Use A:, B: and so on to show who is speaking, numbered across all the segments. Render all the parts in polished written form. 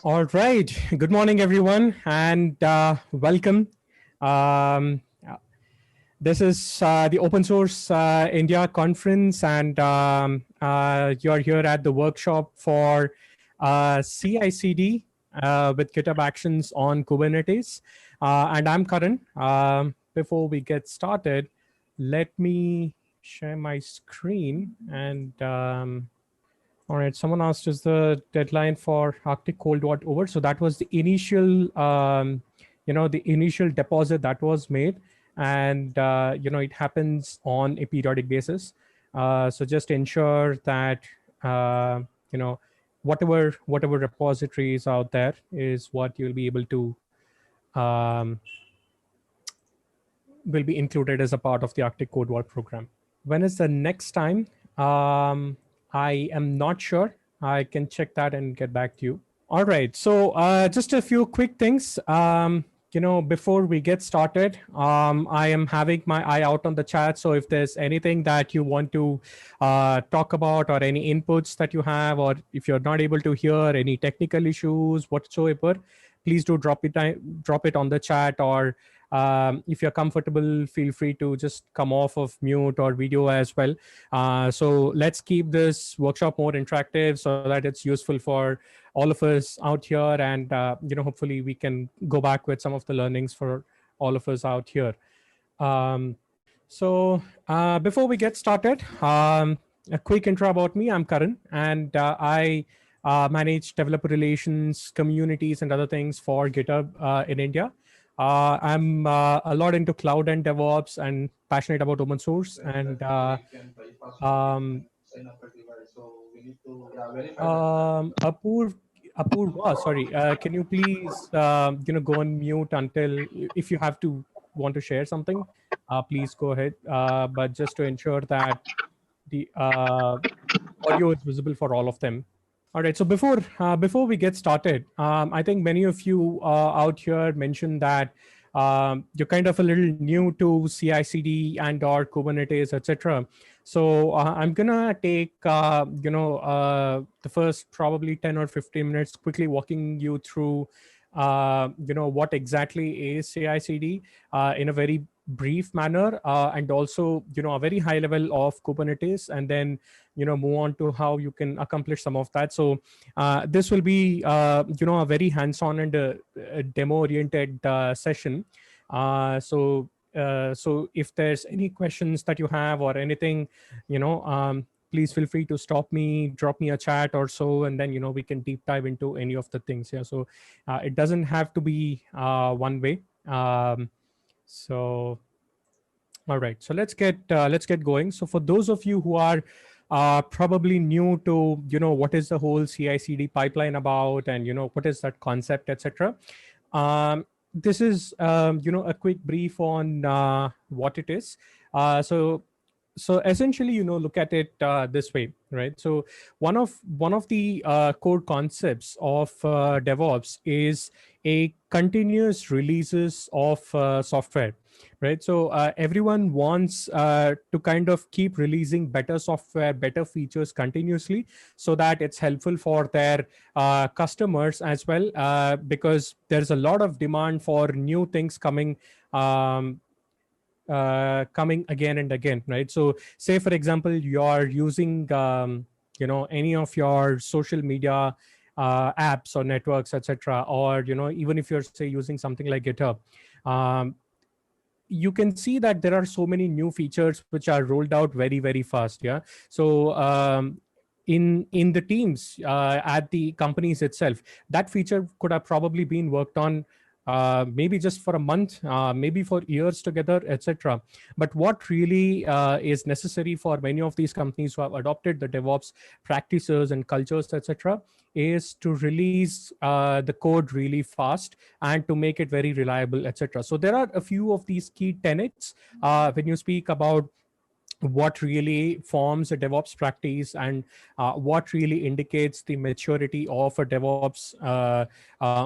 A: All right. Good morning, everyone, and welcome. Um, uh, this is the Open Source India conference, and you're here at the workshop for CI/CD with GitHub Actions on Kubernetes. And I'm Karan. Before we get started, let me share my screen and. All right. Someone asked, is the deadline for Arctic cold war over? So that was the initial, the initial deposit that was made, and it happens on a periodic basis. So just ensure that uh, you know whatever repositories out there is what you'll be able to um, will be included as a part of the Arctic Code War program. When is the next time? I am not sure. I can check that and get back to you. All right. So just a few quick things. Before we get started, I am having my eye out on the chat. So if there's anything that you want to talk about or any inputs that you have, or if you're not able to hear any technical issues whatsoever, please do drop it on the chat, or if you're comfortable, feel free to just come off of mute or video as well. So let's keep this workshop more interactive so that it's useful for all of us out here, and hopefully we can go back with some of the learnings for all of us out here. So before we get started, a quick intro about me. I'm Karan, and I manage developer relations, communities, and other things for GitHub in India. I'm a lot into cloud and DevOps, and passionate about open source. And Apoor, sorry. Can you please, go on mute until if you have to want to share something, please go ahead. But just to ensure that the audio is visible for all of them. All right. So before we get started, I think many of you out here mentioned that you're kind of a little new to CI/CD and or Kubernetes, etc. So I'm gonna take the first probably 10 or 15 minutes quickly walking you through what exactly is CI/CD in a very brief manner, and also a very high level of Kubernetes, and then move on to how you can accomplish some of that. So this will be a very hands-on and a demo-oriented session. So if there's any questions that you have or anything, please feel free to stop me, drop me a chat or so, and then we can deep dive into any of the things. Yeah. So it doesn't have to be one way. So all right, so let's get going. So for those of you who are probably new to what is the whole CI/CD pipeline about, and what is that concept, etc. This is a quick brief on what it is. So essentially, look at it this way, right? So one of the core concepts of DevOps is a continuous releases of software, right? So everyone wants to kind of keep releasing better software, better features continuously, so that it's helpful for their customers as well, because there's a lot of demand for new things coming. Coming again and again, right? So say for example you're using any of your social media apps or networks, etc., or even if you're say using something like GitHub, um, you can see that there are so many new features which are rolled out very, very fast. Yeah. So in the teams at the companies itself, that feature could have probably been worked on maybe just for a month, maybe for years together, etc. But what really is necessary for many of these companies who have adopted the DevOps practices and cultures, etc., is to release the code really fast and to make it very reliable, etc. So there are a few of these key tenets when you speak about what really forms a DevOps practice, and what really indicates the maturity of a DevOps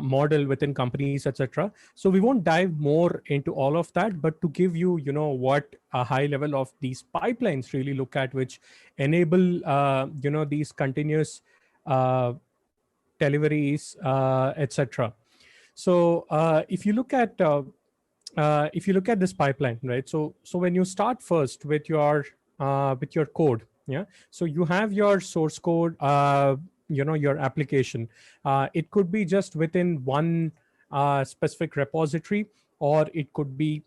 A: model within companies, etc. So we won't dive more into all of that, but to give you, what a high level of these pipelines really look at, which enable, these continuous deliveries, etc. So if you look at this pipeline, right? So when you start first with your code, yeah. So you have your source code, your application. It could be just within one specific repository, or it could be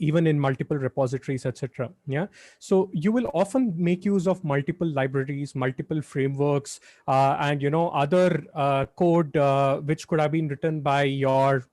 A: even in multiple repositories, etc. Yeah. So you will often make use of multiple libraries, multiple frameworks, and other code which could have been written by your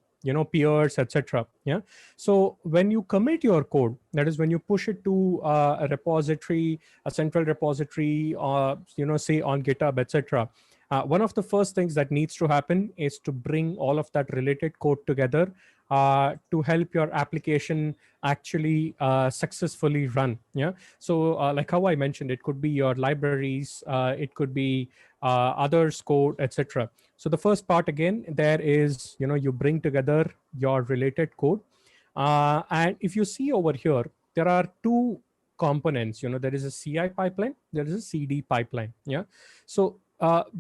A: peers, etc. Yeah. So when you commit your code, that is when you push it to a repository, a central repository, or say on GitHub, etc. One of the first things that needs to happen is to bring all of that related code together to help your application actually successfully run. Yeah. So like how I mentioned, it could be your libraries, it could be others code, etc. So the first part again there is, you bring together your related code. And if you see over here, there are two components. There is a CI pipeline, there is a CD pipeline. Yeah. So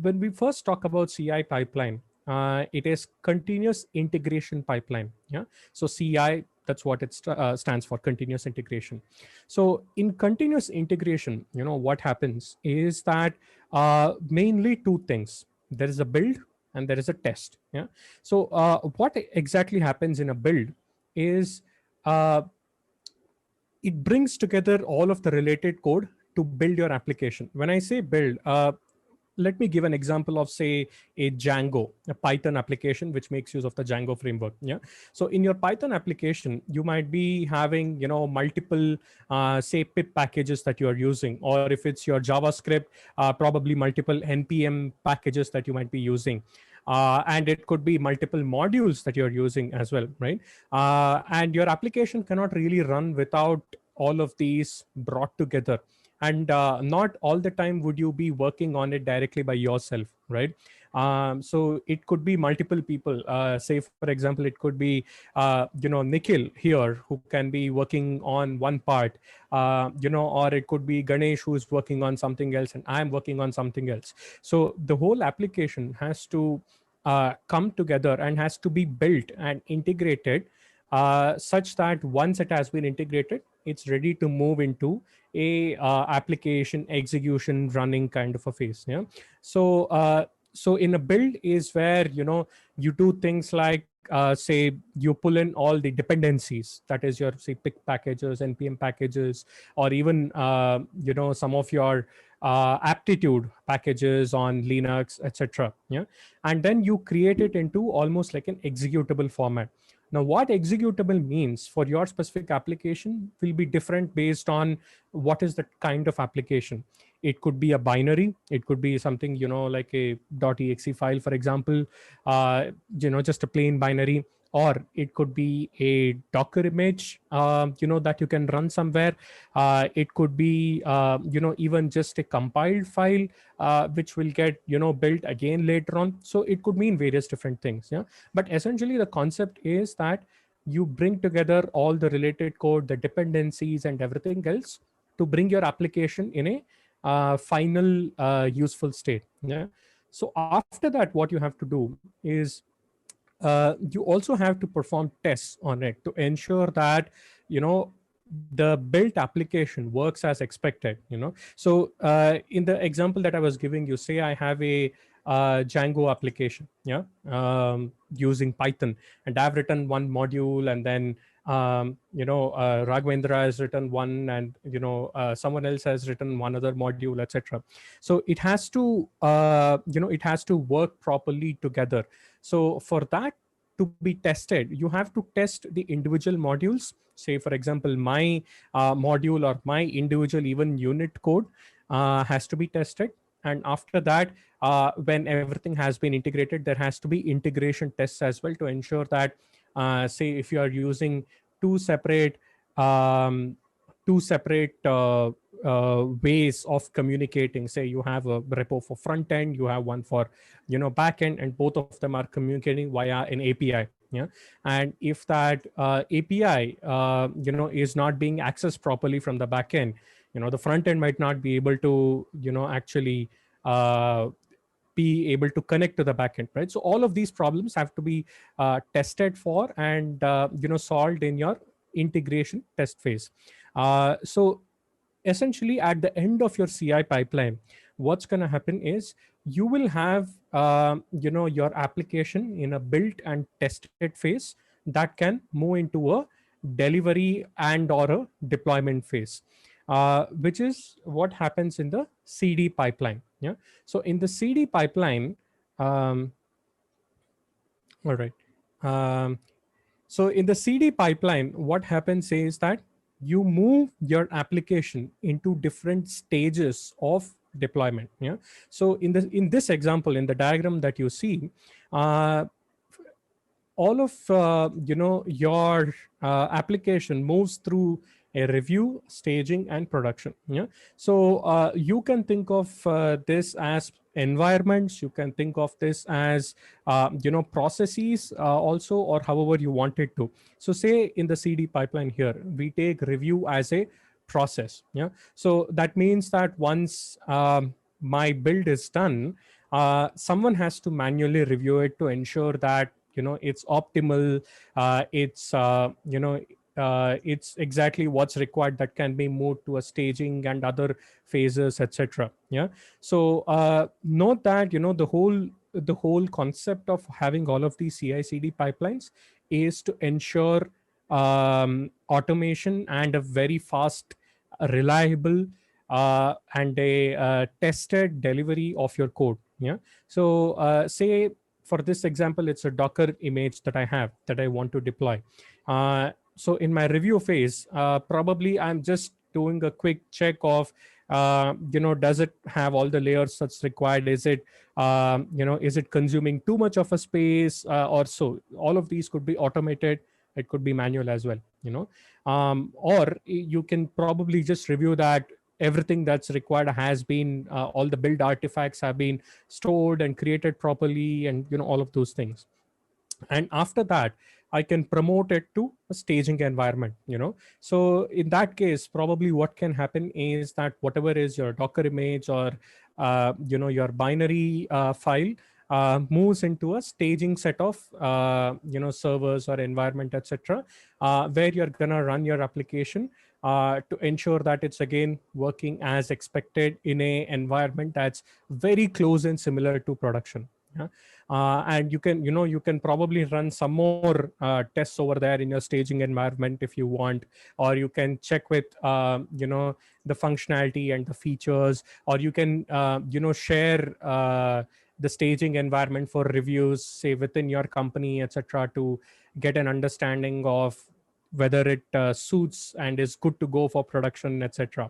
A: when we first talk about CI pipeline, it is continuous integration pipeline. Yeah. So CI, that's what it stands for, continuous integration. So in continuous integration, what happens is that mainly two things: there is a build and there is a test. Yeah. So what exactly happens in a build is uh, it brings together all of the related code to build your application. When I say build, let me give an example of, say, a Django, a Python application which makes use of the Django framework. Yeah. So in your Python application, you might be having multiple say pip packages that you are using, or if it's your JavaScript, probably multiple npm packages that you might be using. And it could be multiple modules that you're using as well, right? And your application cannot really run without all of these brought together. And not all the time would you be working on it directly by yourself, right? So it could be multiple people. Say, for example, it could be Nikhil here, who can be working on one part, or it could be Ganesh, who is working on something else, and I'm working on something else. So the whole application has to come together and has to be built and integrated, such that once it has been integrated, it's ready to move into a application execution running kind of a phase. Yeah. So so in a build is where you do things like, say, you pull in all the dependencies, that is your, say, pick packages, npm packages, or even some of your aptitude packages on Linux, etc. Yeah. And then you create it into almost like an executable format. Now, what executable means for your specific application will be different based on what is the kind of application. It could be a binary. It could be something, like a .exe file, for example, just a plain binary. Or it could be a Docker image, that you can run somewhere. It could be, even just a compiled file, which will get, built again later on. So it could mean various different things. Yeah. But essentially, the concept is that you bring together all the related code, the dependencies, and everything else to bring your application in a final useful state. Yeah. So after that, what you have to do is you also have to perform tests on it to ensure that the built application works as expected. So in the example that I was giving you, say I have a Django application, yeah, using Python, and I've written one module, and then Raghavendra has written one, and someone else has written one other module, etc. So it has to it has to work properly together. So for that to be tested, you have to test the individual modules. Say, for example, my module or my individual even unit code has to be tested. And after that, when everything has been integrated, there has to be integration tests as well to ensure that, say, if you are using two separate um, ways of communicating, say you have a repo for front end, you have one for back end, and both of them are communicating via an API. Yeah. And if that API is not being accessed properly from the back end, the front end might not be able to actually uh, be able to connect to the backend, right? So all of these problems have to be tested for and solved in your integration test phase. So essentially, at the end of your CI pipeline, what's going to happen is you will have your application in a built and tested phase that can move into a delivery and or a deployment phase, which is what happens in the CD pipeline. Yeah. So in the CD pipeline, um, all right. Um, so in the CD pipeline, what happens is that you move your application into different stages of deployment. Yeah. So in this example, in the diagram that you see, uh, all of your application moves through a review, staging, and production. Yeah. So you can think of this as environments. You can think of this as processes also, or however you want it to. So say in the CD pipeline here, we take review as a process. Yeah. So that means that once my build is done, someone has to manually review it to ensure that it's optimal, it's exactly what's required, that can be moved to a staging and other phases, etc. Yeah. So note that the whole concept of having all of these CI/CD pipelines is to ensure automation and a very fast, reliable, and a tested delivery of your code. Yeah. So say for this example, it's a Docker image that I have that I want to deploy. So in my review phase, probably I'm just doing a quick check of, does it have all the layers that's required? Is it consuming too much of a space, or so? All of these could be automated. It could be manual as well, or you can probably just review that everything that's required has been, all the build artifacts have been stored and created properly, and all of those things. And after that, I can promote it to a staging environment. So in that case, probably what can happen is that whatever is your Docker image, or your binary file, moves into a staging set of servers or environment, etc., where you're gonna run your application to ensure that it's again working as expected in a environment that's very close and similar to production. Yeah. And you can probably run some more tests over there in your staging environment if you want, or you can check with the functionality and the features, or you can share the staging environment for reviews, say within your company, etc., to get an understanding of whether it suits and is good to go for production, etc.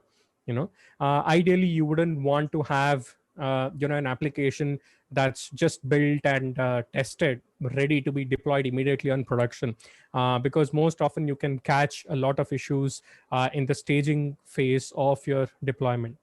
A: Ideally, you wouldn't want to have an application that's just built and tested, ready to be deployed immediately on production, because most often you can catch a lot of issues in the staging phase of your deployment.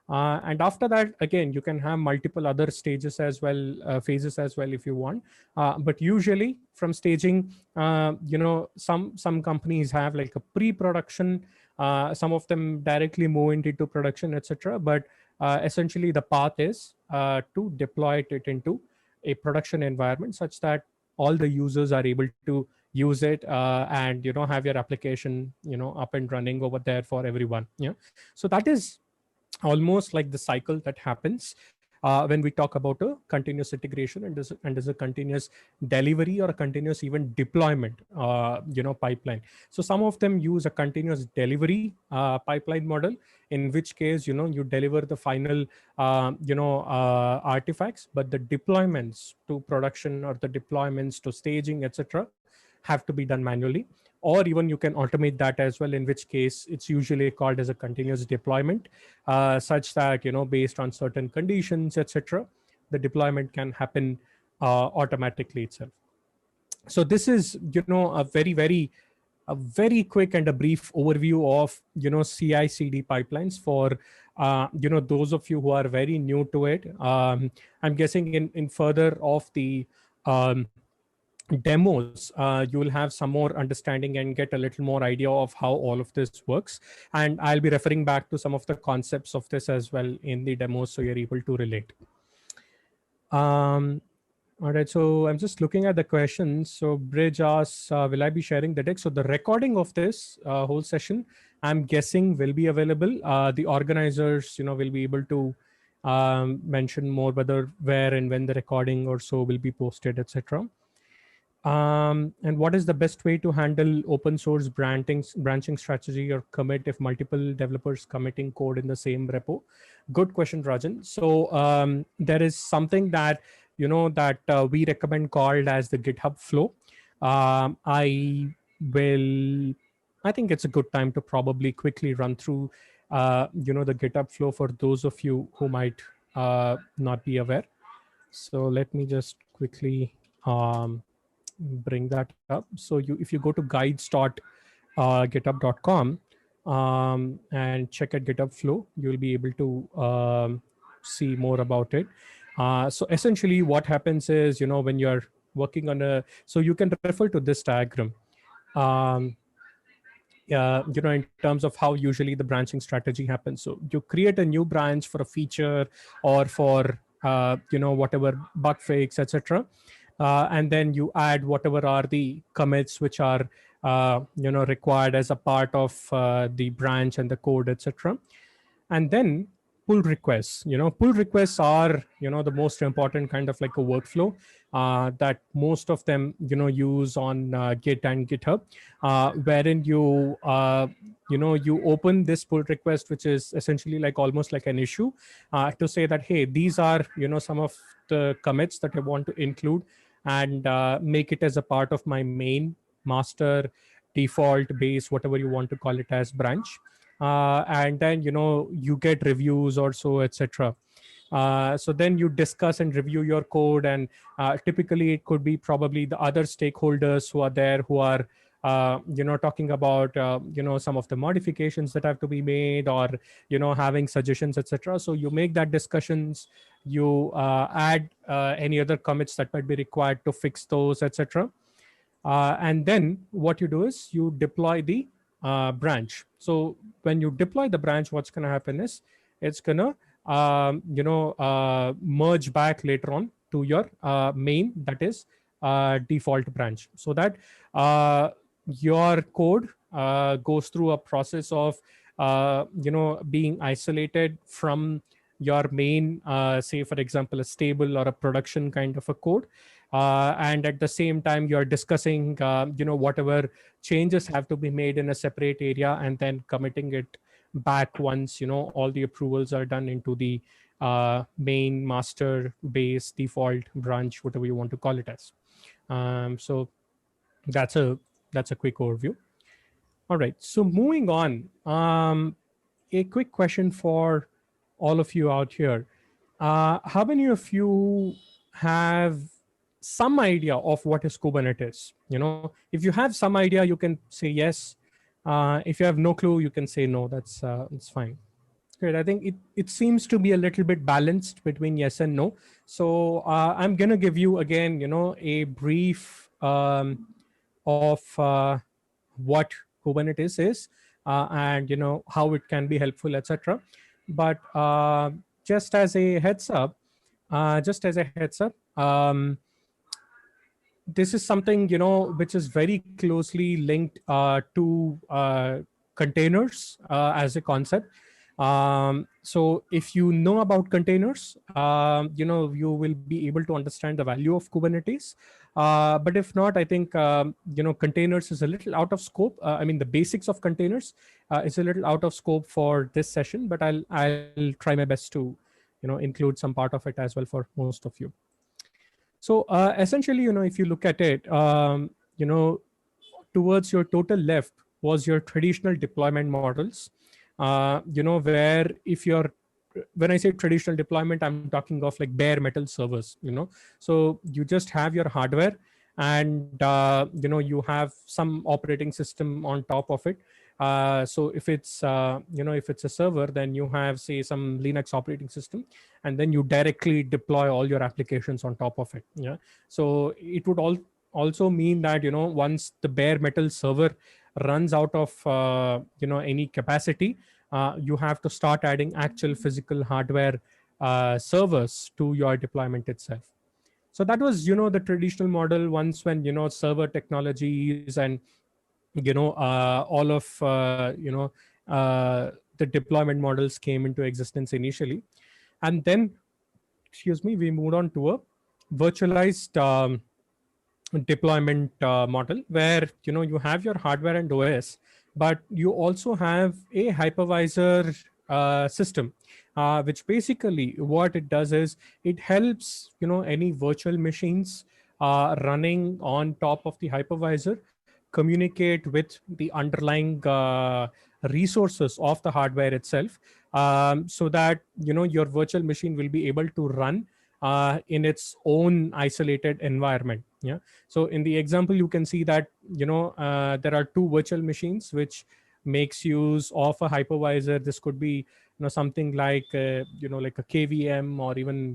A: And after that, again, you can have multiple other stages as well, phases as well if you want. But usually from staging, some companies have like a pre-production, some of them directly move into production, etc. But essentially the path is to deploy it into a production environment such that all the users are able to use it, and have your application up and running over there for everyone. Yeah. So that is almost like the cycle that happens when we talk about a continuous integration, and there's a continuous delivery or a continuous even deployment pipeline. So some of them use a continuous delivery pipeline model, in which case you deliver the final artifacts, but the deployments to production or the deployments to staging, etc., have to be done manually. Or even you can automate that as well, in which case it's usually called as a continuous deployment, such that based on certain conditions, etc., the deployment can happen automatically itself. So this is a very quick and a brief overview of CI/CD pipelines for those of you who are very new to it. I'm guessing in further of the demos, you will have some more understanding and get a little more idea of how all of this works. And I'll be referring back to some of the concepts of this as well in the demos, so you're able to relate. Um, all right, so I'm just looking at the questions. So Bridge asks, will I be sharing the deck? So the recording of this whole session, I'm guessing, will be available. The organizers, will be able to mention more whether, where, and when the recording or so will be posted, etc. And what is the best way to handle open source branching strategy or commit if multiple developers committing code in the same repo? Good question, Rajan. So there is something that that we recommend called as the GitHub flow. I will. I think it's a good time to probably quickly run through, the GitHub flow for those of you who might not be aware. So let me just quickly bring that up. So if you go to guides.github.com and check at GitHub flow, you'll be able to see more about it. So essentially what happens is, when you're working on so you can refer to this diagram. Um, in terms of how usually the branching strategy happens. So you create a new branch for a feature or for whatever bug fix, etc. And then you add whatever are the commits which are required as a part of the branch and the code, etc. And then pull requests. Pull requests are the most important kind of like a workflow that most of them use on Git and GitHub, wherein you open this pull request, which is essentially like almost like an issue, to say that, hey, these are some of the commits that I want to include and make it as a part of my main master default base, whatever you want to call it as branch. And then you get reviews or so, etc. So then you discuss and review your code, and typically it could be probably the other stakeholders who are there, who are talking about some of the modifications that have to be made, or having suggestions, etc. So you make that discussions, you add any other commits that might be required to fix those, etc. And then what you do is you deploy the branch. So when you deploy the branch, what's going to happen is it's going to merge back later on to your main, that is default branch, so that your code goes through a process of being isolated from your main, say for example a stable or a production kind of a code, and at the same time you're discussing whatever changes have to be made in a separate area, and then committing it back once all the approvals are done into the main master base default branch, whatever you want to call it as. So that's a quick overview. All right, so moving on, a quick question for all of you out here. How many of you have some idea of what is Kubernetes? If you have some idea, you can say yes. If you have no clue, you can say no. That's fine. Great. I think it seems to be a little bit balanced between yes and no. So I'm gonna give you again, a brief of what Kubernetes is, and how it can be helpful, etc. But just as a heads up, this is something which is very closely linked to containers as a concept. So if you know about containers, you will be able to understand the value of Kubernetes. But if not, I think containers is a little out of scope. I mean, the basics of containers is a little out of scope for this session, but I'll try my best to include some part of it as well for most of you. So essentially, if you look at it, towards your total left was your traditional deployment models. Where if you're, when I say traditional deployment, I'm talking of like bare metal servers. So you just have your hardware, and you have some operating system on top of it. So if it's if it's a server, then you have, say, some Linux operating system, and then you directly deploy all your applications on top of it. Yeah. So it would also mean that once the bare metal server runs out of any capacity, you have to start adding actual physical hardware servers to your deployment itself. So that was, the traditional model. Once when, server technologies and, all of, the deployment models came into existence initially. And then, excuse me, we moved on to a virtualized deployment model, where you have your hardware and OS, but you also have a hypervisor system, which basically what it does is it helps any virtual machines running on top of the hypervisor communicate with the underlying resources of the hardware itself, so that your virtual machine will be able to run in its own isolated environment. Yeah. So in the example, you can see that there are two virtual machines which makes use of a hypervisor. This could be something like like a KVM, or even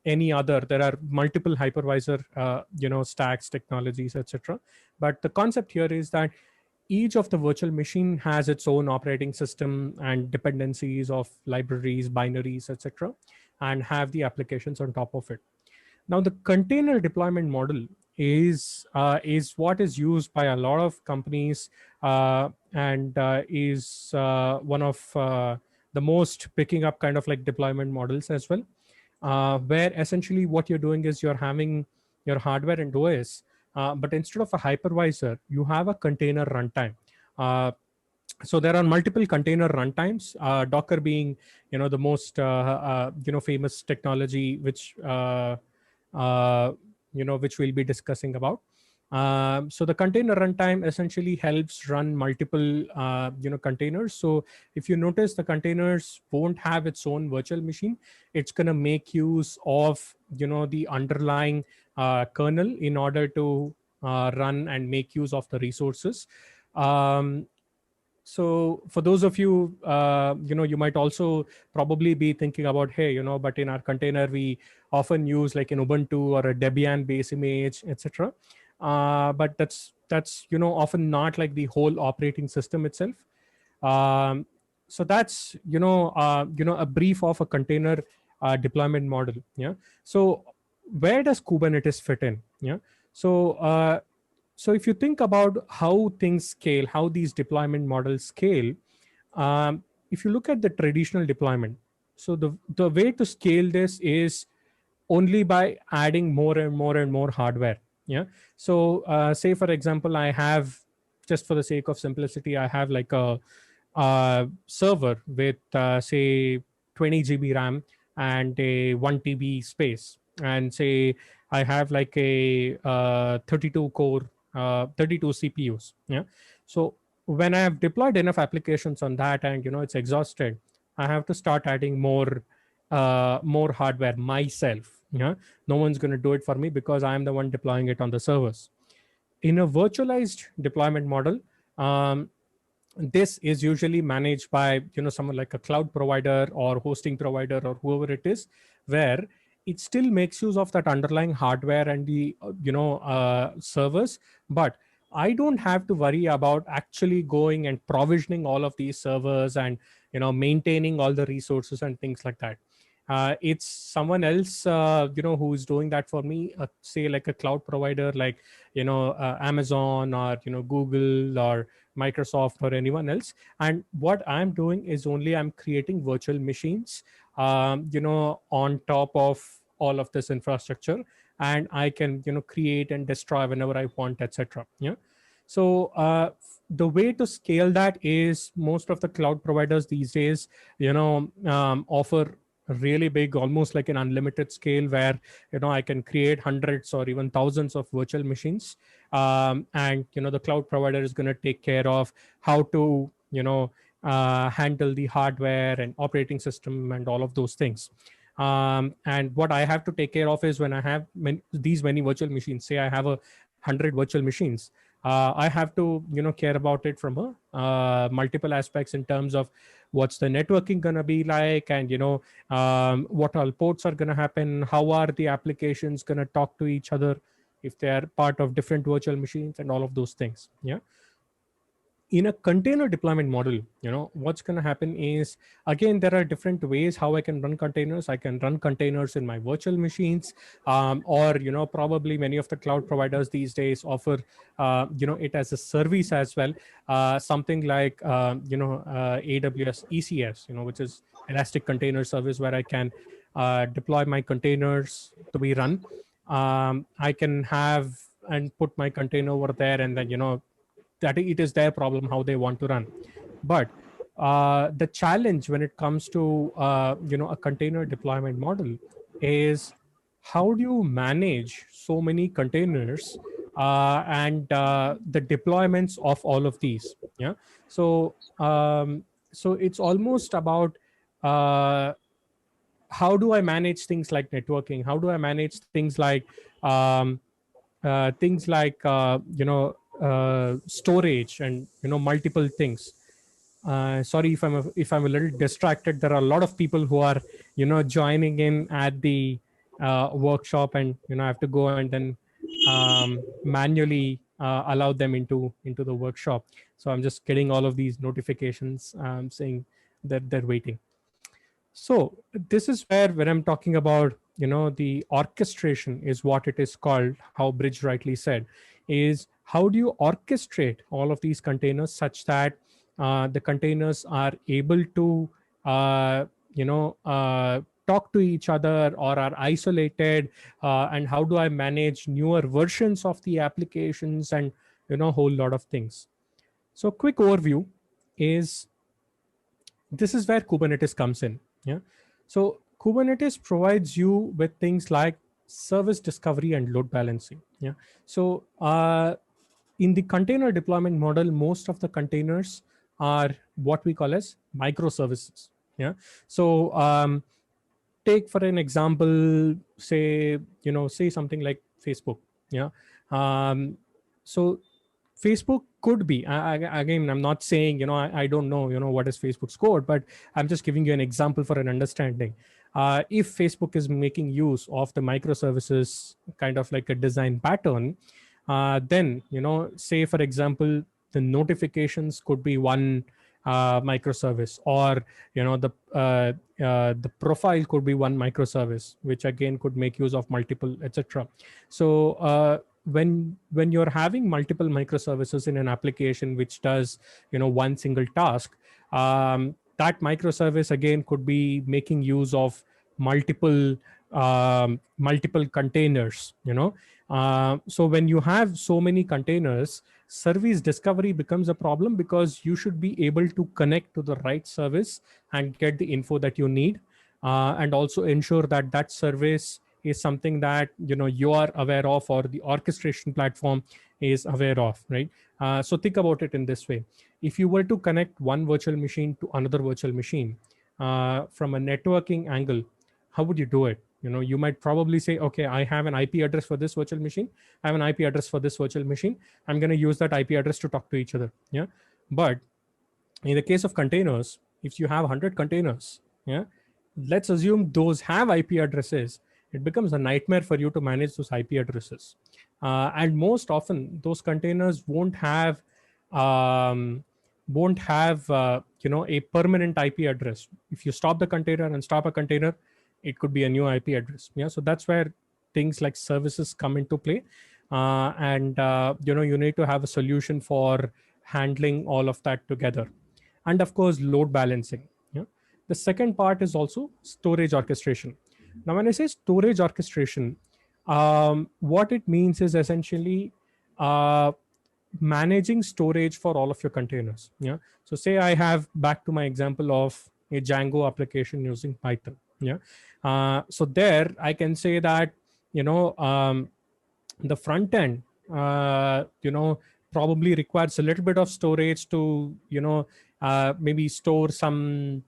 A: any other. There are multiple hypervisor stacks, technologies, etc. But the concept here is that each of the virtual machine has its own operating system and dependencies of libraries, binaries, etc., and have the applications on top of it. Now, the container deployment model is what is used by a lot of companies, and is one of the most picking up kind of like deployment models as well, where essentially what you're doing is you're having your hardware and OS, but instead of a hypervisor, you have a container runtime. So there are multiple container runtimes, Docker being the most famous technology, which which we'll be discussing about. So the container runtime essentially helps run multiple containers. So if you notice, the containers won't have its own virtual machine. It's going to make use of the underlying kernel in order to run and make use of the resources. So for those of you, you might also probably be thinking about, hey, but in our container we often use like an Ubuntu or a Debian base image, etc. But that's often not like the whole operating system itself. So that's a brief of a container deployment model. Yeah. So where does Kubernetes fit in? Yeah. So if you think about how things scale, how these deployment models scale, if you look at the traditional deployment, so the way to scale this is only by adding more and more and more hardware. Yeah. So say for example, I have, just for the sake of simplicity, I have like a server with say 20 GB RAM and a 1 TB space, and say I have like a 32 core 32 CPUs. Yeah. So when I have deployed enough applications on that, and it's exhausted, I have to start adding more hardware myself. Yeah. No one's going to do it for me because I am the one deploying it on the servers. In a virtualized deployment model, this is usually managed by someone like a cloud provider or hosting provider or whoever it is, where it still makes use of that underlying hardware and the servers, but I don't have to worry about actually going and provisioning all of these servers and maintaining all the resources and things like that. It's someone else who's doing that for me, say like a cloud provider like Amazon or Google or Microsoft or anyone else. And what I'm doing is only I'm creating virtual machines on top of all of this infrastructure, and I can create and destroy whenever I want, etc. Yeah. So the way to scale that is most of the cloud providers these days offer really big, almost like an unlimited scale, where I can create hundreds or even thousands of virtual machines, and the cloud provider is going to take care of how to handle the hardware and operating system and all of those things. And what I have to take care of is when I have these many virtual machines, say I have 100 virtual machines, I have to care about it from a multiple aspects in terms of what's the networking going to be like, and what all ports are going to happen, how are the applications going to talk to each other if they are part of different virtual machines, and all of those things. Yeah. in a container deployment model, what's going to happen is, again, there are different ways how I can run containers. I can run containers in my virtual machines, or probably many of the cloud providers these days offer it as a service as well, something like AWS ECS, which is Elastic Container Service, where I can deploy my containers to be run. I can have and put my container over there, and then that it is their problem how they want to run. But the challenge when it comes to a container deployment model is, how do you manage so many containers and the deployments of all of these? Yeah. So so it's almost about how do I manage things like networking? How do I manage um, things like storage and multiple things? Sorry if I'm a little distracted. There are a lot of people who are joining in at the workshop, and I have to go and then manually allow them into the workshop. So I'm just getting all of these notifications saying that they're waiting. So this is where, when I'm talking about the orchestration is what it is called, how Bridge rightly said, is how do you orchestrate all of these containers such that the containers are able to talk to each other or are isolated, and how do I manage newer versions of the applications, and a whole lot of things. So quick overview is, this is where Kubernetes comes in. Yeah. So Kubernetes provides you with things like service discovery and load balancing. Yeah. So in the container deployment model, most of the containers are what we call as microservices. Yeah. So take for an example, say something like Facebook. Yeah. So Facebook could be, again, I'm not saying, I don't know, what is Facebook's code, but I'm just giving you an example for an understanding. If Facebook is making use of the microservices kind of like a design pattern, then, say, for example, the notifications could be one microservice, or, the profile could be one microservice, which again could make use of multiple, etc. So, when you're having multiple microservices in an application which does one single task, that microservice again could be making use of multiple containers. So when you have so many containers, service discovery becomes a problem, because you should be able to connect to the right service and get the info that you need, and also ensure that that service is something that you are aware of, or the orchestration platform is aware of, right? So think about it in this way. If you were to connect one virtual machine to another virtual machine, from a networking angle, how would you do it? You might probably say, okay, I have an IP address for this virtual machine, I have an IP address for this virtual machine, I'm going to use that IP address to talk to each other. Yeah. But in the case of containers, if you have 100 containers, yeah, let's assume those have IP addresses, it becomes a nightmare for you to manage those IP addresses. And most often those containers won't have a permanent IP address. If you stop the container and stop a container, it could be a new IP address. Yeah. So that's where things like services come into play. And you need to have a solution for handling all of that together. And of course, load balancing. Yeah. The second part is also storage orchestration. Now, when I say storage orchestration, what it means is essentially managing storage for all of your containers. Yeah. So say I have, back to my example of a Django application using Python. Yeah. So there I can say that, the front end, probably requires a little bit of storage to, maybe store some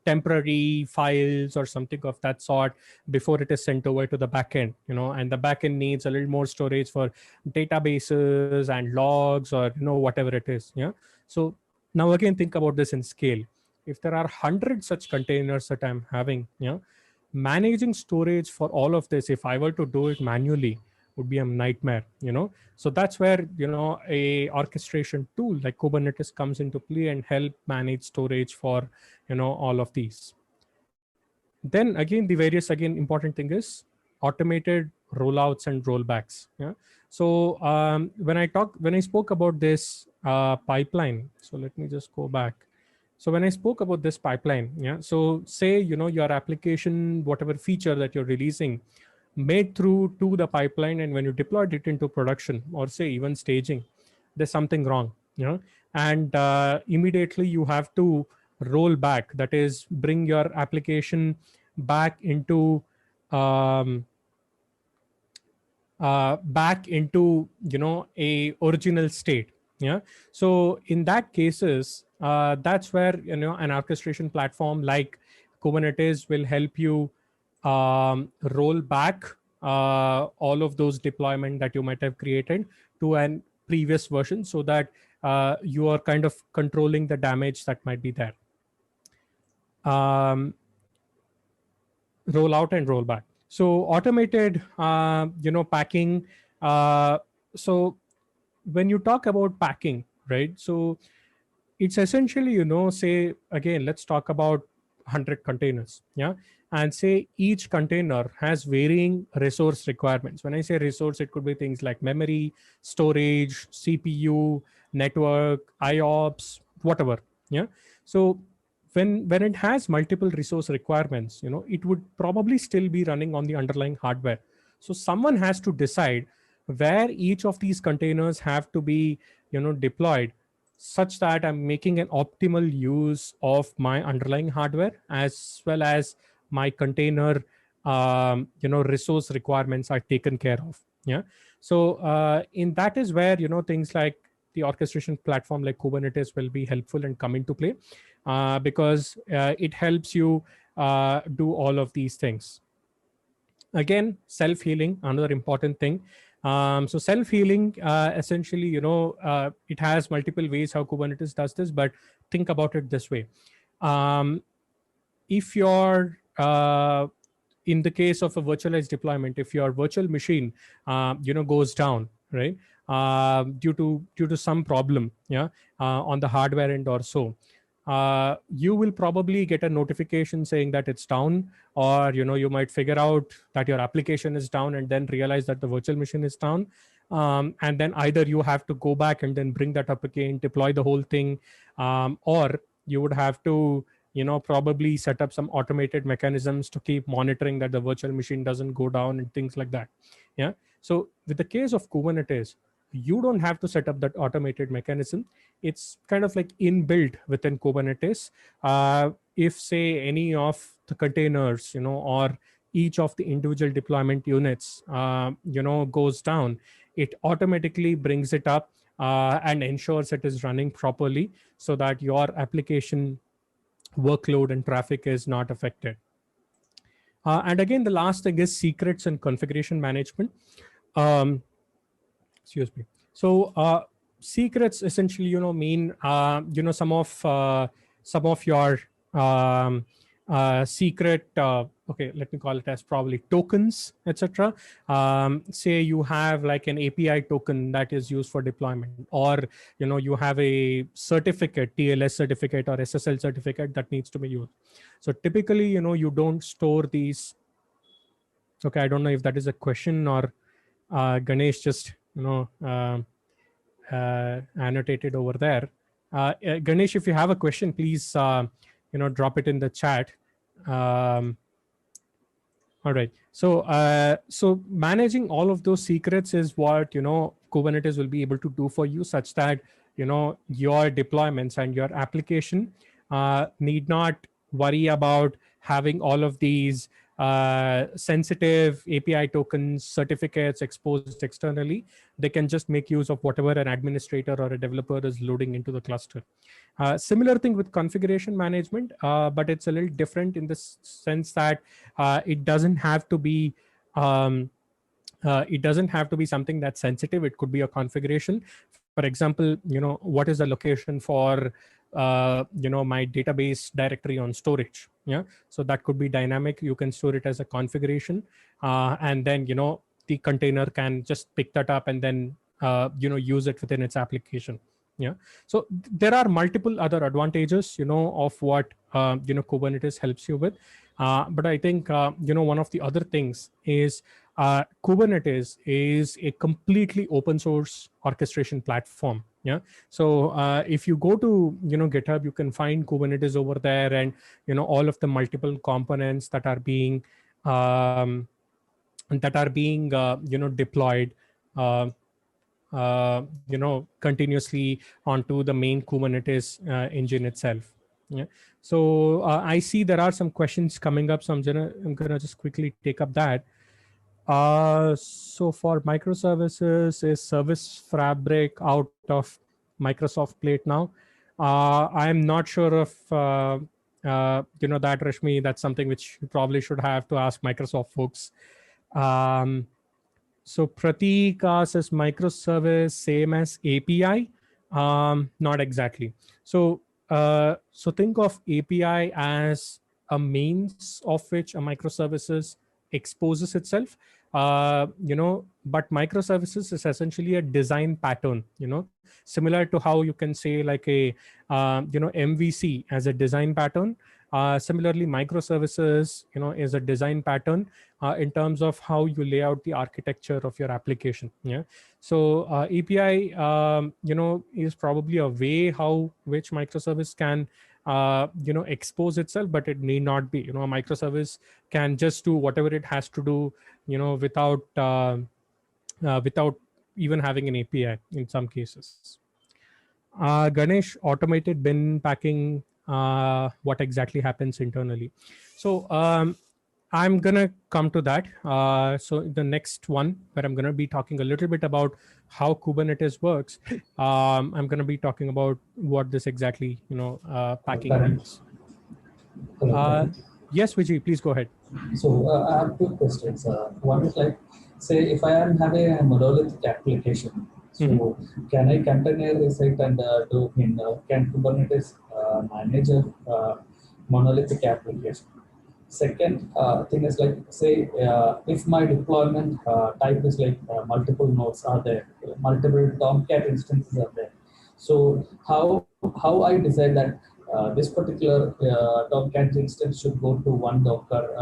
A: temporary files or something of that sort before it is sent over to the backend, and the backend needs a little more storage for databases and logs, or whatever it is. Yeah. So now again, think about this in scale. If there are 100 such containers that I'm having, managing storage for all of this, if I were to do it manually, would be a nightmare, So that's where, a orchestration tool like Kubernetes comes into play and help manage storage for, all of these. Then again, the various, again, important thing is automated rollouts and rollbacks. Yeah. So when I spoke about this pipeline, so let me just go back. So when I spoke about this pipeline, yeah, so say, your application, whatever feature that you're releasing, made through to the pipeline, and when you deployed it into production, or say even staging, there's something wrong, and immediately you have to roll back, that is, bring your application back into um, a original state. Yeah. So in that cases, that's where, an orchestration platform like Kubernetes will help you roll back all of those deployment that you might have created to an previous version, so that you are kind of controlling the damage that might be there. Roll out and roll back. So automated, packing. So when you talk about packing, right? So it's essentially, say again, let's talk about 100 containers. Yeah. And say each container has varying resource requirements. When I say resource, it could be things like memory, storage, CPU, network, IOPS, whatever. Yeah. So when it has multiple resource requirements, it would probably still be running on the underlying hardware. So someone has to decide where each of these containers have to be, deployed, such that I'm making an optimal use of my underlying hardware, as well as my container, resource requirements are taken care of. Yeah. So in that is where, things like the orchestration platform like Kubernetes will be helpful and come into play, because it helps you do all of these things. Again, self-healing, another important thing. So self-healing, essentially, it has multiple ways how Kubernetes does this, but think about it this way. If you're in the case of a virtualized deployment, if your virtual machine, goes down, right, due to some problem, yeah, on the hardware end or so, you will probably get a notification saying that it's down, or you might figure out that your application is down and then realize that the virtual machine is down, and then either you have to go back and then bring that up again, deploy the whole thing, or you would have to probably set up some automated mechanisms to keep monitoring that the virtual machine doesn't go down and things like that. Yeah. So with the case of Kubernetes, you don't have to set up that automated mechanism. It's kind of like inbuilt within Kubernetes. If say any of the containers, or each of the individual deployment units, goes down, it automatically brings it up and ensures it is running properly, so that your application workload and traffic is not affected. And again, the last thing is secrets and configuration management. Excuse me. So secrets essentially, mean some of your secret. Okay, let me call it as probably tokens, etc. Say you have like an API token that is used for deployment, or you have a certificate, TLS certificate or SSL certificate that needs to be used. So typically, you don't store these. Okay, I don't know if that is a question or Ganesh just annotated over there. Ganesh, if you have a question, please drop it in the chat. All right. So managing all of those secrets is what Kubernetes will be able to do for you, such that your deployments and your application need not worry about having all of these sensitive API tokens, certificates exposed externally. They can just make use of whatever an administrator or a developer is loading into the cluster. Similar thing with configuration management, but it's a little different in the sense that it doesn't have to be something that's sensitive. It could be a configuration. For example, what is the location for my database directory on storage? Yeah, so that could be dynamic. You can store it as a configuration, and then the container can just pick that up and then use it within its application. Yeah. So there are multiple other advantages of what Kubernetes helps you with. But I think one of the other things is Kubernetes is a completely open source orchestration platform. Yeah. So if you go to GitHub, you can find Kubernetes over there, and all of the multiple components that are being deployed continuously onto the main Kubernetes engine itself. Yeah. So I see there are some questions coming up, so I'm gonna just quickly take up that. So for microservices, is Service Fabric out of Microsoft plate now? I'm not sure if that, Rashmi. That's something which you probably should have to ask Microsoft folks. So Pratik says microservice same as API. Not exactly. So think of API as a means of which a microservices exposes itself. But microservices is essentially a design pattern. Similar to how you can say like a MVC as a design pattern. Similarly, microservices is a design pattern in terms of how you lay out the architecture of your application. Yeah. So API is probably a way how which microservice can expose itself, but it need not be. A microservice can just do whatever it has to do without even having an API in some cases. Ganesh, automated bin packing, what exactly happens internally? So I'm gonna come to that. So the next one where I'm gonna be talking a little bit about how Kubernetes works, I'm gonna be talking about what this exactly packing means.
B: Hello.
A: Yes, Vijay, please go ahead.
B: So I have two questions. One is like, say, if I am having a monolithic application, so can I containerize it and can Kubernetes manage a monolithic application? Second thing is like, say, if my deployment type is like multiple nodes are there, multiple Tomcat instances are there. So how I decide that this particular Tomcat instance should go to one Docker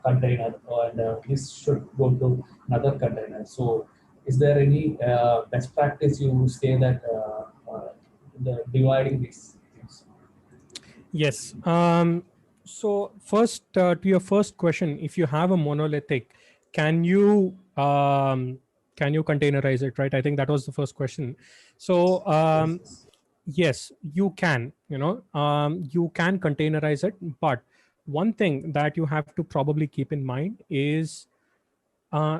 B: container, and this should go to another container. So is there any best practice you say that the dividing these things?
A: Yes. So first, to your first question, if you have a monolithic, can you containerize it? Right. I think that was the first question. So
B: Yes.
A: yes, you can. You can containerize it, but one thing that you have to probably keep in mind is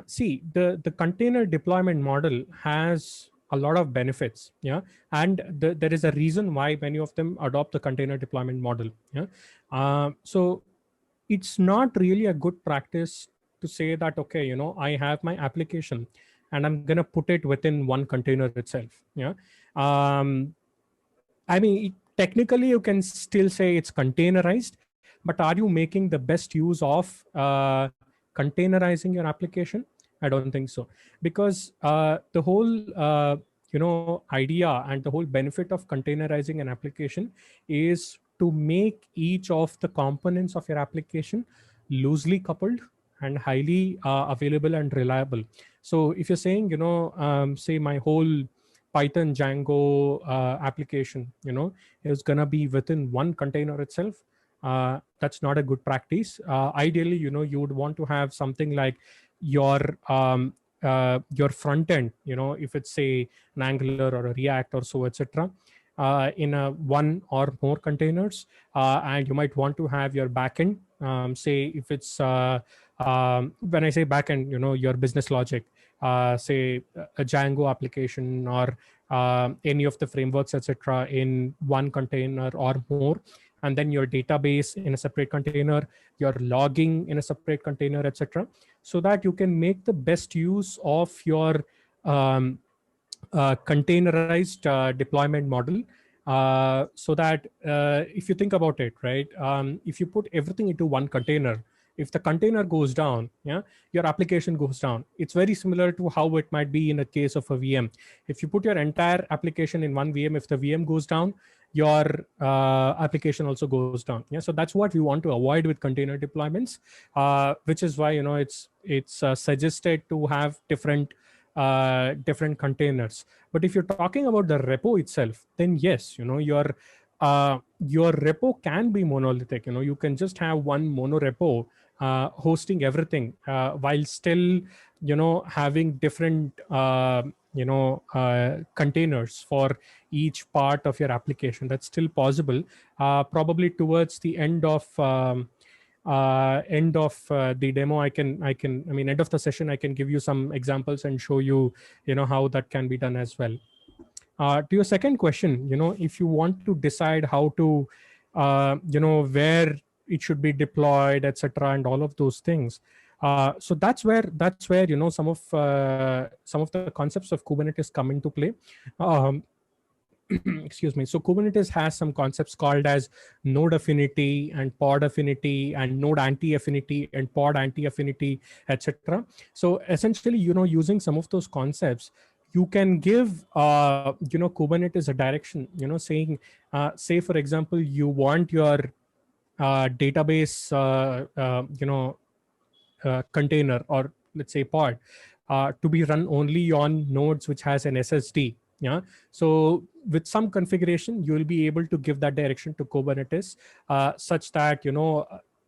A: see the container deployment model has a lot of benefits. Yeah. And there is a reason why many of them adopt the container deployment model. Yeah. So it's not really a good practice to say that, okay, I have my application and I'm going to put it within one container itself. Yeah. I mean, technically you can still say it's containerized, but are you making the best use of containerizing your application? I don't think so, because the whole idea and the whole benefit of containerizing an application is to make each of the components of your application loosely coupled and highly available and reliable. So if you're saying, say my whole Python Django application, is gonna be within one container itself. That's not a good practice. Ideally, you would want to have something like your front end, if it's say an Angular or a React or so, etc. In a one or more containers, and you might want to have your backend. Say if it's when I say backend, your business logic, say a Django application or any of the frameworks, etc., in one container or more, and then your database in a separate container, your logging in a separate container, etc., so that you can make the best use of your containerized deployment model. So that if you think about it, right, if you put everything into one container, if the container goes down, yeah, your application goes down. It's very similar to how it might be in a case of a VM. If you put your entire application in one VM, if the VM goes down, your application also goes down. Yeah, so that's what we want to avoid with container deployments, which is why it's suggested to have different containers. But if you're talking about the repo itself, then yes, your repo can be monolithic. You can just have one mono repo hosting everything, while still having different containers for each part of your application. That's still possible. Probably towards the end of the demo, end of the session, I can give you some examples and show you how that can be done as well. To your second question, if you want to decide how to where it should be deployed, etc., and all of those things, so that's where some of the concepts of Kubernetes come into play. um, Excuse me. So Kubernetes has some concepts called as node affinity and pod affinity and node anti-affinity and pod anti-affinity, etc. So essentially, using some of those concepts, you can give Kubernetes a direction, saying, say for example, you want your database container, or let's say pod, to be run only on nodes which has an SSD. Yeah. So with some configuration, you will be able to give that direction to Kubernetes, such that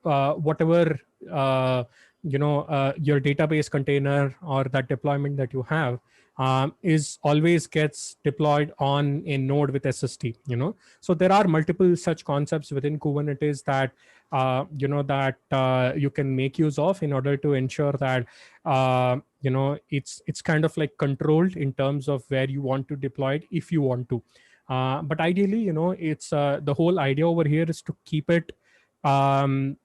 A: whatever your database container or that deployment that you have is always gets deployed on a node with SSD. So there are multiple such concepts within Kubernetes that you can make use of in order to ensure that it's kind of like controlled in terms of where you want to deploy it if you want to. But ideally, it's the whole idea over here is to keep it to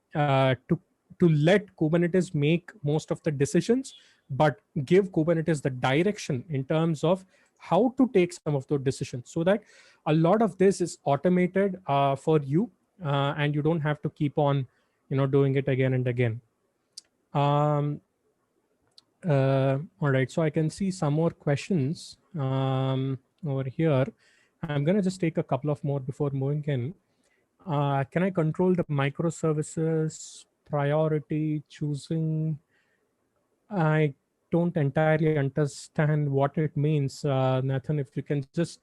A: let Kubernetes make most of the decisions, but give Kubernetes the direction in terms of how to take some of those decisions, so that a lot of this is automated for you, and you don't have to keep on doing it again and again. All right, so I can see some more questions over here. I'm going to just take a couple of more before moving in. Can I control the microservices priority choosing? I don't entirely understand what it means. Nathan, if you can just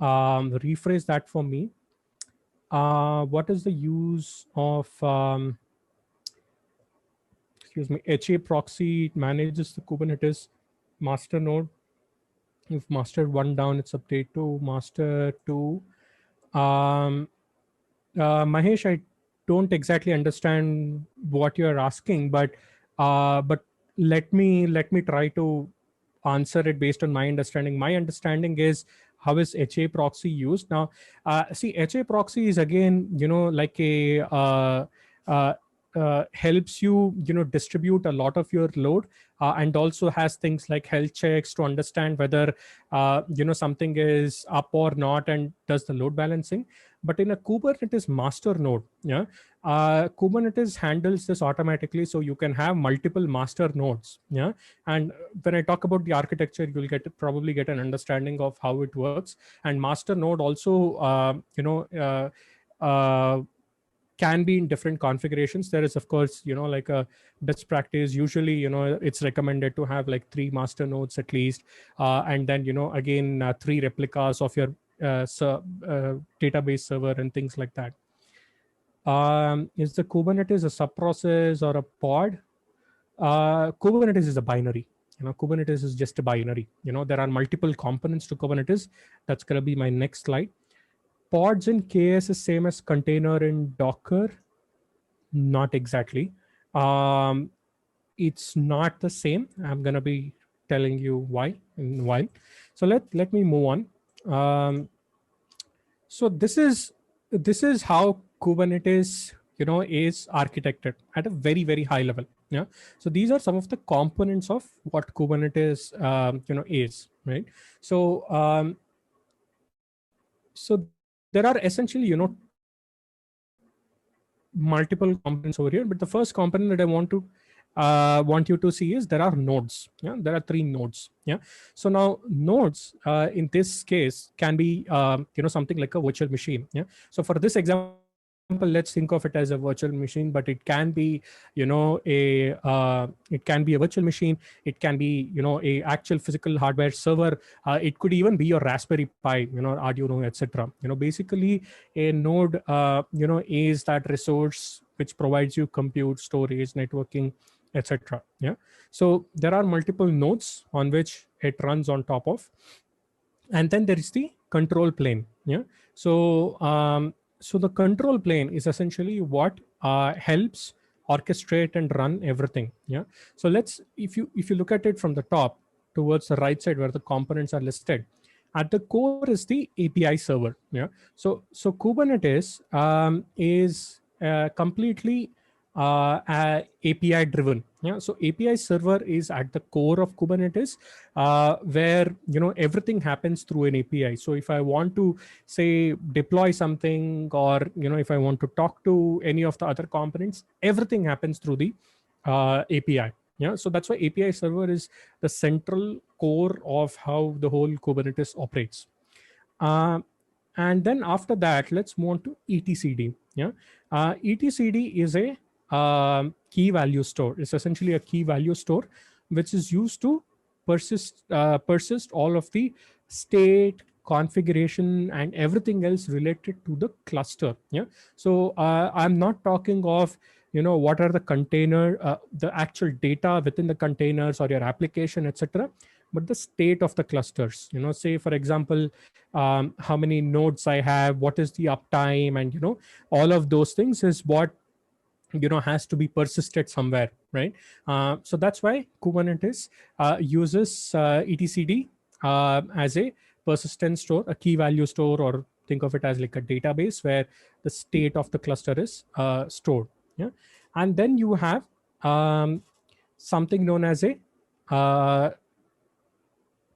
A: rephrase that for me. What is the use of excuse me, HA proxy? It manages the Kubernetes master node. If master 1 down, it's update to master 2. Mahesh, I don't exactly understand what you're asking, but let me try to answer it based on my understanding. My understanding is, how is HA proxy used? Now, see, HA proxy is again, like a helps you, distribute a lot of your load, and also has things like health checks to understand whether, something is up or not, and does the load balancing. But in a Kubernetes master node, yeah, Kubernetes handles this automatically, so you can have multiple master nodes. Yeah, and when I talk about the architecture, you'll probably get an understanding of how it works. And master node also, can be in different configurations. There is, of course, like a best practice. Usually, it's recommended to have like 3 master nodes at least, and then again 3 replicas of your database server and things like that. Is the Kubernetes a subprocess or a pod? Kubernetes is a binary. Kubernetes is just a binary. There are multiple components to Kubernetes. That's going to be my next slide. Pods in KS is same as container in Docker? Not exactly. It's not the same. I'm going to be telling you why in a while. So let me move on. So this is how Kubernetes is architected at a very, very high level. Yeah. So these are some of the components of what Kubernetes is, right? So there are essentially multiple components over here, but the first component that I want you to see is there are nodes. Yeah, there are 3 nodes. Yeah, so now nodes in this case can be something like a virtual machine. Yeah, so for this example, let's think of it as a virtual machine, but it can be it can be a virtual machine. It can be a actual physical hardware server. It could even be your Raspberry Pi, Arduino, etc. Basically a node is that resource which provides you compute, storage, networking, etc. Yeah, so there are multiple nodes on which it runs on top of. And then there is the control plane. Yeah, so so the control plane is essentially what helps orchestrate and run everything. Yeah, so let's, if you look at it from the top towards the right side where the components are listed, at the core is the API server. Yeah, so Kubernetes is completely API driven. Yeah, so API server is at the core of Kubernetes, where everything happens through an API. So if I want to say deploy something, or if I want to talk to any of the other components, everything happens through the API. Yeah, so that's why API server is the central core of how the whole Kubernetes operates. Uh, and then after that, let's move on to etcd. Yeah, etcd is a key value store. It's essentially a key value store which is used to persist all of the state, configuration, and everything else related to the cluster. Yeah, so I'm not talking of what are the container, the actual data within the containers or your application, etc., but the state of the clusters. Say for example, how many nodes I have, what is the uptime, and all of those things is what has to be persisted somewhere, right? So that's why Kubernetes uses etcd as a persistent store, a key value store, or think of it as like a database where the state of the cluster is stored. Yeah, and then you have something known as a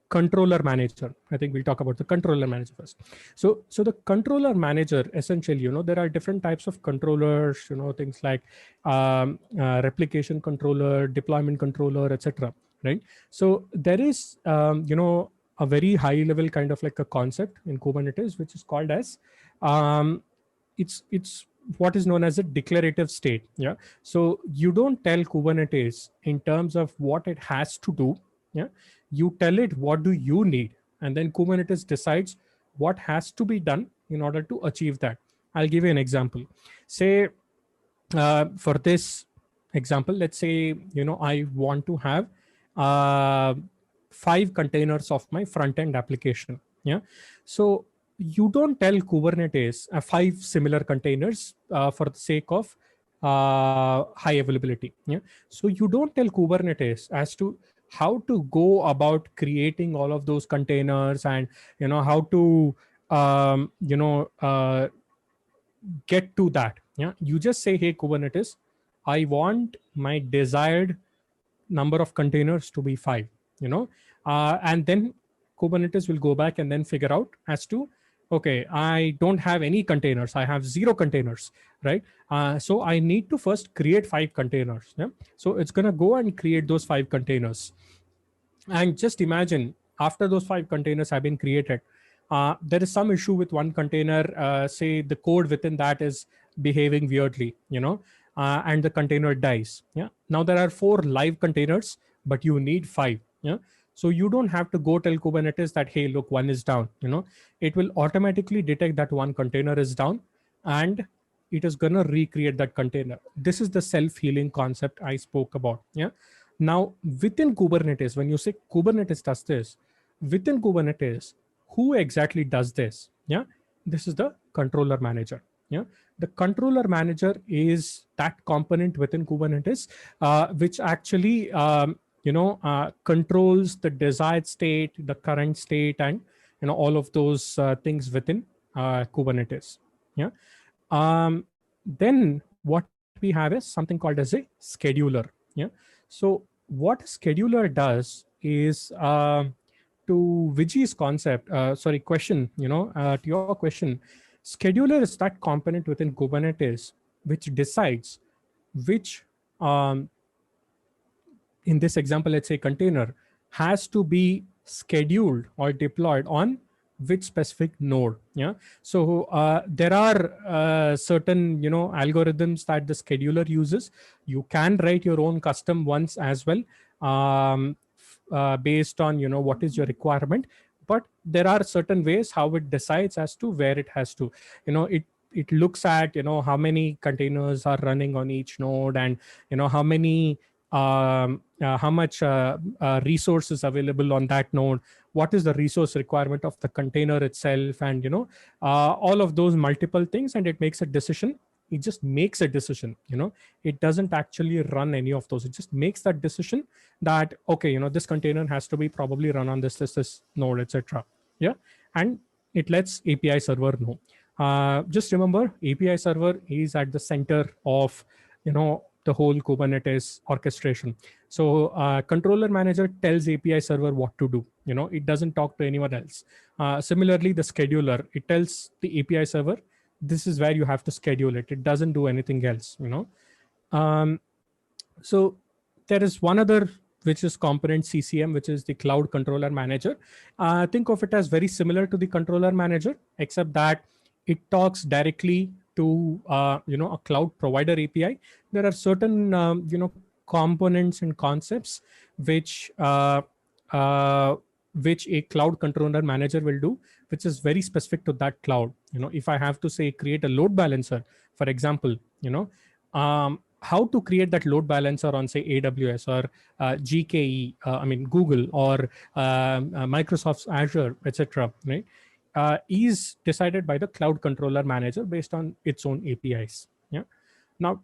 A: controller manager. I think we'll talk about the controller manager first. So the controller manager, essentially, there are different types of controllers, things like replication controller, deployment controller, etc., right? So there is a very high level kind of like a concept in Kubernetes which is called as um, it's what is known as a declarative state. Yeah, so you don't tell Kubernetes in terms of what it has to do. Yeah, you tell it what do you need, and then Kubernetes decides what has to be done in order to achieve that. I'll give you an example. Say for this example, let's say I want to have uh, 5 containers of my front end application. Yeah, so you don't tell Kubernetes 5 similar containers for the sake of high availability. Yeah, so you don't tell Kubernetes as to how to go about creating all of those containers, and how to get to that. Yeah, you just say, hey Kubernetes, I want my desired number of containers to be 5. And then Kubernetes will go back and then figure out as to, okay, I don't have any containers, I have 0 containers, right? So I need to first create 5 containers. Yeah, so it's going to go and create those 5 containers. And just imagine, after those 5 containers have been created, there is some issue with one container. Say the code within that is behaving weirdly, and the container dies. Yeah, now there are 4 live containers, but you need 5. Yeah, so you don't have to go tell Kubernetes that, hey, look, one is down. It will automatically detect that one container is down, and it is going to recreate that container. This is the self-healing concept I spoke about. Yeah, now within Kubernetes, when you say Kubernetes does this, within Kubernetes, who exactly does this? Yeah, this is the controller manager. Yeah, the controller manager is that component within Kubernetes which actually controls the desired state, the current state, and all of those things within Kubernetes. Yeah, then what we have is something called as a scheduler. Yeah, so what scheduler does is to Viji's concept, question, to your question, scheduler is that component within Kubernetes which decides which, in this example, let's say container, has to be scheduled or deployed on which specific node. Yeah. So there are certain, algorithms that the scheduler uses. You can write your own custom ones as well, based on, what is your requirement. But there are certain ways how it decides as to where it has to, it looks at, how many containers are running on each node, and how many, how much resources available on that node, what is the resource requirement of the container itself, and all of those multiple things, and it makes a decision. It just makes a decision. It doesn't actually run any of those. It just makes that decision that, okay, this container has to be probably run on this node, etc. Yeah. And it lets API server know. Just remember, API server is at the center of the whole Kubernetes orchestration. So controller manager tells API server what to do. It doesn't talk to anyone else. Similarly, the scheduler, it tells the API server, this is where you have to schedule it. It doesn't do anything else. So there is one other, which is component CCM, which is the cloud controller manager. Think of it as very similar to the controller manager, except that it talks directly to a cloud provider API. There are certain components and concepts which which a cloud controller manager will do, which is very specific to that cloud. If I have to say create a load balancer, for example, how to create that load balancer on say AWS or GKE, I mean Google, or Microsoft's Azure, etc. Right? Is decided by the cloud controller manager based on its own APIs. Yeah. Now,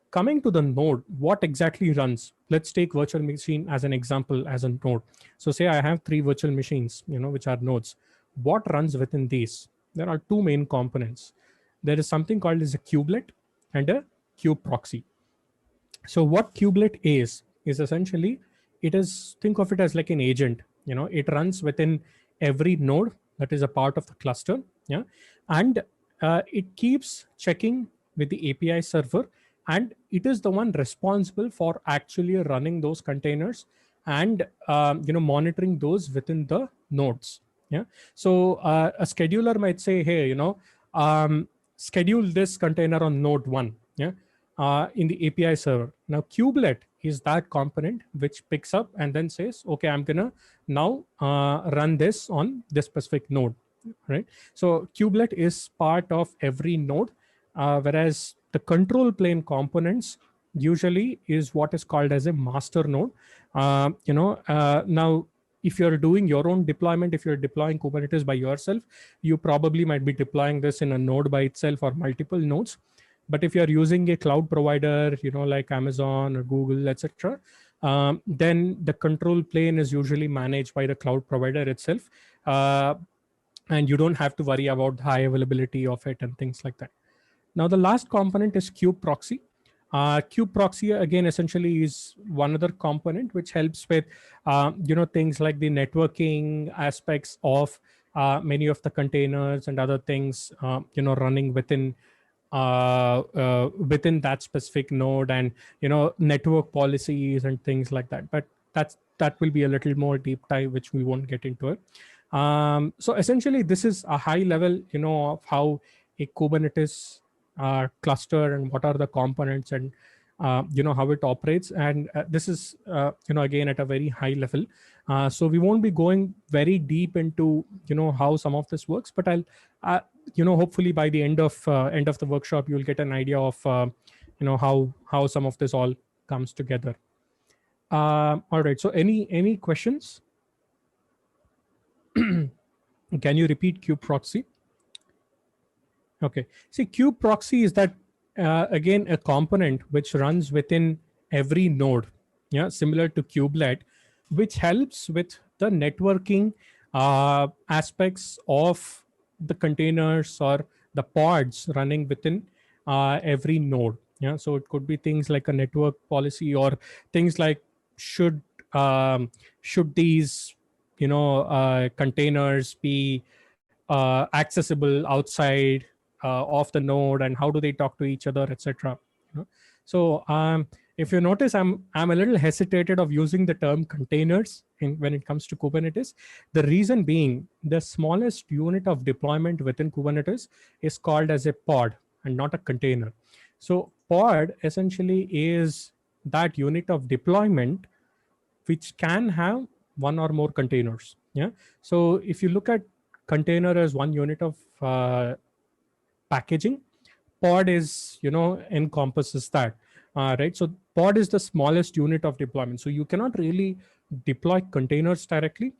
A: coming to the node, what exactly runs? Let's take virtual machine as an example, as a node. So say I have 3 virtual machines, which are nodes. What runs within these? There are 2 main components. There is something called as a kubelet and a kube proxy. So what kubelet is essentially, think of it as like an agent. It runs within every node that is a part of the cluster. Yeah. And it keeps checking with the API server, and it is the one responsible for actually running those containers and monitoring those within the nodes. Yeah. So a scheduler might say, hey, schedule this container on node 1. Yeah. In the API server. Now, kubelet is that component which picks up and then says, okay, I'm gonna now run this on this specific node, right? So kubelet is part of every node, whereas the control plane components usually is what is called as a master node. Now, if you're doing your own deployment, if you're deploying Kubernetes by yourself, you probably might be deploying this in a node by itself or multiple nodes. But if you're using a cloud provider, like Amazon or Google, etc., then the control plane is usually managed by the cloud provider itself. And you don't have to worry about high availability of it and things like that. Now, the last component is kube proxy. Kube proxy, again, essentially is one other component which helps with, things like the networking aspects of many of the containers and other things, running within within that specific node, and network policies and things like that. But that will be a little more deep dive, which we won't get into it. So essentially, this is a high level, of how a Kubernetes cluster and what are the components, and how it operates. And this is again at a very high level. So we won't be going very deep into how some of this works, but I'll hopefully by the end of the workshop you'll get an idea of how some of this all comes together. All right, so any questions? Can you repeat kube proxy? Okay, see, kube proxy is that again a component which runs within every node, similar to kubelet, which helps with the networking aspects of the containers or the pods running within every node. So it could be things like a network policy, or things like should these containers be accessible outside of the node, and how do they talk to each other, etc. You know? So if you notice, I'm a little hesitated of using the term containers when it comes to Kubernetes. The reason being, the smallest unit of deployment within Kubernetes is called as a pod and not a container. So pod essentially is that unit of deployment which can have one or more containers. Yeah. So if you look at container as one unit of packaging, pod is, encompasses that. Right. So pod is the smallest unit of deployment. So you cannot really deploy containers directly,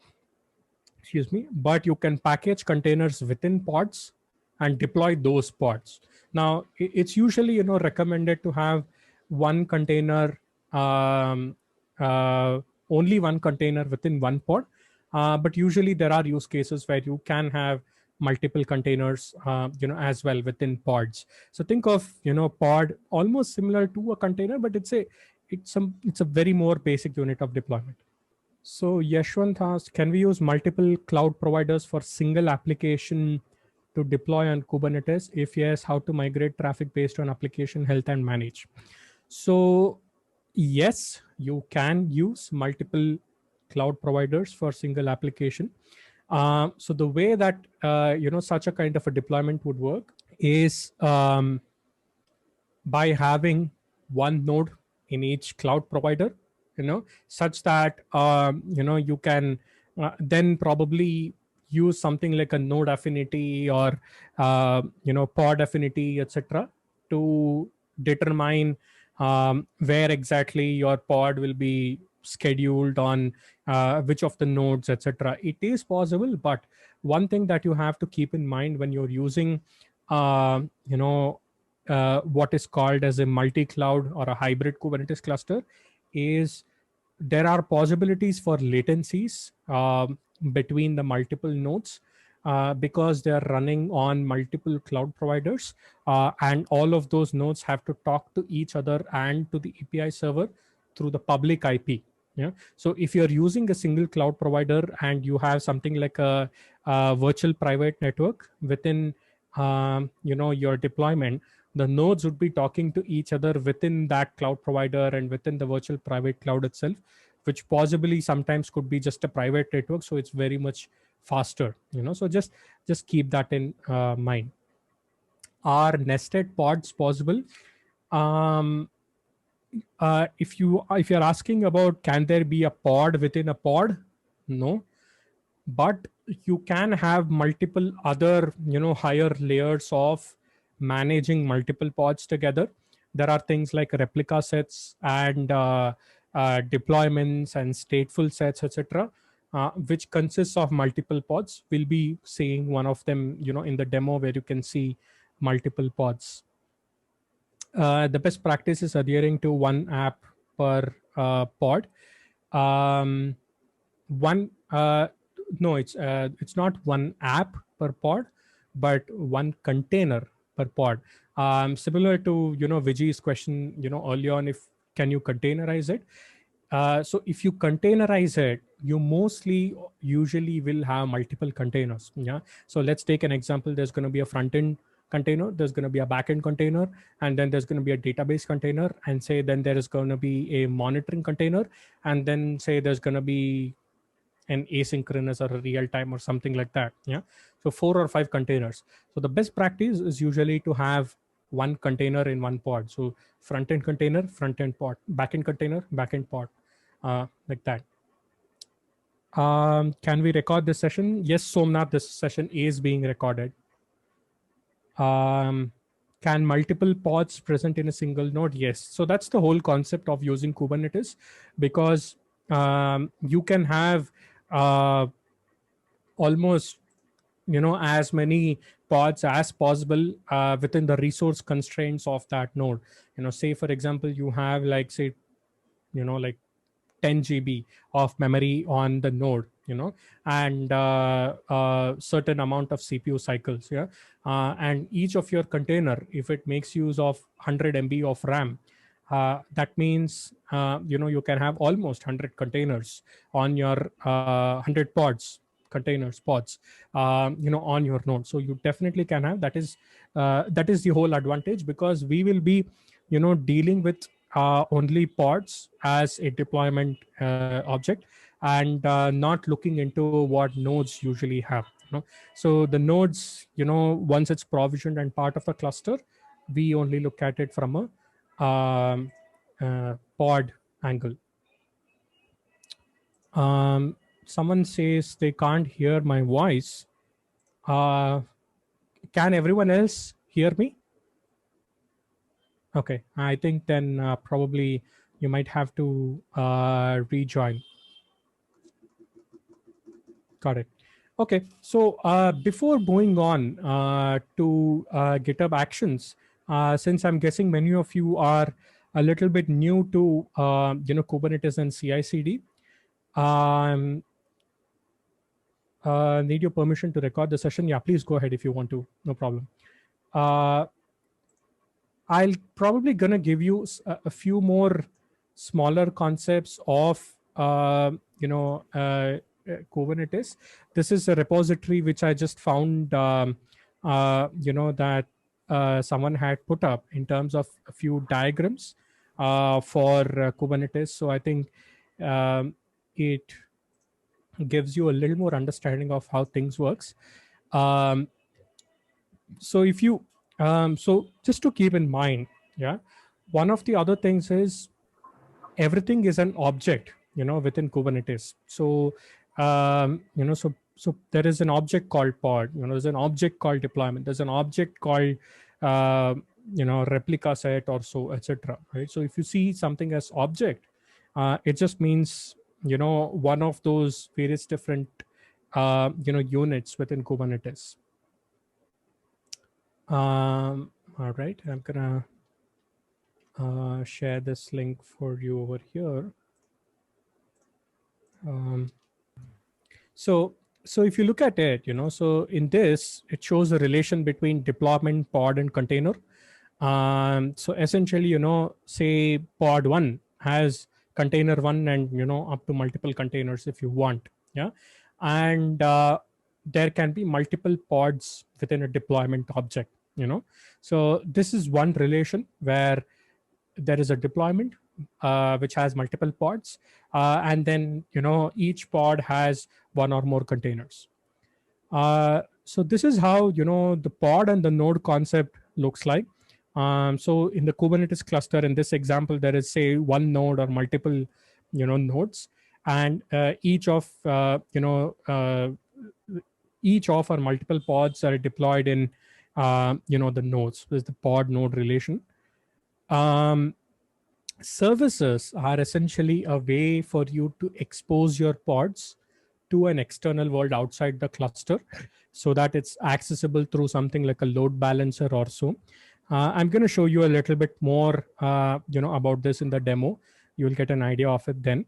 A: excuse me, but you can package containers within pods and deploy those pods. Now it's usually, recommended to have one container, um, uh, only one container within one pod, but usually there are use cases where you can have multiple containers, as well within pods. So think of, pod almost similar to a container, but it's a very more basic unit of deployment. So Yashwant asked, can we use multiple cloud providers for single application to deploy on Kubernetes? If yes, how to migrate traffic based on application health and manage? So yes, you can use multiple cloud providers for single application. So the way that such a kind of a deployment would work is by having one node in each cloud provider, such that you can then probably use something like a node affinity or pod affinity, etc., to determine where exactly your pod will be scheduled on which of the nodes, etc. It is possible, but one thing that you have to keep in mind when you're using uh, you know what is called as a multi-cloud or a hybrid Kubernetes cluster is there are possibilities for latencies between the multiple nodes because they are running on multiple cloud providers, and all of those nodes have to talk to each other and to the API server through the public IP. Yeah. So if you're using a single cloud provider and you have something like a virtual private network within your deployment, the nodes would be talking to each other within that cloud provider and within the virtual private cloud itself, which possibly sometimes could be just a private network, so it's very much faster. So just keep that in mind. Are nested pods possible? um, if you're asking about can there be a pod within a pod, no, but you can have multiple other higher layers of managing multiple pods together. There are things like replica sets and deployments and stateful sets, etc., which consists of multiple pods. We'll be seeing one of them in the demo where you can see multiple pods. The best practice is adhering to one app per pod. um, One no, it's not one app per pod, but one container per pod. Similar to Vijay's question earlier on, if can you containerize it. So if you containerize it, you mostly usually will have multiple containers. Yeah. So let's take an example. There's going to be a front end container, there's going to be a backend container, and then there's going to be a database container, and say then there is going to be a monitoring container, and then say there's going to be an asynchronous or a real time or something like that. Yeah. So 4 or 5 containers. So the best practice is usually to have one container in one pod. So front end container, front end pod, backend container, backend pod, like that. Can we record this session? Yes, Somnath, this session is being recorded. Can multiple pods present in a single node? Yes. So that's the whole concept of using Kubernetes, because you can have almost as many pods as possible within the resource constraints of that node. Say for example you have like say like 10 GB of memory on the node, and a certain amount of CPU cycles. Yeah. And each of your container, if it makes use of 100 MB of RAM, that means you can have almost 100 containers on your 100 pods. containers, pods, on your node. So you definitely can have that is the whole advantage, because we will be dealing with only pods as a deployment object, and not looking into what nodes usually have. So the nodes, once it's provisioned and part of the cluster, we only look at it from a pod angle. Someone says they can't hear my voice. Can everyone else hear me? Okay, I think then probably you might have to rejoin. Got it. Okay, so before moving on to GitHub Actions, since I'm guessing many of you are a little bit new to Kubernetes and CI/CD, need your permission to record the session. Yeah, please go ahead if you want to. No problem. I'll probably gonna give you a few more smaller concepts of Kubernetes. This is a repository which I just found that someone had put up in terms of a few diagrams for Kubernetes. So I think it gives you a little more understanding of how things works. So if you so just to keep in mind, yeah, one of the other things is everything is an object within Kubernetes. So so there is an object called pod, there's an object called deployment, there's an object called replica set or so, etc. Right? So if you see something as object, it just means one of those various different units within Kubernetes. All right, I'm gonna share this link for you over here. So if you look at it, so in this, it shows the relation between deployment, pod, and container. So essentially, say pod 1 has container 1 and up to multiple containers if you want. Yeah, and there can be multiple pods within a deployment object. So this is one relation where there is a deployment which has multiple pods, and then each pod has one or more containers. So this is how the pod and the node concept looks like. So in the Kubernetes cluster, in this example, there is say one node or multiple nodes, and each of our multiple pods are deployed in the nodes. There's the pod node relation. Services are essentially a way for you to expose your pods to an external world outside the cluster, so that it's accessible through something like a load balancer or so. I'm going to show you a little bit more about this in the demo. You'll get an idea of it then.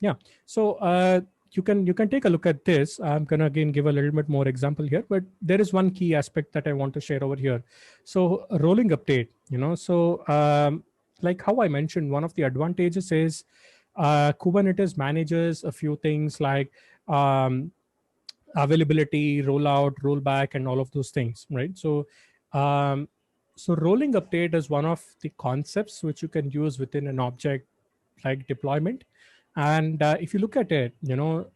A: Yeah, so you can take a look at this. I'm gonna again give a little bit more example here, but there is one key aspect that I want to share over here. So a rolling update, so like how I mentioned, one of the advantages is Kubernetes manages a few things like availability, rollout, rollback, and all of those things, right? So so rolling update is one of the concepts which you can use within an object like deployment. And if you look at it,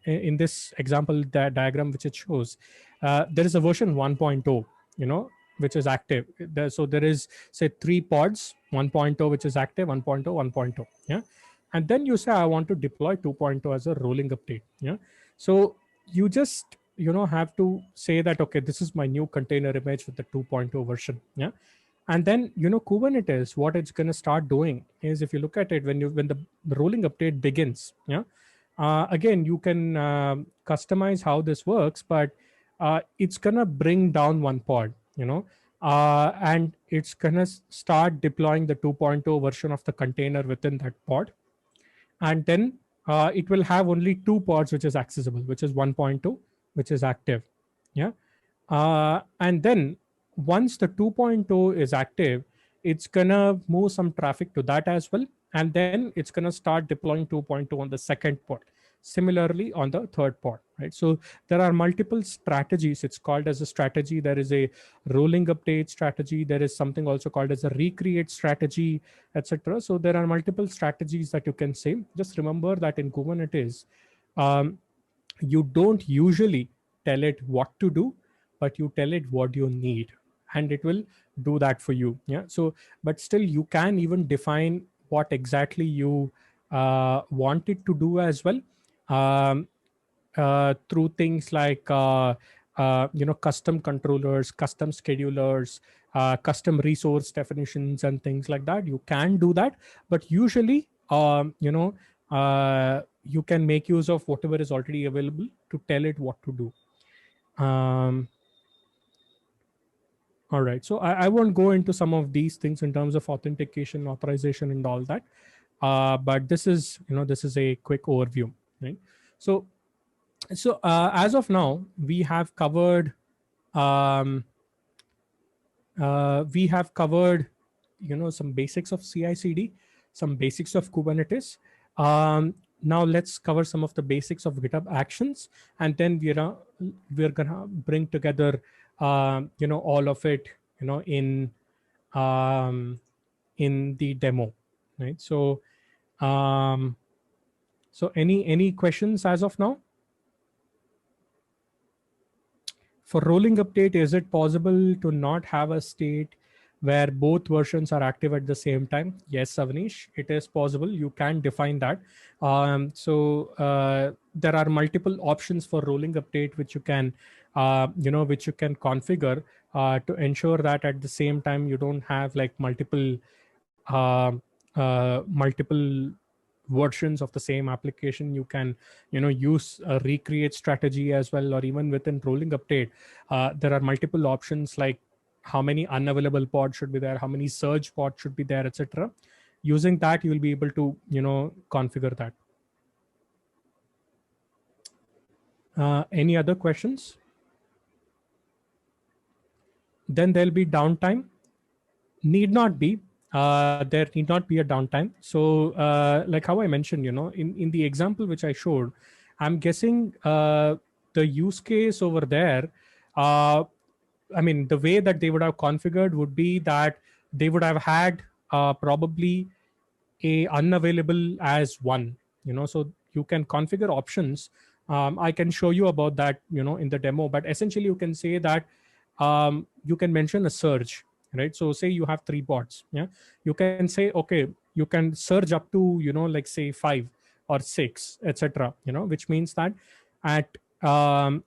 A: in this example, the diagram which it shows, there is a version 1.0, which is active. So there is say 3 pods, 1.0 which is active, 1.0, 1.0. Yeah, and then you say I want to deploy 2.0 as a rolling update. Yeah, so you just have to say that okay, this is my new container image with the 2.0 version. Yeah. And then Kubernetes, what it's going to start doing is, if you look at it, when the rolling update begins, yeah, again you can customize how this works, but it's going to bring down one pod, and it's going to start deploying the 2.0 version of the container within that pod, and then it will have only 2 pods which is accessible, which is 1.2, which is active. Yeah. And then once the 2.0 is active, it's gonna move some traffic to that as well, and then it's going to start deploying 2.2 on the second pod, similarly on the third pod, right? So there are multiple strategies. It's called as a strategy. There is a rolling update strategy. There is something also called as a recreate strategy, etc. So there are multiple strategies that you can say. Just remember that in Kubernetes, um, you don't usually tell it what to do, but you tell it what you need, and it will do that for you. Yeah. So but still you can even define what exactly you want it to do as well, um, through things like custom controllers, custom schedulers, custom resource definitions and things like that. You can do that, but usually you can make use of whatever is already available to tell it what to do. All right, so I won't go into some of these things in terms of authentication, authorization and all that, but this is a quick overview, right? So as of now um, we have covered some basics of CI/CD, some basics of Kubernetes. Now let's cover some of the basics of GitHub Actions, and then we're gonna bring together all of it in um, in the demo, right? Um, so any questions as of now? For rolling update, is it possible to not have a state where both versions are active at the same time? Yes, Avnish, it is possible. You can define that. There are multiple options for rolling update which you can, which you can configure to ensure that at the same time you don't have like multiple versions of the same application. You can use a recreate strategy as well, or even within rolling update there are multiple options like how many unavailable pods should be there, how many surge pods should be there, etc. Using that you will be able to configure that. Any other questions? Then there'll be downtime. Need not be. There need not be a downtime. So like how I mentioned, in the example which I showed, I'm guessing the use case over there, uh, I mean, the way that they would have configured would be that they would have had probably a unavailable as one, so you can configure options. I can show you about that in the demo, but essentially you can say that you can mention a surge, right? So say you have 3 pods, yeah, you can say, okay, you can surge up to like say 5 or 6, etc., which means that at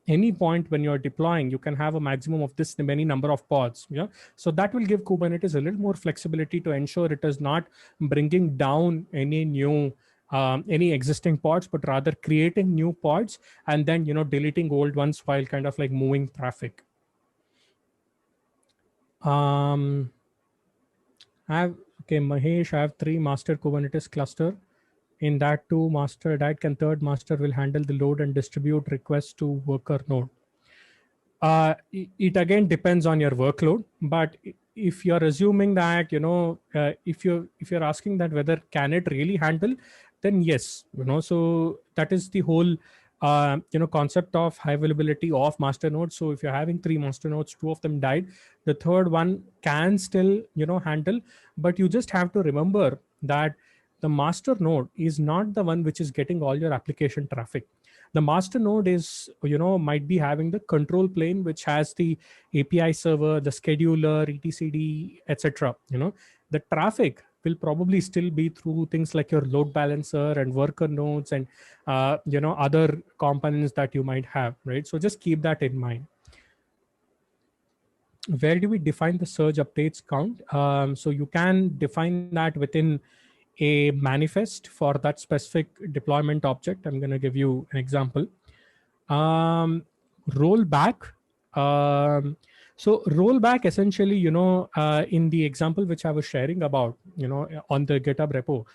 A: any point when you're deploying, you can have a maximum of this many number of pods. Yeah, so that will give Kubernetes a little more flexibility to ensure it is not bringing down any existing pods, but rather creating new pods and then deleting old ones while kind of like moving traffic. Okay, Mahesh, I have 3 master Kubernetes cluster. In that 2 master, that can third master will handle the load and distribute requests to worker node. It again depends on your workload, but if you're assuming that if you're asking that whether can it really handle, then yes, so that is the whole concept of high availability of master nodes. So if you're having 3 master nodes, 2 of them died, the third one can still handle, but you just have to remember that the master node is not the one which is getting all your application traffic. The master node is might be having the control plane which has the API server, the scheduler, etcd, etc. The traffic will probably still be through things like your load balancer and worker nodes and other components that you might have, right? So just keep that in mind. Where do we define the surge updates count? So you can define that within a manifest for that specific deployment object. I'm going to give you an example. Rollback. So rollback essentially, in the example which I was sharing about, on the GitHub repo,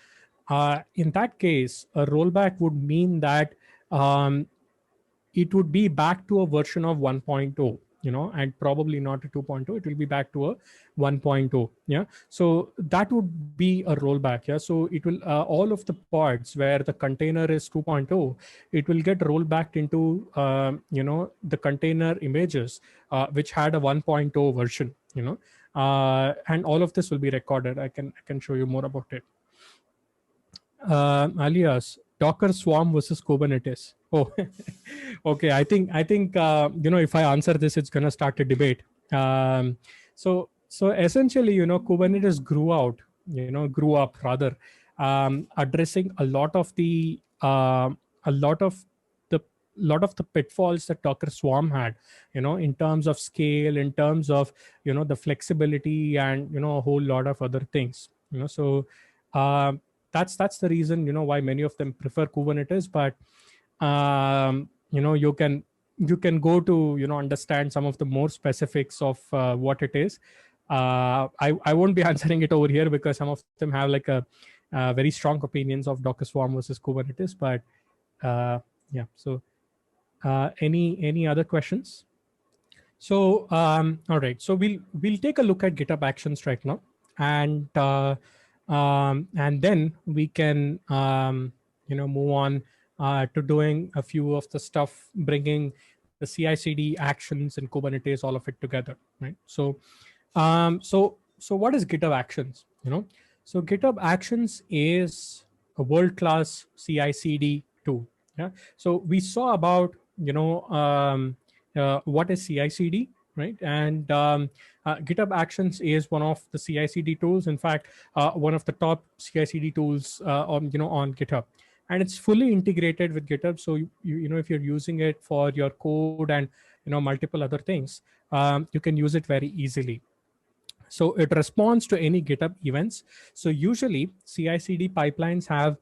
A: in that case, a rollback would mean that it would be back to a version of 1.0. and probably not a 2.0. It will be back to a 1.0. Yeah. So that would be a rollback. Yeah. So it will, all of the pods where the container is 2.0, it will get rolled back into, the container images, which had a 1.0 version, and all of this will be recorded. I can show you more about it. Alias Docker Swarm versus Kubernetes. Oh, okay. I think if I answer this, it's gonna start a debate. So essentially, Kubernetes grew up rather, addressing a lot of the lot of the pitfalls that Docker Swarm had, in terms of scale, in terms of the flexibility, and a whole lot of other things. So. That's the reason why many of them prefer Kubernetes. But you can go to understand some of the more specifics of what it is. I won't be answering it over here because some of them have like a very strong opinions of Docker Swarm versus Kubernetes. But yeah, so any other questions? So all right, so we'll take a look at GitHub Actions right now, and then we can move on to doing a few of the stuff, bringing the CI/CD actions and Kubernetes, all of it together, right? So what is GitHub Actions? So GitHub Actions is a world-class CI/CD tool. Yeah. So we saw about what is CI/CD, right? And GitHub Actions is one of the CI/CD tools. In fact, one of the top CI/CD tools on GitHub, and it's fully integrated with GitHub. So if you're using it for your code and multiple other things, you can use it very easily. So it responds to any GitHub events. So usually CI/CD pipelines have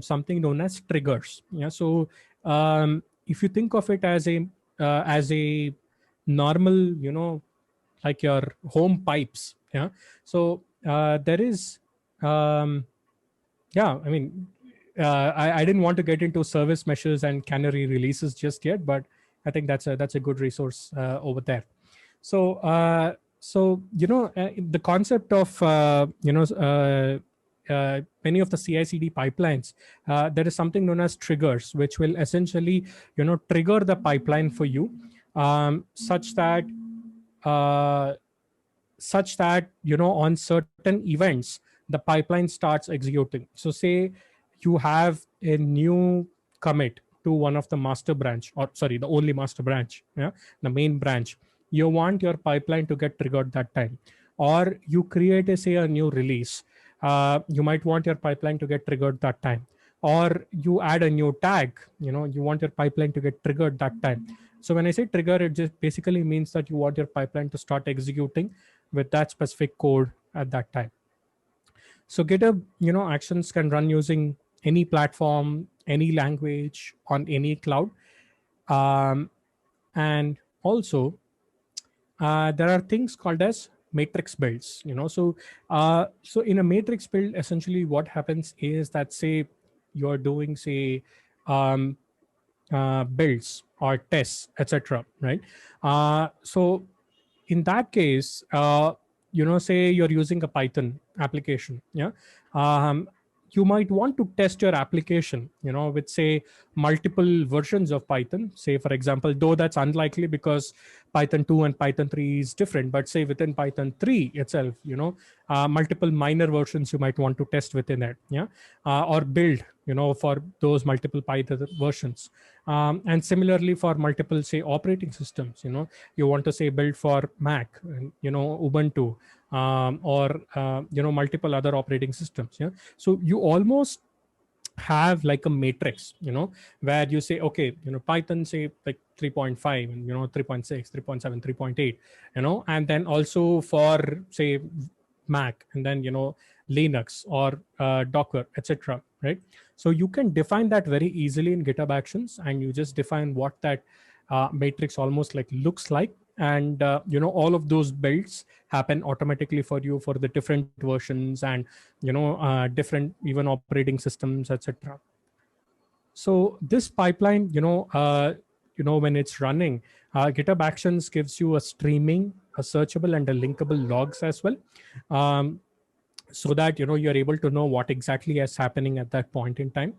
A: something known as triggers. Yeah. So if you think of it as a normal, like your home pipes. Yeah. So there is, yeah. I mean, I didn't want to get into service meshes and canary releases just yet, but I think that's a good resource over there. So the concept of many of the CI/CD pipelines, there is something known as triggers, which will essentially trigger the pipeline for you, such that on certain events the pipeline starts executing. So say you have a new commit to one of the master branch, or sorry, the only master branch, yeah, the main branch. You want your pipeline to get triggered that time, or you create a new release. You might want your pipeline to get triggered that time, or you add a new tag. You want your pipeline to get triggered that time. So when I say trigger, it just basically means that you want your pipeline to start executing with that specific code at that time. So GitHub, actions can run using any platform, any language, on any cloud. And also, there are things called as matrix builds. So in a matrix build, essentially what happens is that, say you're doing, say, builds or tests, etc., right? So in that case, say you're using a Python application. Yeah. um, you might want to test your application with, say, multiple versions of Python. Say, for example, though that's unlikely because Python 2 and Python 3 is different, but say within Python 3 itself, multiple minor versions you might want to test within it. Yeah. Or build for those multiple Python versions. And similarly for multiple, say, operating systems. You want to, say, build for Mac and Ubuntu, or multiple other operating systems. Yeah. So you almost have like a matrix, where you say, okay, Python, say, like 3.5, and 3.6, 3.7, 3.8, and then also for, say, Mac, and then Linux or Docker, etc., right? So you can define that very easily in GitHub Actions, and you just define what that matrix almost like looks like, and all of those builds happen automatically for you for the different versions, and different even operating systems, etc. So this pipeline when it's running, GitHub Actions gives you a streaming, a searchable, and a linkable logs as well, so that you're able to know what exactly is happening at that point in time.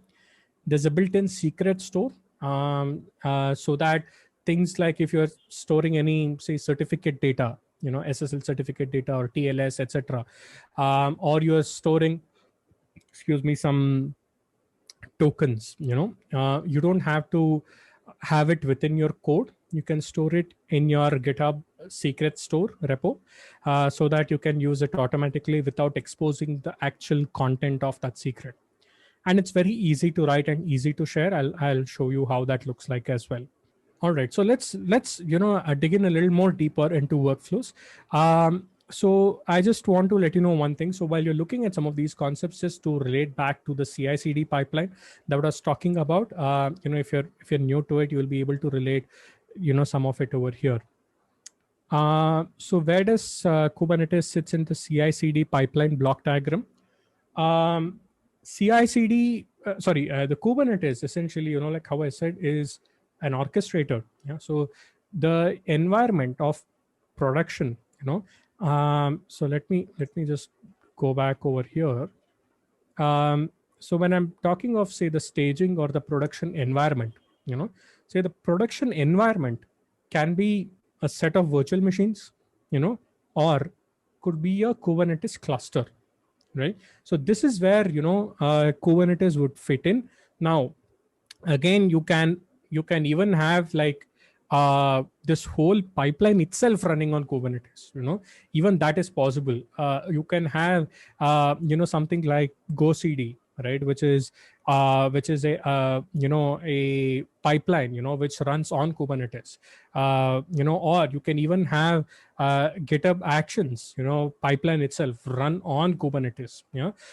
A: There's a built-in secret store, so that things like if you're storing any, say, certificate data, SSL certificate data or TLS, etc., or you're storing, excuse me, some tokens, you don't have to have it within your code. You can store it in your GitHub secret store repo, so that you can use it automatically without exposing the actual content of that secret. And it's very easy to write and easy to share. I'll show you how that looks like as well. All right, so let's dig in a little more deeper into workflows. So I just want to let you know one thing. So while you're looking at some of these concepts, just to relate back to the CI/CD pipeline that I was talking about, if you're new to it, you will be able to relate some of it over here. So where does Kubernetes sits in the CI/CD pipeline block diagram? CI/CD, the Kubernetes essentially, like how I said, is an orchestrator. Yeah. So the environment of production, so let me just go back over here. So when I'm talking of, say, the staging or the production environment, say the production environment can be a set of virtual machines, or could be a Kubernetes cluster, right? So this is where Kubernetes would fit in. Now again, you can even have like this whole pipeline itself running on Kubernetes. Even that is possible. You can have something like Go CD, right, which is a pipeline which runs on Kubernetes. Or you can even have GitHub Actions pipeline itself run on Kubernetes.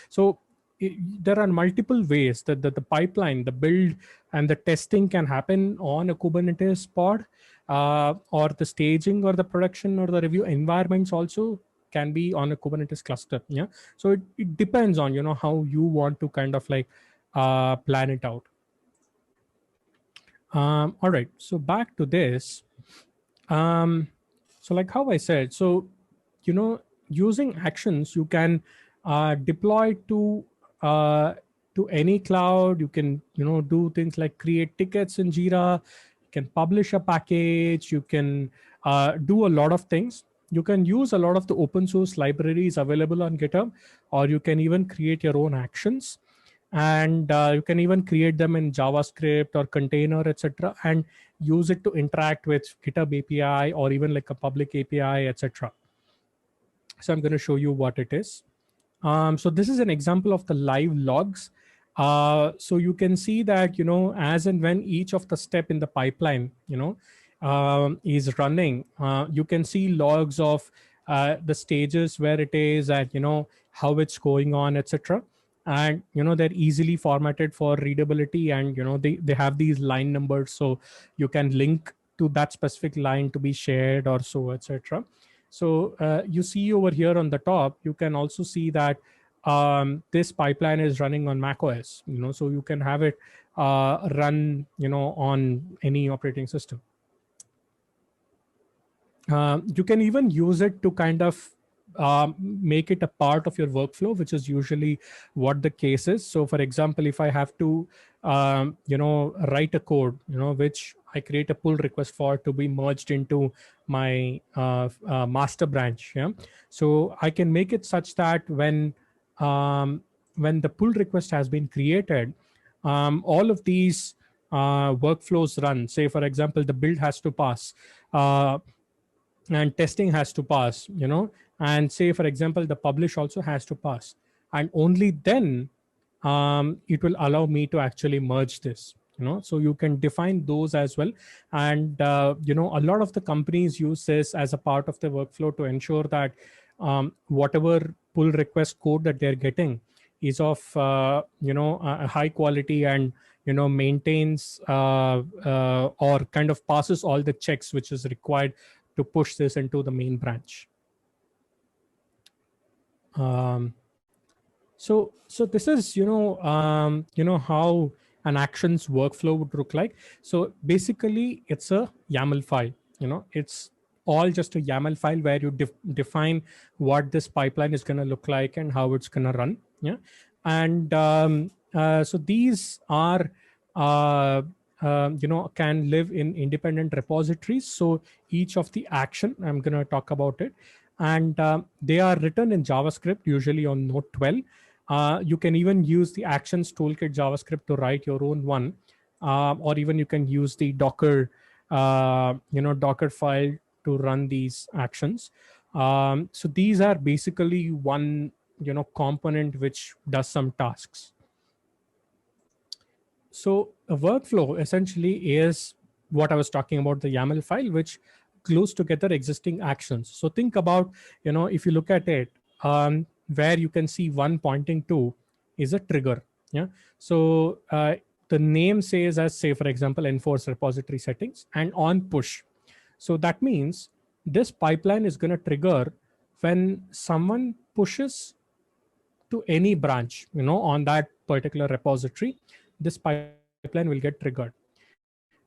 A: So there are multiple ways that the pipeline, the build, and the testing can happen on a Kubernetes pod, or the staging or the production or the review environments also can be on a Kubernetes cluster. Yeah. So it depends on how you want to kind of like plan it out. All right. So back to this. So like how I said, so using actions, you can deploy to any cloud. You can do things like create tickets in Jira. You can publish a package. You can do a lot of things. You can use a lot of the open source libraries available on GitHub, or you can even create your own actions, and you can even create them in JavaScript or container, etc., and use it to interact with GitHub API or even like a public API, etc. So I'm going to show you what it is. So this is an example of the live logs. So you can see that as and when each of the step in the pipeline is running, you can see logs of the stages where it is at, how it's going on, etc. And they're easily formatted for readability, and they have these line numbers, so you can link to that specific line to be shared or so, etc. So you see over here on the top, you can also see that this pipeline is running on Mac OS, so you can have it run on any operating system. You can even use it to kind of make it a part of your workflow, which is usually what the case is. So for example, if I have to write a code which I create a pull request for to be merged into my master branch, yeah, so I can make it such that when the pull request has been created, all of these workflows run. Say for example, the build has to pass, and testing has to pass, and say for example, the publish also has to pass, and only then it will allow me to actually merge this. So you can define those as well. And a lot of the companies use this as a part of the workflow to ensure that whatever pull request code that they're getting is of a high quality, and maintains or kind of passes all the checks which is required to push this into the main branch. So this is how an actions workflow would look like. So basically it's a YAML file, it's all just a YAML file where you define what this pipeline is going to look like and how it's going to run. Yeah. And so these are can live in independent repositories. So each of the action, I'm going to talk about it, and they are written in JavaScript, usually on Node 12. You can even use the Actions Toolkit JavaScript to write your own one, or even you can use the Docker, Docker file to run these actions. So these are basically one, component which does some tasks. So a workflow essentially is what I was talking about, the YAML file, which glues together existing actions. So think about, if you look at it, where you can see one pointing to is a trigger. Yeah. So the name says, as say, for example, enforce repository settings and on push. So that means this pipeline is going to trigger when someone pushes to any branch, on that particular repository. This pipeline will get triggered.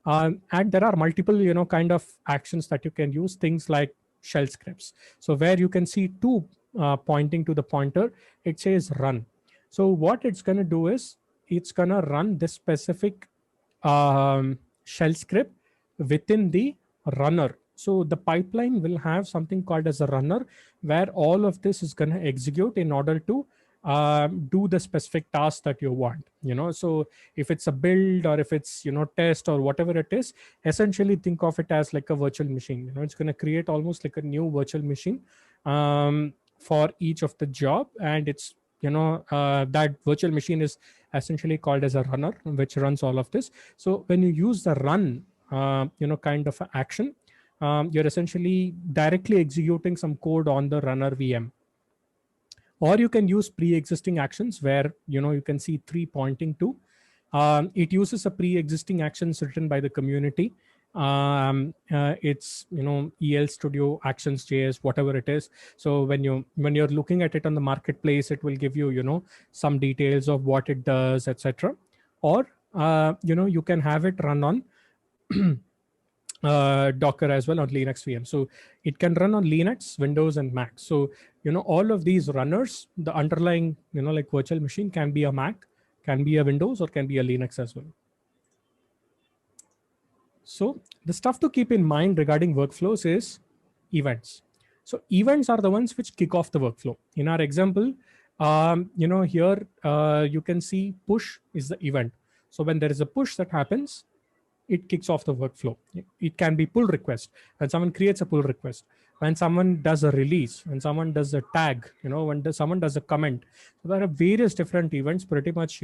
A: And there are multiple, kind of actions that you can use, things like shell scripts. So where you can see two pointing to the pointer, it says run. So what it's going to do is it's going to run this specific shell script within the runner. So the pipeline will have something called as a runner, where all of this is going to execute in order to do the specific task that you want. So if it's a build, or if it's test, or whatever it is, essentially think of it as like a virtual machine. It's going to create almost like a new virtual machine for each of the job, and it's that virtual machine is essentially called as a runner, which runs all of this. So when you use the run kind of action, you're essentially directly executing some code on the runner VM. Or you can use pre-existing actions, where you can see 3 pointing to. It uses a pre-existing actions written by the community. It's EL Studio Actions JS, whatever it is. So when you're looking at it on the marketplace, it will give you some details of what it does, etc. Or you can have it run on Docker as well on Linux VM. So it can run on Linux, Windows, and Mac. So all of these runners, the underlying like virtual machine, can be a Mac, can be a Windows, or can be a Linux as well. So the stuff to keep in mind regarding workflows is events. So events are the ones which kick off the workflow. In our example, here you can see push is the event. So when there is a push that happens, it kicks off the workflow. It can be pull request, when someone creates a pull request, when someone does a release, when someone does a tag, when someone does a comment. So there are various different events. Pretty much,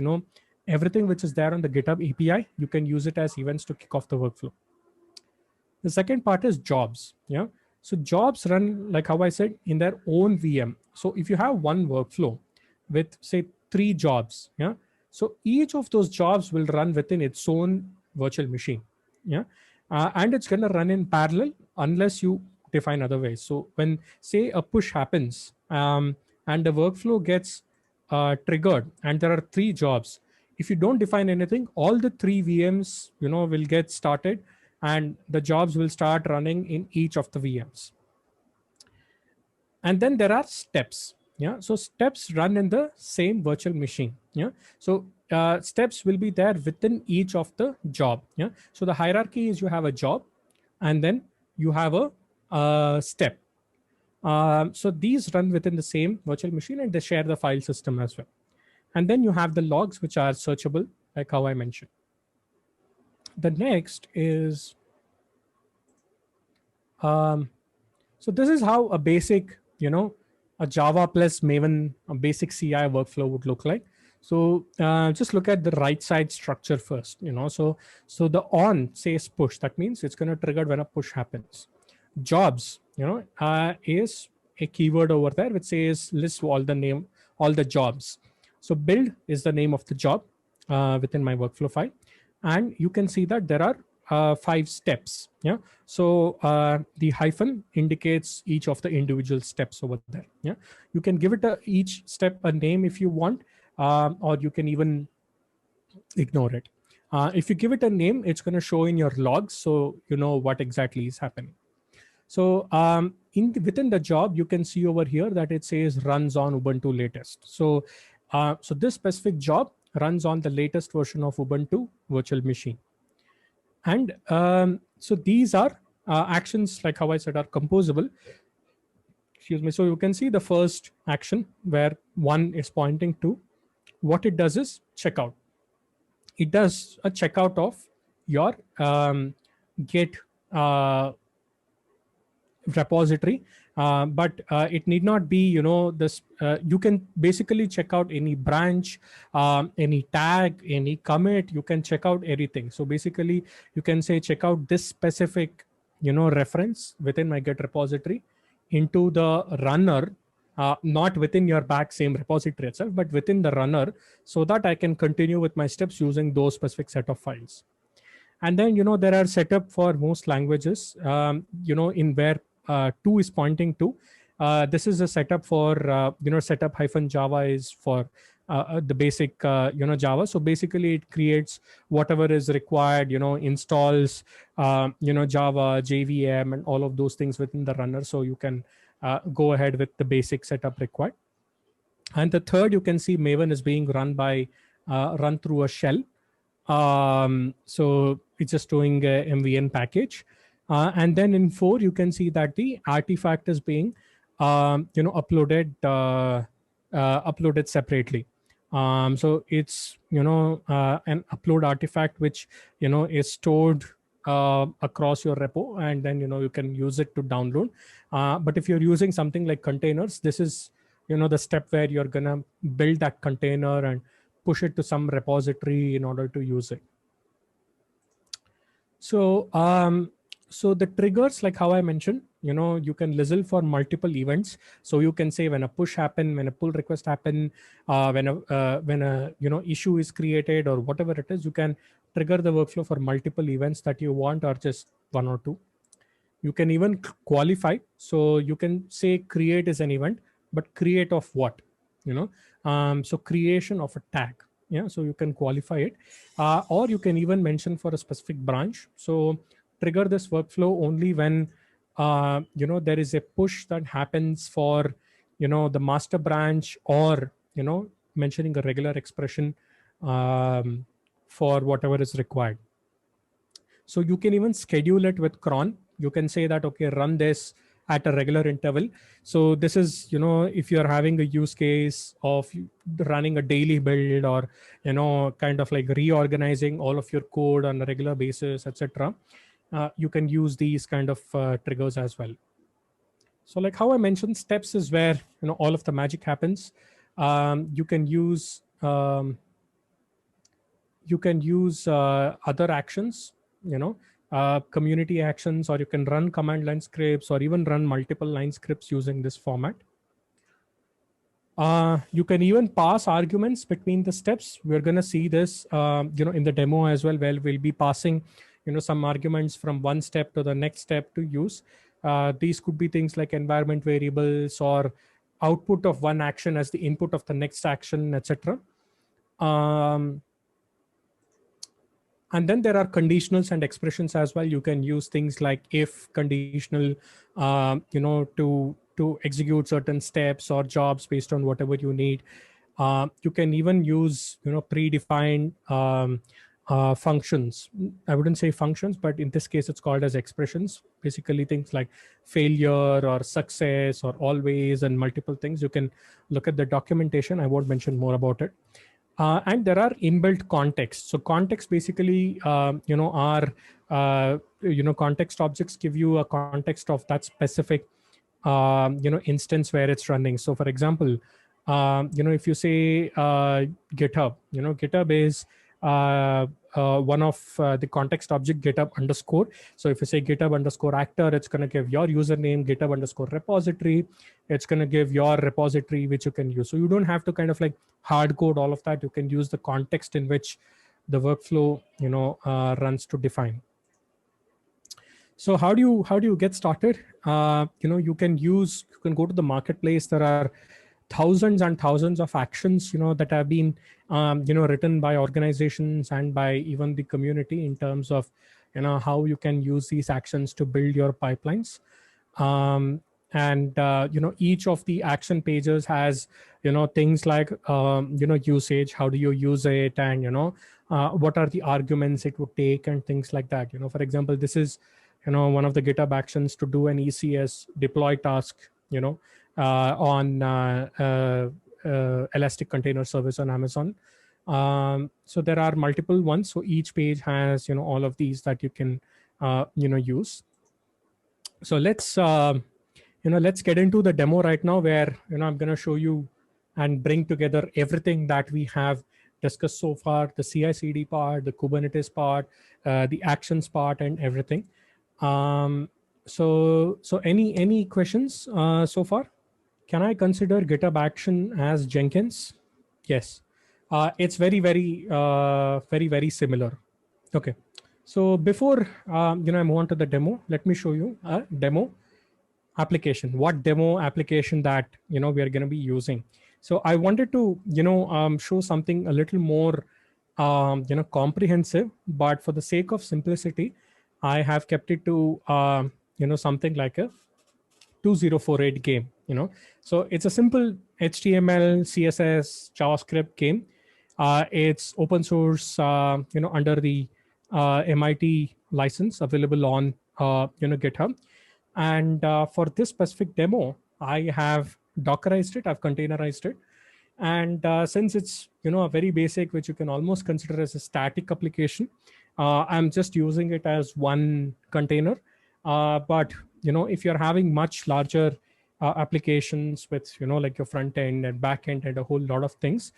A: everything which is there on the GitHub API, you can use it as events to kick off the workflow. The second part is jobs. Yeah. So jobs run, like how I said, in their own VM. So if you have one workflow with say 3 jobs, yeah, so each of those jobs will run within its own virtual machine. Yeah. And it's going to run in parallel unless you define otherwise. So when say a push happens and the workflow gets triggered and there are 3 jobs, if you don't define anything, all the 3 VMs will get started and the jobs will start running in each of the VMs. And then there are steps. Yeah. So steps run in the same virtual machine. Yeah. So steps will be there within each of the job. Yeah. So the hierarchy is you have a job and then you have a step. So these run within the same virtual machine and they share the file system as well. And then you have the logs, which are searchable, like how I mentioned. The next is, so this is how a basic, a Java plus Maven, a basic CI workflow would look like. So just look at the right side structure first, so the on says push. That means it's going to trigger when a push happens. Jobs, is a keyword over there which says list all the jobs. So build is the name of the job within my workflow file. And you can see that there are 5 steps. Yeah. So the hyphen indicates each of the individual steps over there. Yeah. You can give it each step a name if you want, or you can even ignore it. If you give it a name, it's going to show in your logs, so you know what exactly is happening. So within the job, you can see over here that it says runs on Ubuntu latest. So so this specific job runs on the latest version of Ubuntu virtual machine. And so these are actions, like how I said, are composable. Excuse me. So you can see the first action where one is pointing to. What it does is checkout. It does a checkout of your Git repository, but it need not be, you know, this. You can basically check out any branch, any tag, any commit. You can check out everything. So basically, you can say check out this specific, you know, reference within my Git repository into the runner. Not within your back same repository itself, but within the runner, so that I can continue with my steps using those specific set of files. And then, you know, there are setup for most languages, you know, in where 2 is pointing to. This is a setup for, you know, setup hyphen Java is for the basic, you know, Java. So basically it creates whatever is required, you know, installs, you know, Java, JVM, and all of those things within the runner. So you can go ahead with the basic setup required. And the third, you can see Maven is being run by, run through a shell. So it's just doing a MVN package. And then in 4, you can see that the artifact is being, you know, uploaded separately. So it's, you know, an upload artifact, which, you know, is stored across your repo, and then, you know, you can use it to download. But if you're using something like containers, this is, you know, the step where you're going to build that container and push it to some repository in order to use it. So, so the triggers, like how I mentioned, you know, you can listen for multiple events. So you can say when a push happen, when a pull request happen, when a you know, issue is created or whatever it is, you can trigger the workflow for multiple events that you want, or just 1 or 2. You can even qualify. So you can say create is an event, but create of what, you know. So creation of a tag. Yeah, so you can qualify it, or you can even mention for a specific branch. So trigger this workflow only when, you know, there is a push that happens for, you know, the master branch, or, you know, mentioning a regular expression for whatever is required. So you can even schedule it with cron. You can say that, okay, run this at a regular interval. So this is, you know, if you're having a use case of running a daily build, or, you know, kind of like reorganizing all of your code on a regular basis, etc., you can use these kind of triggers as well. So like how I mentioned, steps is where, you know, all of the magic happens. You can use other actions, you know, community actions, or you can run command line scripts, or even run multiple line scripts using this format. You can even pass arguments between the steps. We're going to see this, you know, in the demo as well, where we'll be passing, you know, some arguments from one step to the next step to use. These could be things like environment variables, or output of one action as the input of the next action, etc. And then there are conditionals and expressions as well. You can use things like if conditional, you know, to execute certain steps or jobs based on whatever you need. You can even use, you know, predefined functions. I wouldn't say functions, but in this case, it's called as expressions. Basically, things like failure or success or always and multiple things. You can look at the documentation. I won't mention more about it. And there are inbuilt contexts. So context basically, you know, are, you know, context objects give you a context of that specific, you know, instance where it's running. So for example, you know, if you say GitHub, you know, GitHub is one of the context object GitHub underscore. So if you say GitHub underscore actor, it's going to give your username, GitHub underscore repository. It's going to give your repository, which you can use. So you don't have to kind of like hard code all of that. You can use the context in which the workflow, you know, runs to define. So how do you get started? You know, you can go to the marketplace. There are thousands and thousands of actions, that have been, written by organizations and by even the community in terms of, how you can use these actions to build your pipelines. And each of the action pages has, things like, usage, how do you use it, and, what are the arguments it would take and things like that. For example, this is, one of the GitHub actions to do an ECS deploy task, on Elastic Container Service on Amazon. So there are multiple ones. So each page has, all of these that you can, use. So let's get into the demo right now, where, I'm going to show you and bring together everything that we have discussed so far: the CI/CD part, the Kubernetes part, the actions part, and everything. So any questions so far? Can I consider GitHub Action as Jenkins? Yes, it's very, very similar. Okay, so before I move on to the demo, let me show you a demo application. What demo application that we are going to be using. So I wanted to show something a little more comprehensive, but for the sake of simplicity, I have kept it to something like a 2048 game. So it's a simple HTML, CSS, JavaScript game. It's open source, under the MIT license, available on GitHub. And for this specific demo, I have Dockerized it, I've containerized it. And since it's a very basic, which you can almost consider as a static application, I'm just using it as one container. But if you're having much larger applications with like your front end and back end and a whole lot of things,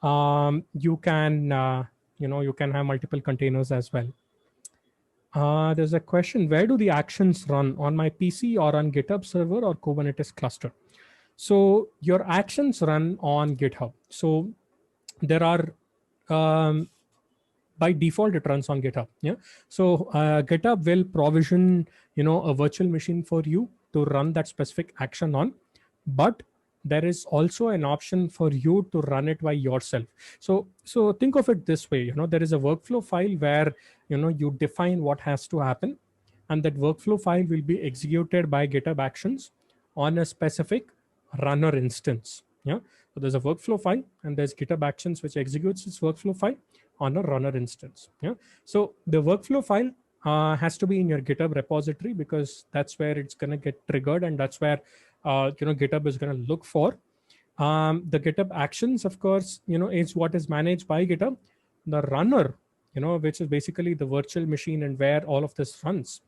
A: you can you can have multiple containers as well. There's a question: where do the actions run, on my PC or on GitHub server or Kubernetes cluster? So your actions run on GitHub. So there are, by default, it runs on GitHub. Yeah. So GitHub will provision, a virtual machine for you to run that specific action on, but there is also an option for you to run it by yourself. So think of it this way: there is a workflow file where you define what has to happen, and that workflow file will be executed by GitHub Actions on a specific runner instance. Yeah. So there's a workflow file, and there's GitHub Actions which executes this workflow file on a runner instance. Yeah. So the workflow file has to be in your GitHub repository, because that's where it's going to get triggered, and that's where GitHub is going to look for. The GitHub Actions, of course, is what is managed by GitHub. The runner, which is basically the virtual machine and where all of this runs,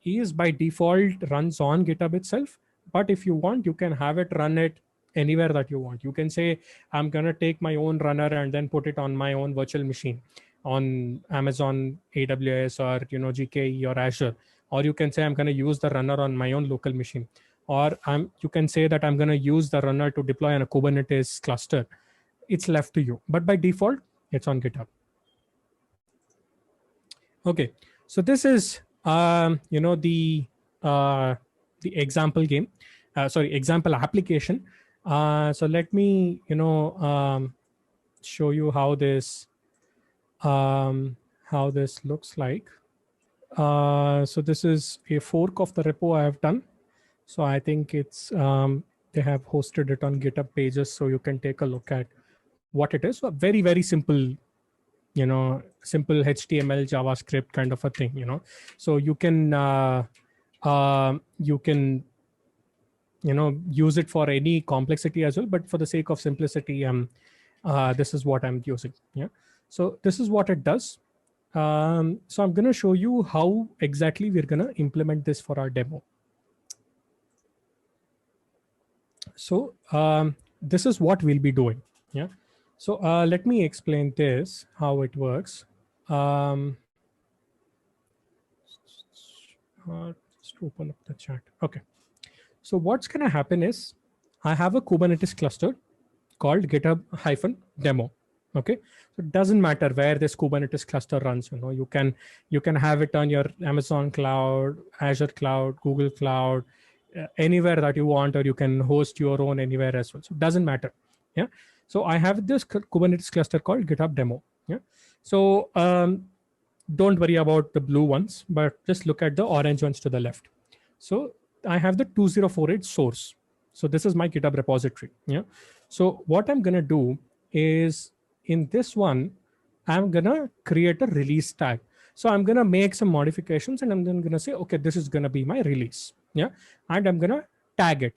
A: is by default runs on GitHub itself. But if you want, you can have it run it anywhere that you want. You can say, I'm going to take my own runner and then put it on my own virtual machine on Amazon AWS or GKE or Azure. Or you can say, I'm going to use the runner on my own local machine. Or you can say that I'm going to use the runner to deploy on a Kubernetes cluster. It's left to you. But by default, it's on GitHub. Okay, so this is the example game. Example application. So let me show you how this looks like. So this is a fork of the repo I have done. So I think it's they have hosted it on GitHub pages, so you can take a look at what it is. So very, very simple, simple HTML, JavaScript kind of a thing, So you can use it for any complexity as well, but for the sake of simplicity, this is what I'm using. Yeah. So this is what it does. So I'm going to show you how exactly we're going to implement this for our demo. So this is what we'll be doing. Yeah. So let me explain this, how it works. Just open up the chat. Okay. So what's going to happen is, I have a Kubernetes cluster called GitHub-demo. Okay. So it doesn't matter where this Kubernetes cluster runs. You can have it on your Amazon cloud, Azure cloud, Google cloud, anywhere that you want, or you can host your own anywhere as well. So it doesn't matter. Yeah. So I have this Kubernetes cluster called GitHub demo. Yeah. So don't worry about the blue ones, but just look at the orange ones to the left. So I have the 2048 source. So this is my GitHub repository. Yeah. So what I'm gonna do is, in this one, I'm gonna create a release tag. So I'm gonna make some modifications, and I'm then gonna say, okay, this is gonna be my release. Yeah. And I'm gonna tag it.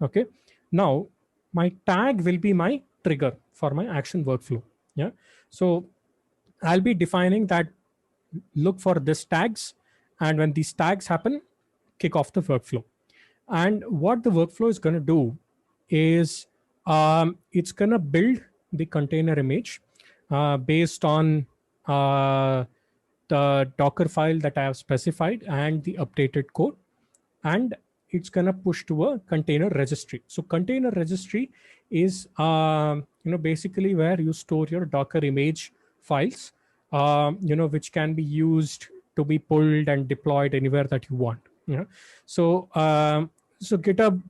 A: Okay. Now my tag will be my trigger for my action workflow. Yeah. So I'll be defining that, look for these tags, and when these tags happen, kick off the workflow. And what the workflow is going to do is, it's going to build the container image based on the Docker file that I have specified and the updated code, and it's going to push to a container registry. So container registry is basically where you store your Docker image files, which can be used to be pulled and deployed anywhere that you want. So so GitHub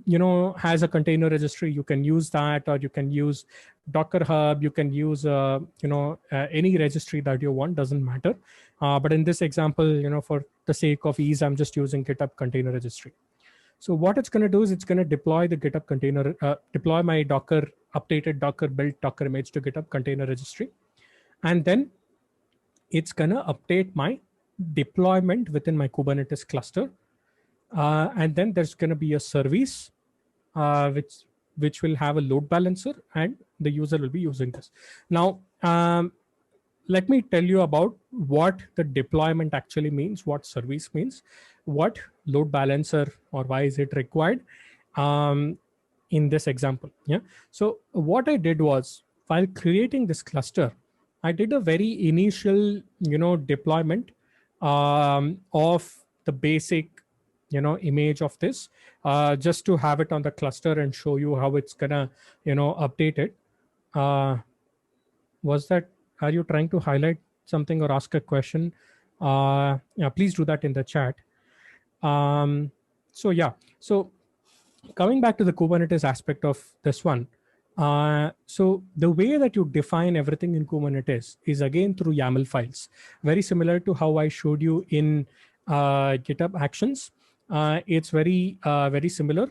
A: has a container registry. You can use that, or you can use Docker Hub. You can use any registry that you want, doesn't matter. But in this example, for the sake of ease, I'm just using GitHub container registry. So what it's going to do is, it's going to deploy the GitHub container, deploy my Docker updated Docker built Docker image to GitHub container registry, and then it's going to update my deployment within my Kubernetes cluster, and then there's going to be a service which will have a load balancer, and the user will be using this. Now, let me tell you about what the deployment actually means, what service means, what load balancer, or why is it required in this example. Yeah. So what I did was, while creating this cluster, I did a very initial, deployment of the basic, image of this, just to have it on the cluster and show you how it's gonna, update it. Are you trying to highlight something or ask a question? Yeah, please do that in the chat. So yeah, so coming back to the Kubernetes aspect of this one. So the way that you define everything in Kubernetes is again through YAML files, very similar to how I showed you in GitHub Actions. It's very similar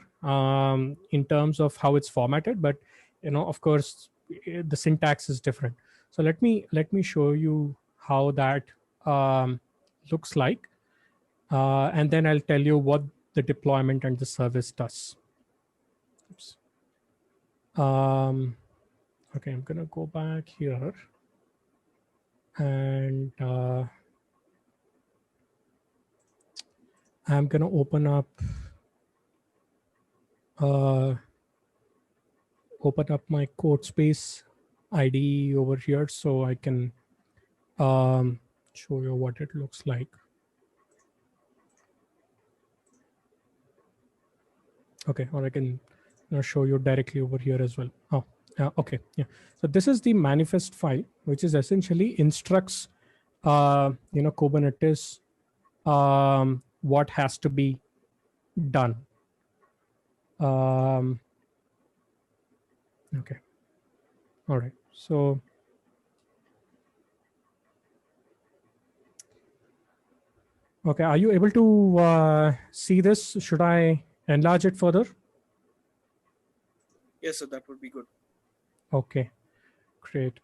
A: in terms of how it's formatted, but of course the syntax is different. So let me show you how that looks like, and then I'll tell you what the deployment and the service does. Oops. Okay, I'm gonna go back here, and I'm gonna open up my code space IDE over here, so I can show you what it looks like. Okay, or I can show you directly over here as well. Oh, okay, yeah. So this is the manifest file, which is essentially instructs Kubernetes what has to be done. Okay, all right. So okay, are you able to see this? Should I enlarge it further?
C: Yes, so that would be good.
A: Okay, great.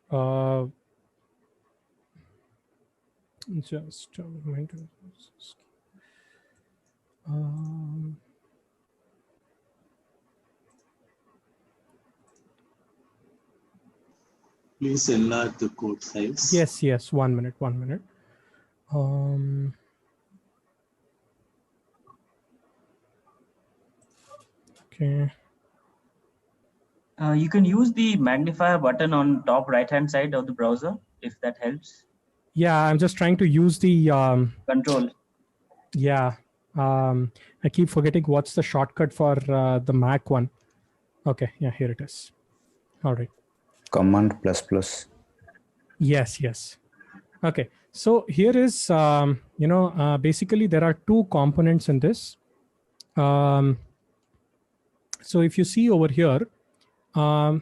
A: Just a moment.
D: Please enlarge the code size.
A: Yes. 1 minute. Okay.
E: You can use the magnifier button on top right-hand side of the browser, if that helps.
A: Yeah, I'm just trying to use the
E: control.
A: Yeah, I keep forgetting what's the shortcut for the Mac one. Okay, yeah, here it is. All right.
F: Command++.
A: Yes. Okay, so here is, basically there are two components in this. So if you see over here, I'm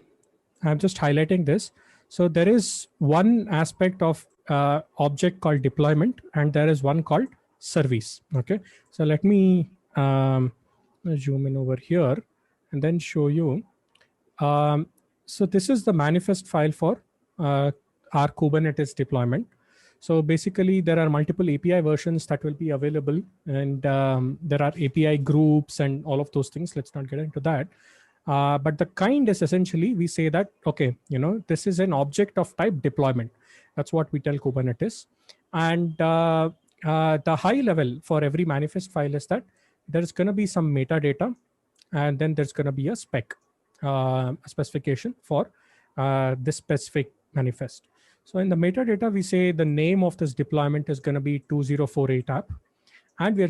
A: just highlighting this. So there is one aspect of object called deployment, and there is one called service. Okay, so let me zoom in over here and then show you. So this is the manifest file for our Kubernetes deployment. So basically, there are multiple API versions that will be available, and there are API groups and all of those things. Let's not get into that. But the kind is essentially, we say that, okay, this is an object of type deployment. That's what we tell Kubernetes. And the high level for every manifest file is that there's going to be some metadata, and then there's going to be a spec, a specification for this specific manifest. So in the metadata, we say the name of this deployment is going to be 2048 app, and we're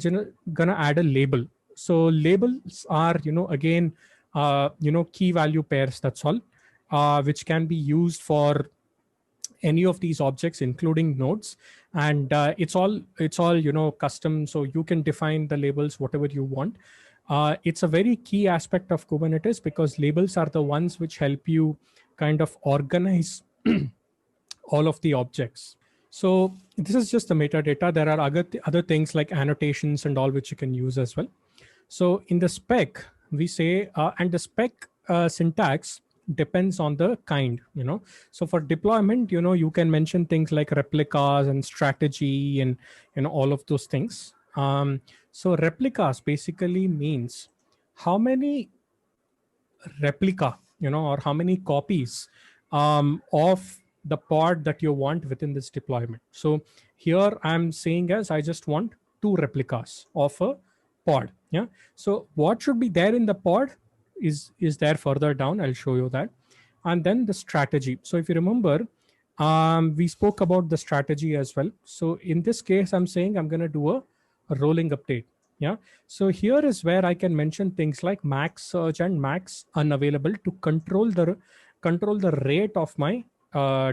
A: going to add a label. So labels are, again, key value pairs, that's all, which can be used for any of these objects, including nodes. And it's all custom, so you can define the labels whatever you want. It's a very key aspect of Kubernetes, because labels are the ones which help you kind of organize all of the objects. So this is just the metadata. There are other things like annotations and all, which you can use as well. So in the spec, we say, and the spec syntax depends on the kind, So for deployment, you can mention things like replicas and strategy and, all of those things. So replicas basically means how many replica, or how many copies of the pod that you want within this deployment. So here I'm saying as I just want 2 replicas of a pod. Yeah. So what should be there in the pod is there further down. I'll show you that. And then the strategy. So if you remember, we spoke about the strategy as well. So in this case, I'm saying I'm going to do a rolling update. Yeah. So here is where I can mention things like max surge and max unavailable to control the rate of my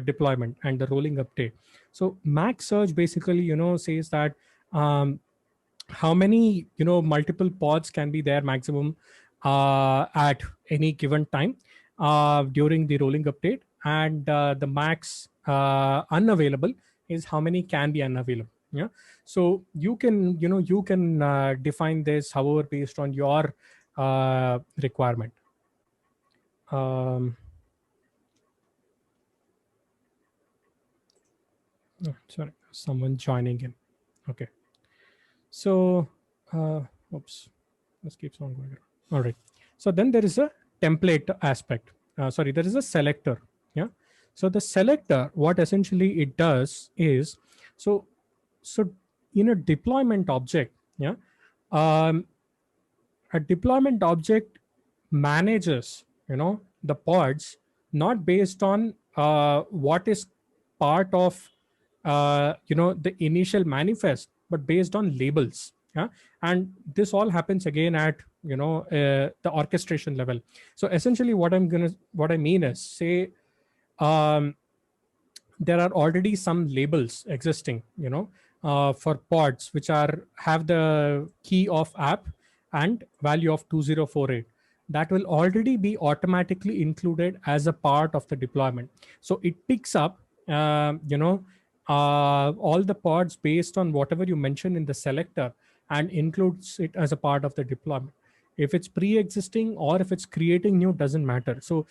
A: deployment and the rolling update. So max surge basically, says that how many, multiple pods can be there maximum at any given time during the rolling update. And the max unavailable is how many can be unavailable. Yeah. So you can, define this however based on your requirement. Sorry, someone joining in. Okay. So, oops, this keeps on going. All right. So then there is a template aspect. There is a selector. Yeah. So the selector, what essentially it does is, so in a deployment object, yeah, a deployment object manages, the pods not based on what is part of, the initial manifest, but based on labels. Yeah. And this all happens again at, the orchestration level. So essentially what I mean is, say, there are already some labels existing, for pods which have the key of app and value of 2048. That will already be automatically included as a part of the deployment. So it picks up, all the pods based on whatever you mention in the selector and includes it as a part of the deployment. If it's pre-existing or if it's creating new, doesn't matter. So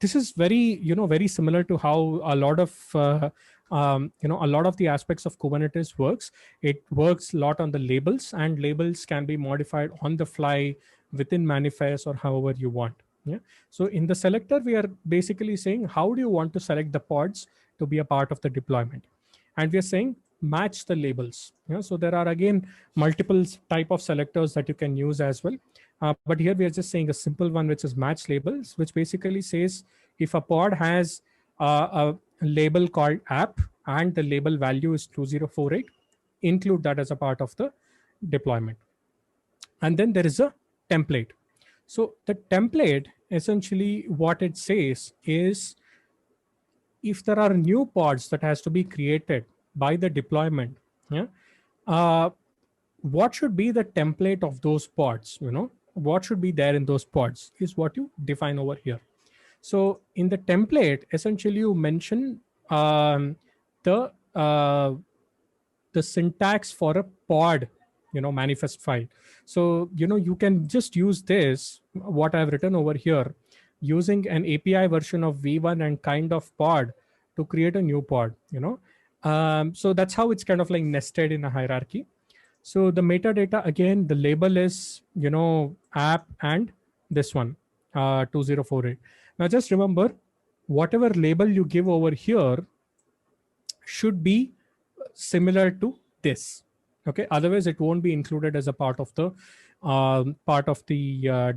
A: this is very similar to how a lot of a lot of the aspects of Kubernetes works. It works a lot on the labels, and labels can be modified on the fly within manifest or however you want. Yeah. So in the selector, we are basically saying, how do you want to select the pods to be a part of the deployment? And we are saying match the labels. Yeah. So there are again multiple type of selectors that you can use as well. But here we are just saying a simple one, which is match labels, which basically says if a pod has a label called app and the label value is 2048, include that as a part of the deployment. And then there is a template. So the template, essentially what it says is, if there are new pods that has to be created by the deployment, yeah, what should be the template of those pods, what should be there in those pods is what you define over here. So in the template, essentially you mention the the syntax for a pod, manifest file. So you can just use this, what I've written over here, using an API version of v1 and kind of pod to create a new pod. So that's how it's kind of like nested in a hierarchy. So the metadata, again, the label is app and this one 2048. Now just remember, whatever label you give over here should be similar to this. Okay, otherwise it won't be included as a part of the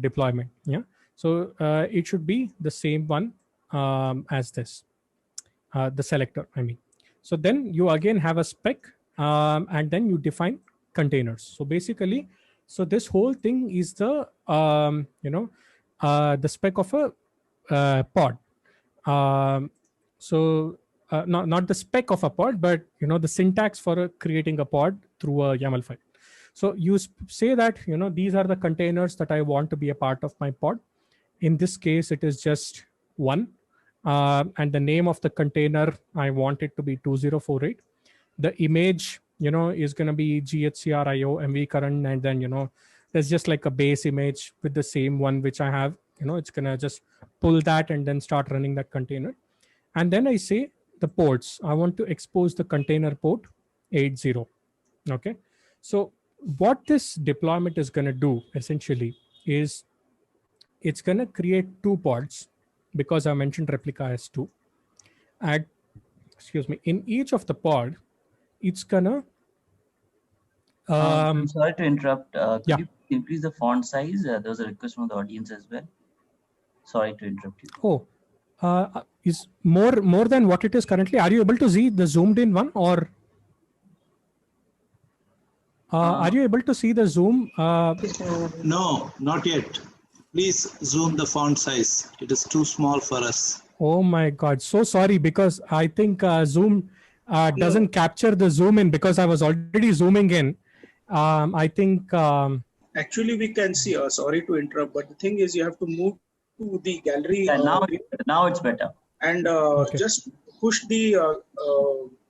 A: deployment. Yeah, so it should be the same one as this, the selector, I mean. So then you again have a spec, and then you define containers. So basically, so this whole thing is the the spec of a pod. So not the spec of a pod, but the syntax for creating a pod through a YAML file. So you say that these are the containers that I want to be a part of my pod. In this case, it is just one, and the name of the container, I want it to be 2048. The image is going to be ghcrio mv current, and then there's just like a base image with the same one which I have. It's going to just pull that and then start running that container. And then I say the ports, I want to expose the container port 80. Okay, so what this deployment is going to do essentially is it's going to create two pods, because I mentioned replica as two. And excuse me, in each of the pod, it's gonna
E: I'm sorry to interrupt. Could
A: yeah.
E: you increase the font size? There was a request from the audience as well. Sorry to interrupt you.
A: Oh, is more than what it is currently. Are you able to see the zoomed in one, or are you able to see the zoom?
D: No, not yet. Please zoom the font size. It is too small for us.
A: Oh my God, so sorry, because I think Zoom doesn't capture the zoom in, because I was already zooming in. I think
C: actually we can see. Sorry to interrupt, but the thing is, you have to move to the gallery.
E: Now it's better.
C: And
A: okay.
C: Just push the.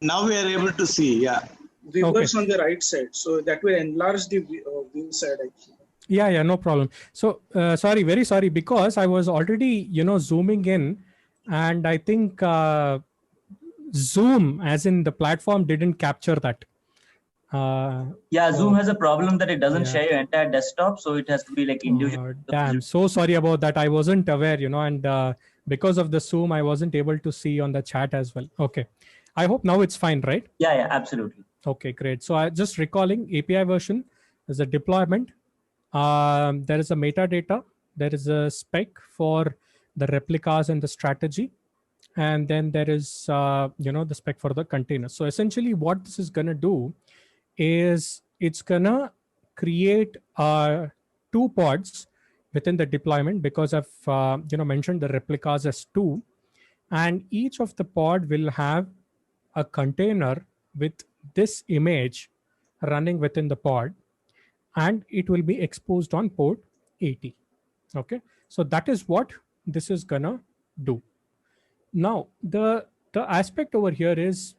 D: Now we are able to see. Yeah.
C: Viewers on the right side, so that will enlarge the view side actually.
A: Yeah, no problem. So sorry, very sorry, because I was already zooming in, and I think Zoom, as in the platform, didn't capture that.
E: Zoom has a problem that it doesn't share your entire desktop, so it has to be like individual.
A: Damn, so sorry about that. I wasn't aware, and because of the Zoom, I wasn't able to see on the chat as well. Okay, I hope now it's fine, right?
E: Yeah, absolutely.
A: Okay, great. So I just recalling API version is a deployment. There is a metadata. There is a spec for the replicas and the strategy. And then there is, the spec for the container. So essentially what this is going to do is it's going to create two pods within the deployment, because I've, mentioned the replicas as two. And each of the pod will have a container with this image running within the pod, and it will be exposed on port 80. Okay, so that is what this is gonna do. Now the aspect over here is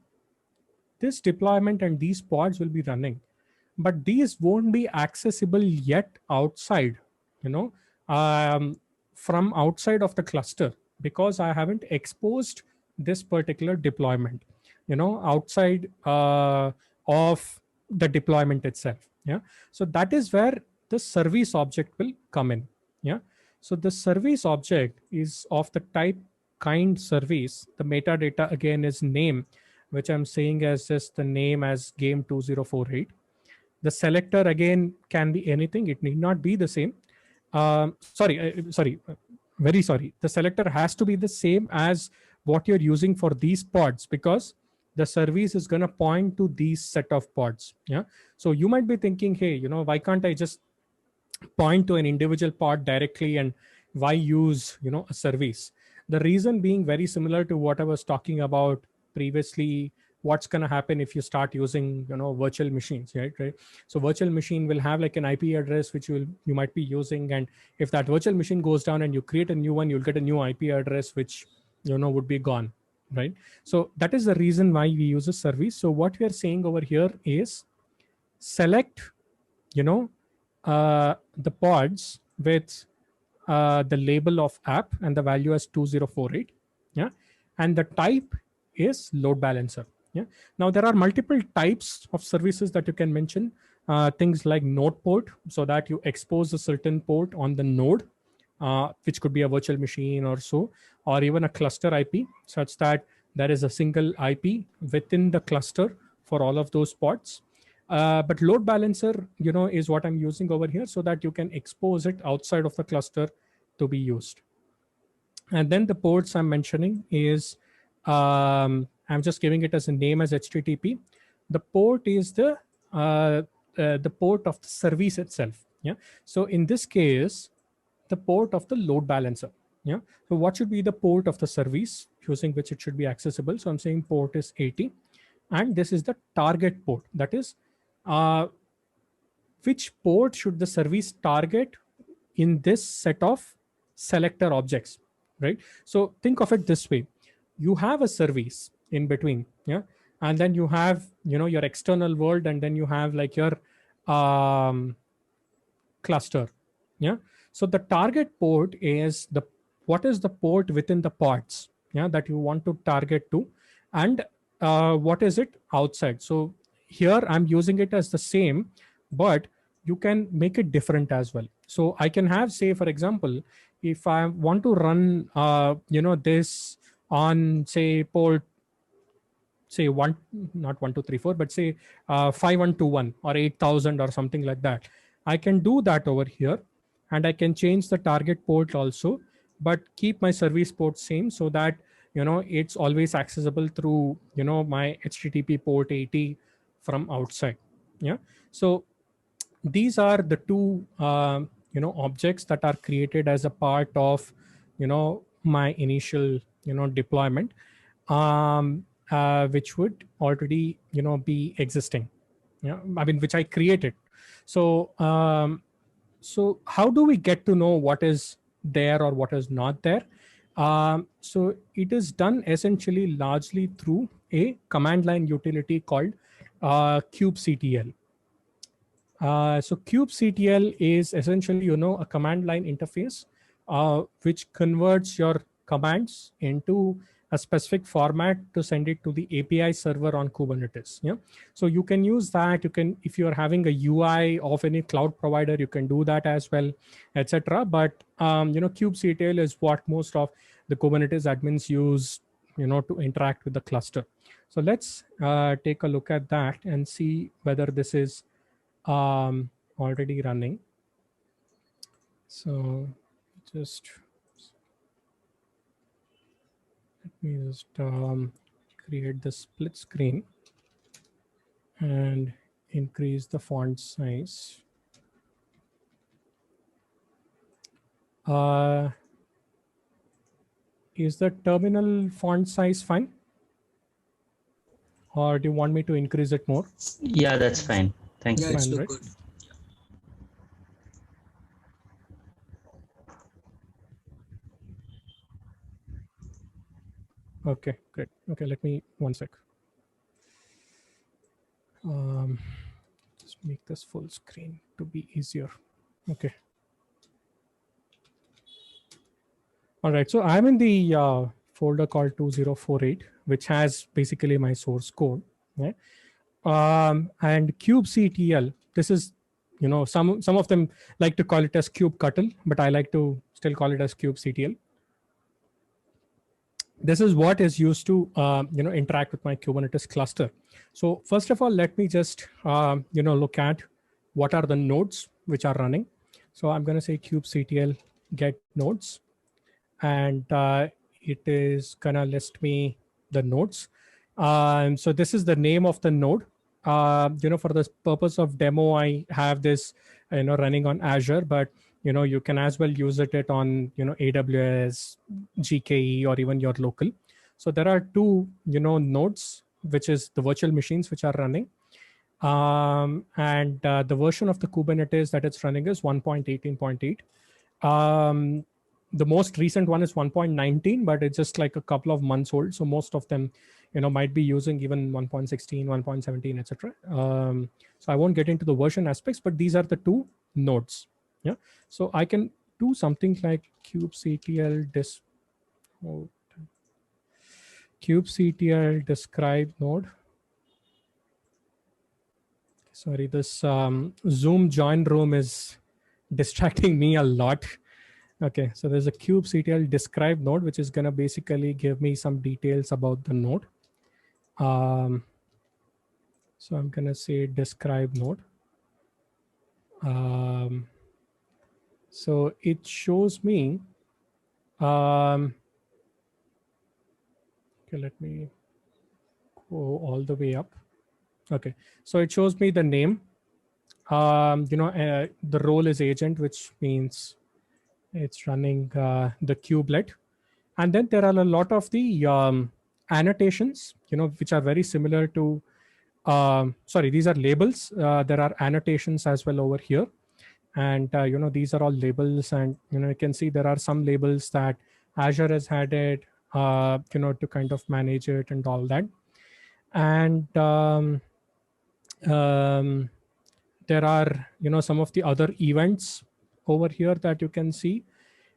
A: this deployment and these pods will be running, but these won't be accessible yet outside, from outside of the cluster, because I haven't exposed this particular deployment outside of the deployment itself. Yeah, so that is where the service object will come in. Yeah, so the service object is of the type kind service. The metadata again is name, which I'm saying as just the name as game 2048. The selector again can be anything, it need not be the same. Very sorry, the selector has to be the same as what you're using for these pods, because the service is going to point to these set of pods. Yeah, so you might be thinking, hey, why can't I just point to an individual pod directly, and why use a service? The reason being very similar to what I was talking about previously what's going to happen if you start using, you know, virtual machines, right? So virtual machine will have like an IP address which you might be using, and if that virtual machine goes down and you create a new one, you'll get a new IP address which, you know, would be gone, right? So that is the reason why we use a service. So what we are saying over here is select, you know, the pods with the label of app and the value as 2048, yeah, and the type is load balancer. Yeah, now there are multiple types of services that you can mention, things like node port, so that you expose a certain port on the node, which could be a virtual machine or so, or even a cluster IP, such that there is a single IP within the cluster for all of those pods. But load balancer, you know, is what I'm using over here, so that you can expose it outside of the cluster to be used. And then the ports I'm mentioning is, I'm just giving it as a name as HTTP. The port is the port of the service itself. Yeah. So in this case, the port of the load balancer. Yeah. So what should be the port of the service using which it should be accessible? So I'm saying port is 80, and this is the target port. That is, which port should the service target in this set of selector objects, right? So think of it this way: you have a service in between, yeah, and then you have, you know, your external world, and then you have like your cluster, yeah. So the target port is what is the port within the pods, yeah, that you want to target to, and what is it outside. So here I'm using it as the same, but you can make it different as well. So I can have, say, for example, if I want to run, you know, this on, say, port, say not 1234, but say 5121 or 8000 or something like that. I can do that over here, and I can change the target port also, but keep my service port same, so that, you know, it's always accessible through, you know, my HTTP port 80 from outside. Yeah. So these are the two you know, objects that are created as a part of, you know, my initial, you know, deployment, which would already, you know, be existing. Yeah, I mean, which I created. So so how do we get to know what is there or what is not there? So it is done essentially largely through a command line utility called kubectl. So kubectl is essentially, you know, a command line interface which converts your commands into a specific format to send it to the API server on Kubernetes. Yeah. So you can use that. You can, if you're having a UI of any cloud provider, you can do that as well, etc. But you know, kubectl is what most of the Kubernetes admins use, you know, to interact with the cluster. So let's take a look at that and see whether this is already running. So just let me just create the split screen and increase the font size. Is the terminal font size fine? Or do you want me to increase it more?
E: Yeah, that's fine. Thank you.
F: It's
A: Fine, right?
F: good.
A: Okay, great. Okay, let me, one sec. Just make this full screen to be easier. Okay. All right, so I'm in the folder called 2048, which has basically my source code. Right? And kubectl, this is, you know, some of them like to call it as kubectl, but I like to still call it as kubectl. This is what is used to, you know, interact with my Kubernetes cluster. So first of all, let me just, you know, look at what are the nodes which are running. So I'm going to say kubectl get nodes, and it is going to list me the nodes. So this is the name of the node. You know, for the purpose of demo, I have this, you know, running on Azure, but you know, you can as well use it on, you know, AWS, GKE, or even your local. So there are two, you know, nodes which is the virtual machines which are running. And the version of the Kubernetes that it's running is 1.18.8. The most recent one is 1.19, but it's just like a couple of months old. So most of them, might be using even 1.16, 1.17, etc. So I won't get into the version aspects, but these are the two nodes. Yeah. So I can do something like kubectl describe node. Sorry, this Zoom join room is distracting me a lot. Okay, so there's a kubectl describe node, which is going to basically give me some details about the node. So I'm going to say describe node. So it shows me, okay, let me go all the way up. Okay, so it shows me the name. The role is agent, which means it's running the kubelet. And then there are a lot of the annotations, which are very similar to, sorry, these are labels. There are annotations as well over here. And, these are all labels. And, you can see there are some labels that Azure has added, to kind of manage it and all that. And there are, some of the other events over here that you can see.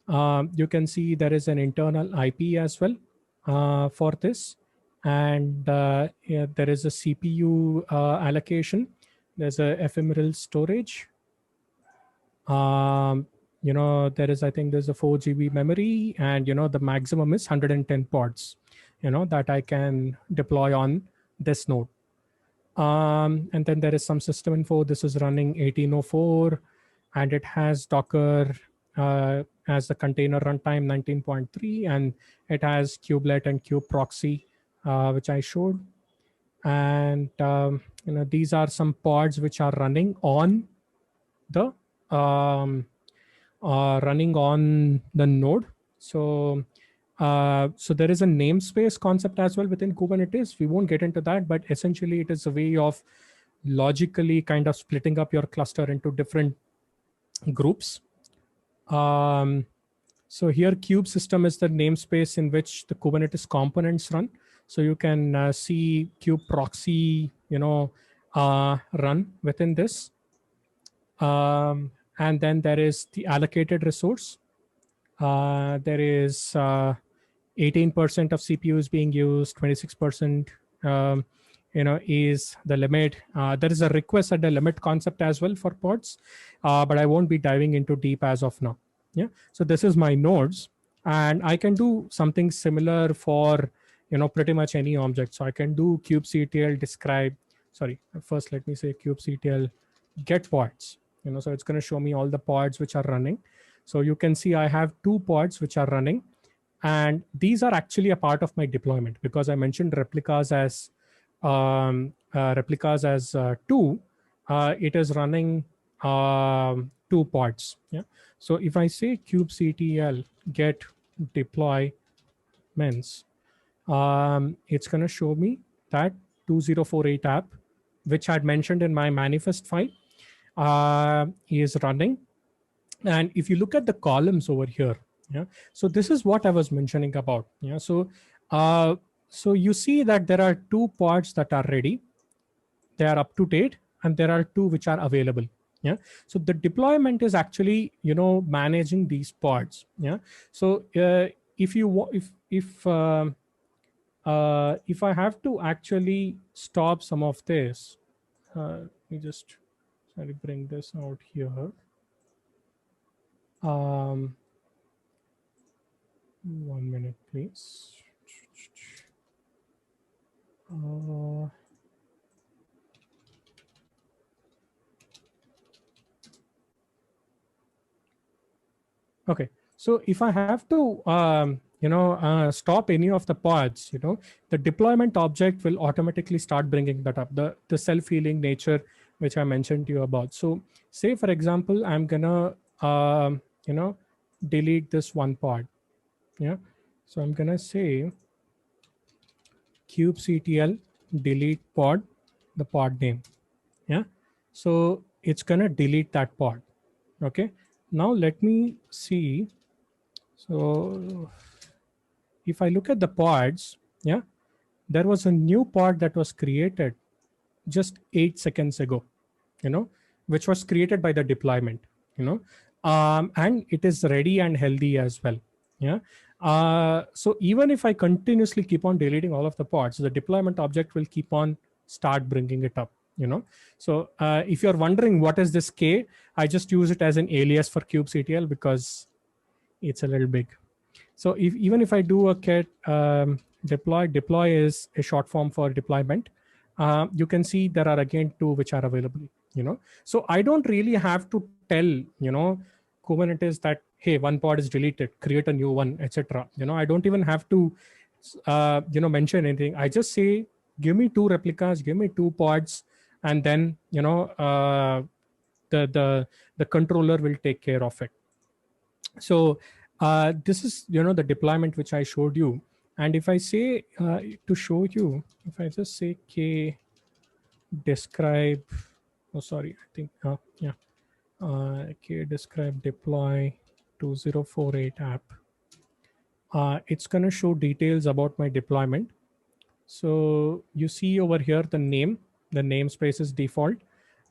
A: You can see there is an internal IP as well for this. And yeah, there is a CPU allocation. There's a ephemeral storage. There is, I think there's a 4 GB memory, and, the maximum is 110 pods, that I can deploy on this node. And then there is some system info. This is running 1804, and it has Docker as the container runtime 19.3, and it has kubelet and kubeproxy, which I showed. And these are some pods which are running on the node. So so there is a namespace concept as well within Kubernetes. We won't get into that, but essentially it is a way of logically kind of splitting up your cluster into different groups. So here kube system is the namespace in which the Kubernetes components run. So you can see kube proxy, run within this. And then there is the allocated resource. There is 18% of CPUs being used, 26%, is the limit. There is a request at the limit concept as well for pods, but I won't be diving into deep as of now. Yeah. So this is my nodes, and I can do something similar for, pretty much any object. So I can do kubectl describe. Sorry, first let me say kubectl get pods. So it's going to show me all the pods which are running. So you can see I have 2 pods which are running, and these are actually a part of my deployment because I mentioned replicas as 2. It is running 2 pods. Yeah. So if I say kubectl get deployments, it's going to show me that 2048 app, which I had mentioned in my manifest file, is running. And if you look at the columns over here, yeah, so this is what I was mentioning about. Yeah, so so you see that there are 2 pods that are ready, they are up to date, and there are 2 which are available. Yeah, so the deployment is actually, managing these pods. Yeah, so if you if I have to actually stop some of this, let me just bring this out here. 1 minute, please. Okay, so if I have to, stop any of the pods, the deployment object will automatically start bringing that up, the self-healing nature, which I mentioned to you about. So say, for example, I'm gonna, delete this 1 pod. Yeah. So I'm gonna say kubectl delete pod, the pod name. Yeah. So it's going to delete that pod. Okay. Now let me see. So if I look at the pods, yeah, there was a new pod that was created just 8 seconds ago, which was created by the deployment, and it is ready and healthy as well. Yeah. So even if I continuously keep on deleting all of the pods, the deployment object will keep on start bringing it up. So if you're wondering what is this K, I just use it as an alias for kubectl because it's a little big. So even if I do a cat deploy is a short form for deployment. You can see there are again 2 which are available. So I don't really have to tell Kubernetes that, hey, one pod is deleted, create a new one, etc. I don't even have to mention anything. I just say, give me 2 replicas, give me 2 pods, and then the controller will take care of it. So this is the deployment which I showed you. And if I say to show you, if I just say k describe, oh sorry, I think k describe deploy 2048 app, it's going to show details about my deployment. So you see over here the namespace is default.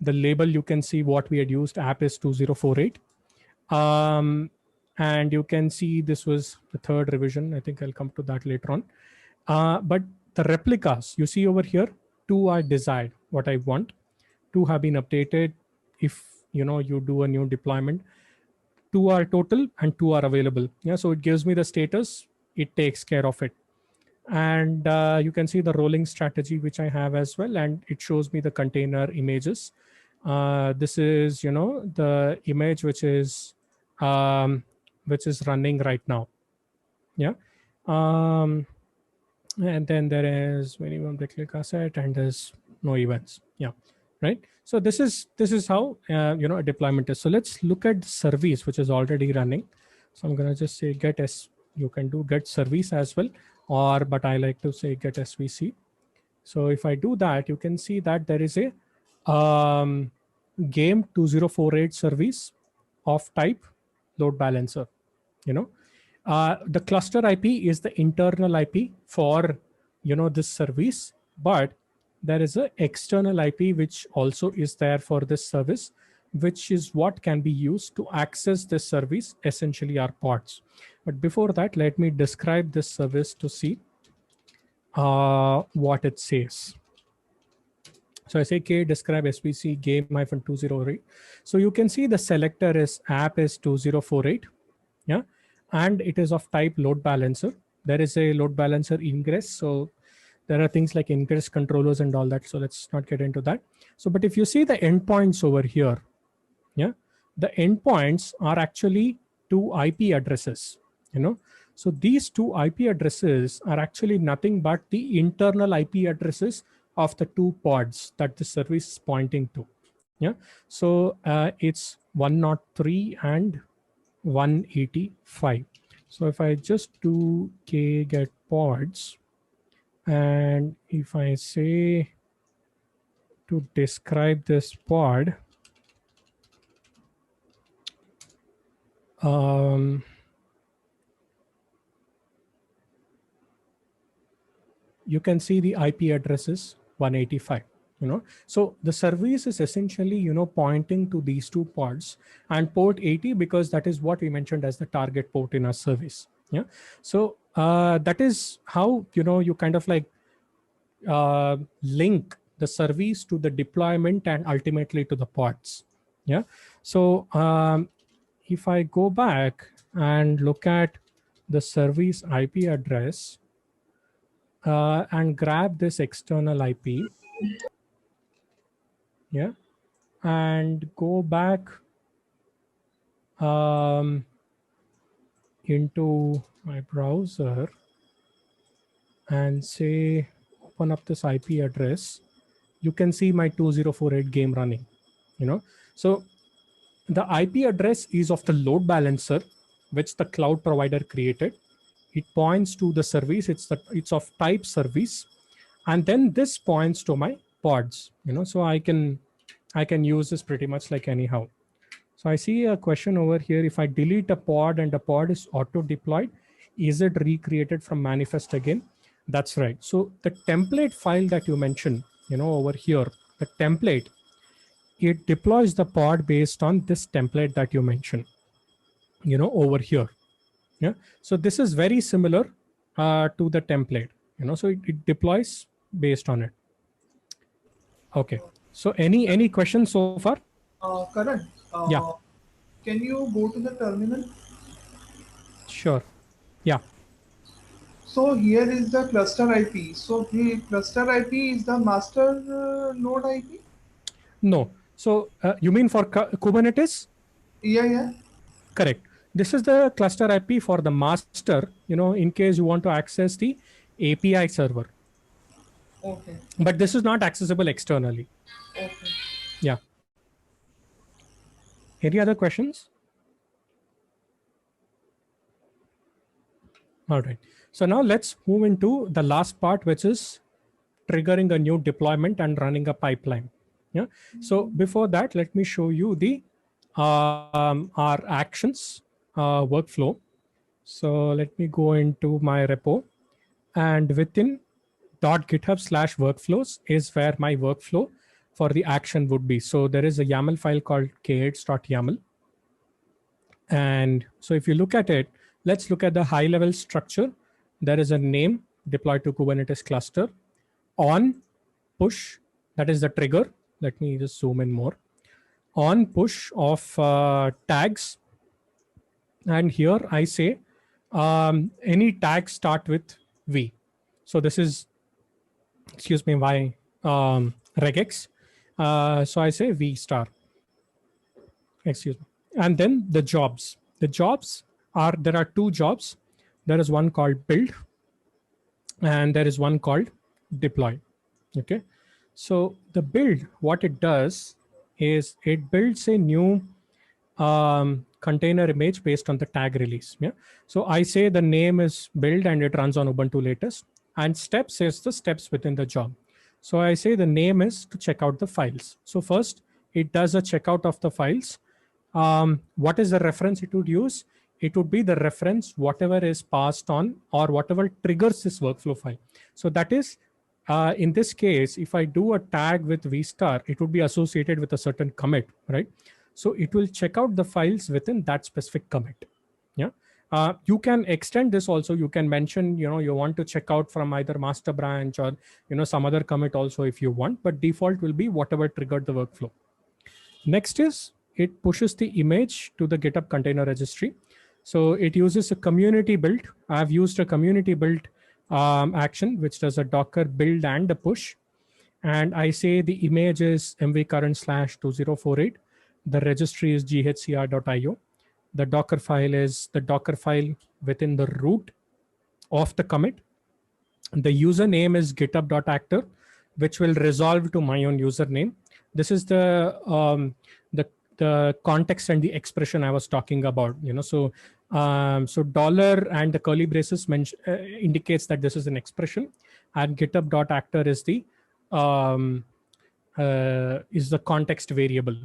A: The label, you can see what we had used, app is 2048. And you can see this was the 3rd revision. I think I'll come to that later on. But the replicas you see over here, 2 are desired, what I want. 2 have been updated. If you do a new deployment, 2 are total and 2 are available. Yeah, so it gives me the status. It takes care of it. And you can see the rolling strategy which I have as well, and it shows me the container images. This is the image which is running right now. Yeah. And then there is minimum replica set, and there's no events. Yeah. Right. So this is how a deployment is. So let's look at the service which is already running. So I'm going to just say get you can do get service as well, but I like to say get SVC. So if I do that, you can see that there is a game 2048 service of type load balancer. The cluster IP is the internal IP for this service, but there is an external IP which also is there for this service, which is what can be used to access this service, essentially our pods. But before that, let me describe this service to see what it says. So I say k describe SVC game-208. So you can see the selector is app is 2048. Yeah. And it is of type load balancer. There is a load balancer ingress. So there are things like ingress controllers and all that. So let's not get into that. So, but if you see the endpoints over here, yeah, the endpoints are actually 2 IP addresses, So these 2 IP addresses are actually nothing but the internal IP addresses of the 2 pods that the service is pointing to. Yeah. So it's 103 and 185. So if I just do k get pods, and if I say to describe this pod, you can see the IP address is 185. So the service is essentially pointing to these 2 pods and port 80, because that is what we mentioned as the target port in our service. Yeah. So that is how you kind of like link the service to the deployment and ultimately to the pods. Yeah. So if I go back and look at the service IP address and grab this external IP, yeah, and go back into my browser and say open up this IP address, you can see my 2048 game running. So the IP address is of the load balancer which the cloud provider created. It points to the service. It's of type service, and then this points to my pods, so I can use this pretty much like anyhow. So I see a question over here. If I delete a pod and the pod is auto deployed, is it recreated from manifest again? That's right. So the template file that you mentioned, over here, the template, it deploys the pod based on this template that you mentioned, over here. Yeah. So this is very similar to the template, so it deploys based on it. Okay. So any questions so far?
F: Karan,
A: Yeah.
F: can you go to the terminal?
A: Sure. Yeah.
F: So here is the cluster IP. So the cluster IP is the master node IP?
A: No. So you mean for Kubernetes?
F: Yeah.
A: Correct. This is the cluster IP for the master, in case you want to access the API server.
F: Okay.
A: But this is not accessible externally.
F: Okay.
A: Yeah. Any other questions? All right. So now let's move into the last part, which is triggering a new deployment and running a pipeline. Yeah. So before that, let me show you the our actions workflow. So let me go into my repo, and within .github/workflows is where my workflow for the action would be. So there is a YAML file called k8s.yaml. And so if you look at it, let's look at the high level structure. There is a name deployed to Kubernetes cluster, on push, that is the trigger. Let me just zoom in more. On push of tags. And here I say any tags start with V. So this is, excuse me, my regex. So I say V star. Excuse me. And then the jobs. The jobs are, there are two jobs. There is one called build and there is one called deploy. Okay. So the build, what it does is it builds a new container image based on the tag release. Yeah. So I say the name is build and it runs on Ubuntu latest, and steps is the steps within the job. So I say the name is to check out the files. So first it does a checkout of the files. What is the reference it would use? It would be the reference, whatever is passed on or whatever triggers this workflow file. So that is, in this case, if I do a tag with V star, it would be associated with a certain commit, right? So it will check out the files within that specific commit. Yeah. You can extend this also. You can mention, you want to check out from either master branch or, some other commit also if you want, but default will be whatever triggered the workflow. Next is it pushes the image to the GitHub container registry. So it uses a community build. I've used a community build action, which does a Docker build and a push. And I say the image is mvcurrent/2048. The registry is ghcr.io. The Docker file is the Docker file within the root of the commit. The username is github.actor, which will resolve to my own username. This is the context and the expression I was talking about. So dollar and the curly braces indicates that this is an expression, and github.actor is the context variable.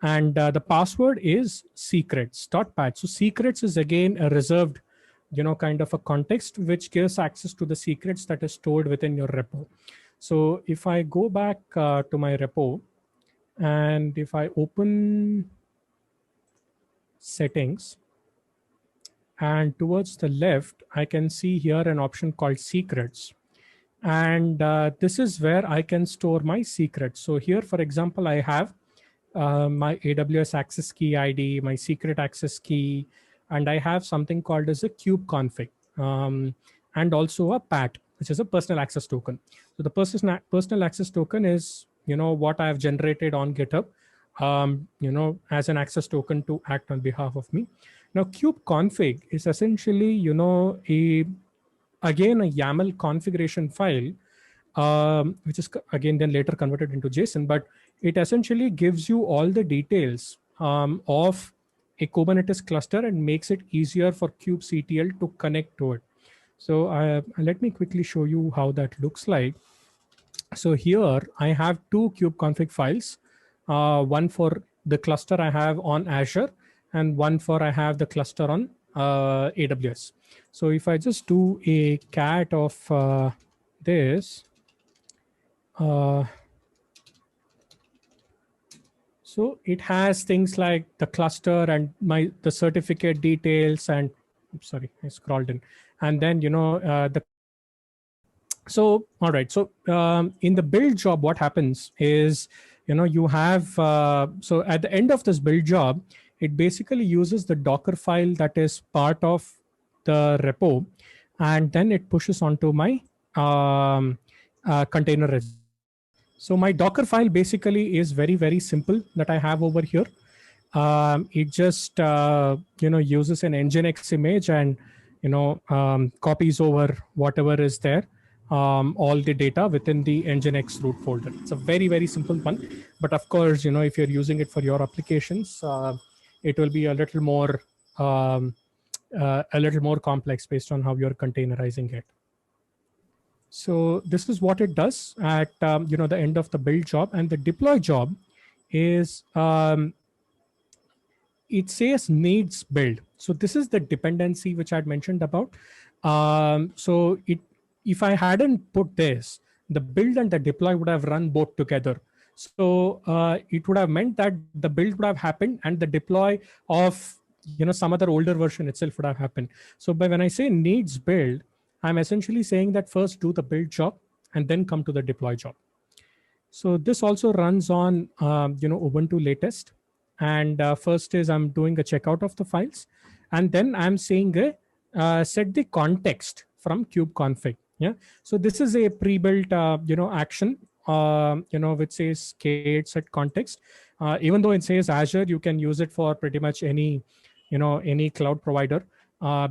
A: And the password is secrets.patch. So secrets is again a reserved, kind of a context which gives access to the secrets that is stored within your repo. So if I go back to my repo, and if I open settings, and towards the left, I can see here an option called secrets. And this is where I can store my secrets. So here, for example, I have my AWS access key ID, my secret access key, and I have something called as a kube config, and also a PAT, which is a personal access token. So the personal access token is, what I have generated on GitHub, as an access token to act on behalf of me. Now, kube config is essentially, again a YAML configuration file, which is again then later converted into JSON, but it essentially gives you all the details of a Kubernetes cluster and makes it easier for kubectl to connect to it. So let me quickly show you how that looks like. So here I have two kubeconfig files, one for the cluster I have on Azure and one for I have the cluster on AWS. So if I just do a cat of this, so it has things like the cluster and the certificate details and sorry, I scrolled in, and then so all right, so in the build job what happens is you have so at the end of this build job it basically uses the Docker file that is part of the repo, and then it pushes onto my container registry. So my Docker file basically is very, very simple that I have over here. It just uses an Nginx image and copies over whatever is there, all the data within the Nginx root folder. It's a very, very simple one. But of course, if you're using it for your applications, it will be a little more complex based on how you're containerizing it. So this is what it does at the end of the build job, and the deploy job is it says needs build. So this is the dependency which I had mentioned about. So if I hadn't put this, the build and the deploy would have run both together. So it would have meant that the build would have happened and the deploy of some other older version itself would have happened. So when I say needs build, I'm essentially saying that first do the build job and then come to the deploy job. So this also runs on Ubuntu latest. And first is I'm doing a checkout of the files, and then I'm saying set the context from kubeconfig. Yeah. So this is a pre-built action which says create set context. Even though it says Azure, you can use it for pretty much any cloud provider,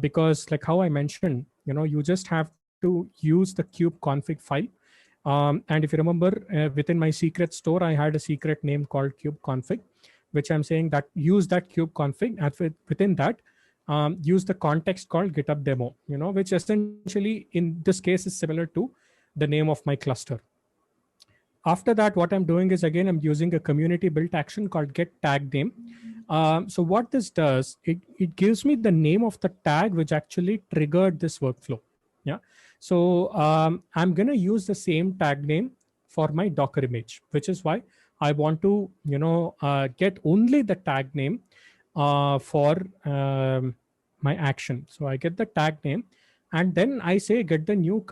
A: because like how I mentioned, you just have to use the kubeconfig file. And if you remember, within my secret store, I had a secret name called kubeconfig, which I'm saying that use that kubeconfig, and within that, use the context called GitHub demo, which essentially in this case is similar to the name of my cluster. After that, what I'm doing is, again, I'm using a community built action called get tag name. So what this does, it gives me the name of the tag which actually triggered this workflow. Yeah. So I'm going to use the same tag name for my Docker image, which is why I want to, get only the tag name for my action. So I get the tag name, and then I say get the new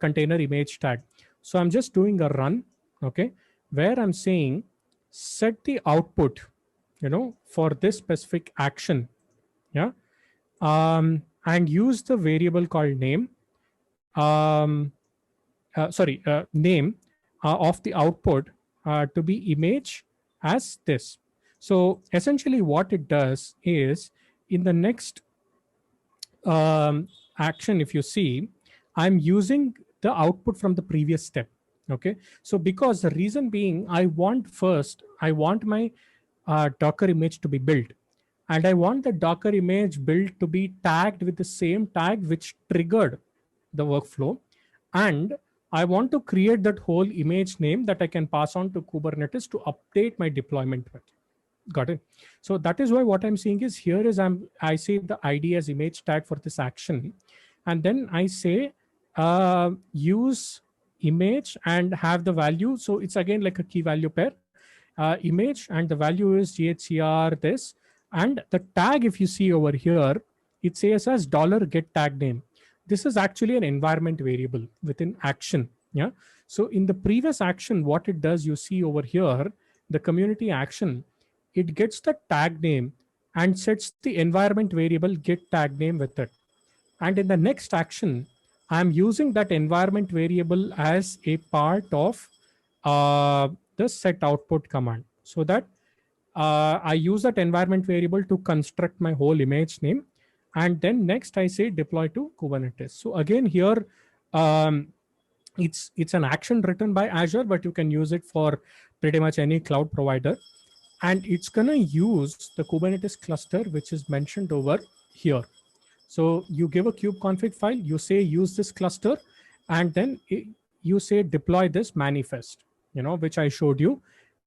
A: container image tag. So I'm just doing a run, okay, where I'm saying set the output, for this specific action, yeah, and use the variable called name, name of the output to be image as this. So essentially what it does is, in the next action, if you see, I'm using the output from the previous step. Okay, so because the reason being, I want my Docker image to be built, and I want the Docker image built to be tagged with the same tag which triggered the workflow, and I want to create that whole image name that I can pass on to Kubernetes to update my deployment with. Got it? So that is why what I'm seeing is, here is I say the ID as image tag for this action, and then I say use image and have the value. So it's again like a key value pair, image, and the value is GHCR this, and the tag, if you see over here, it says as $get tag name. This is actually an environment variable within action. Yeah. So in the previous action, what it does, you see over here, the community action, it gets the tag name and sets the environment variable get tag name with it. And in the next action, I'm using that environment variable as a part of the set output command, so that I use that environment variable to construct my whole image name. And then next I say deploy to Kubernetes. So again here, it's an action written by Azure, but you can use it for pretty much any cloud provider. And it's going to use the Kubernetes cluster, which is mentioned over here. So you give a kubeconfig file, you say use this cluster, and then you say deploy this manifest, which I showed you,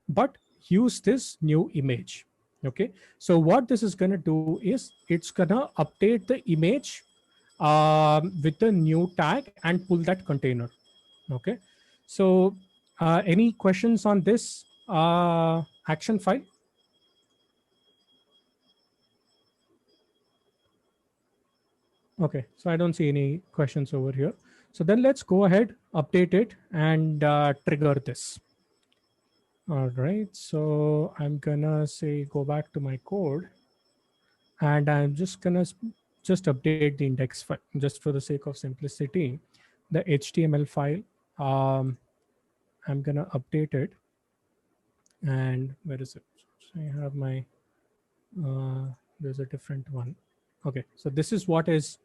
A: but use this new image. Okay, so what this is going to do is it's going to update the image with the new tag and pull that container. Okay, so any questions on this action file? Okay, so I don't see any questions over here. So then let's go ahead, update it, and trigger this. All right, so I'm gonna say go back to my code, and I'm just gonna just update the index file just for the sake of simplicity. The HTML file, I'm gonna update it. And where is it? So I have my, there's a different one. Okay, so this is what is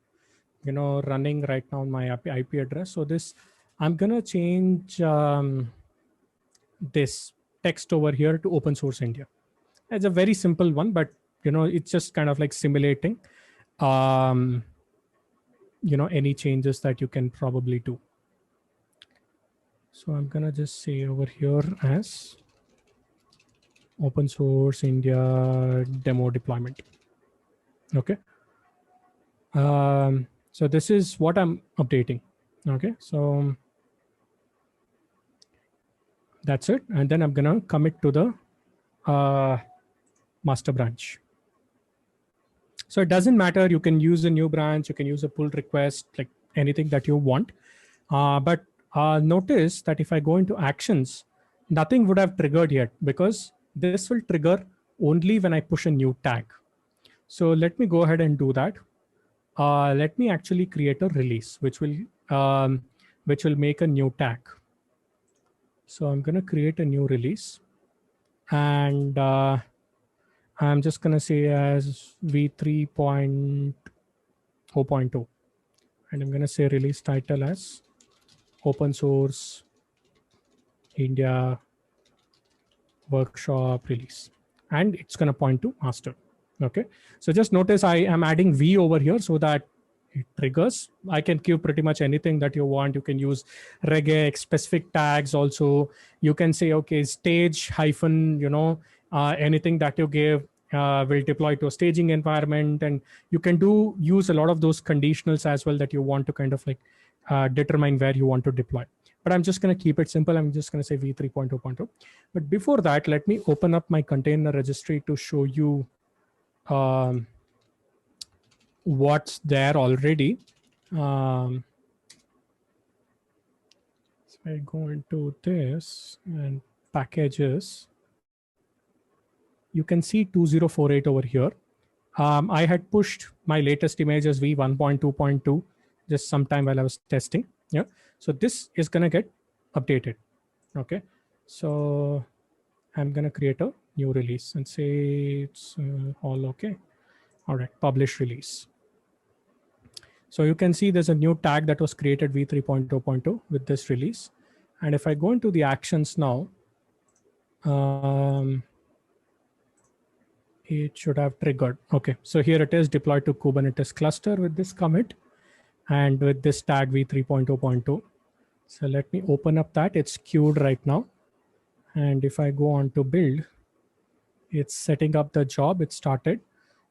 A: running right now on my IP address. So this, I'm gonna change this text over here to open source India. It's a very simple one, but it's just kind of like simulating any changes that you can probably do. So I'm gonna just say over here as open source India demo deployment. Okay. So this is what I'm updating. Okay, so that's it. And then I'm gonna commit to the master branch. So it doesn't matter. You can use a new branch. You can use a pull request, like anything that you want. But notice that if I go into actions, nothing would have triggered yet because this will trigger only when I push a new tag. So let me go ahead and do that. Let me actually create a release, which will make a new tag. So I'm going to create a new release, and I'm just going to say as v3.0.2, and I'm going to say release title as open source India workshop release, and it's going to point to master. Okay, so just notice I am adding V over here so that it triggers. I can give pretty much anything that you want. You can use regex, specific tags also. You can say, okay, stage hyphen, anything that you give will deploy to a staging environment. And you can use a lot of those conditionals as well that you want to kind of like determine where you want to deploy. But I'm just going to keep it simple. I'm just going to say v3.0.2. But before that, let me open up my container registry to show you what's there already. So I go into this and packages. You can see 2048 over here. I had pushed my latest image as v1.2.2 just sometime while I was testing. Yeah. So this is going to get updated. Okay. So I'm going to create a new release and say it's all okay. All right, publish release. So you can see there's a new tag that was created v3.0.2 with this release. And if I go into the actions now, it should have triggered. Okay, so here it is, deployed to Kubernetes cluster with this commit and with this tag v3.0.2. So let me open up that. It's queued right now. And if I go on to build, it's setting up the job. It started.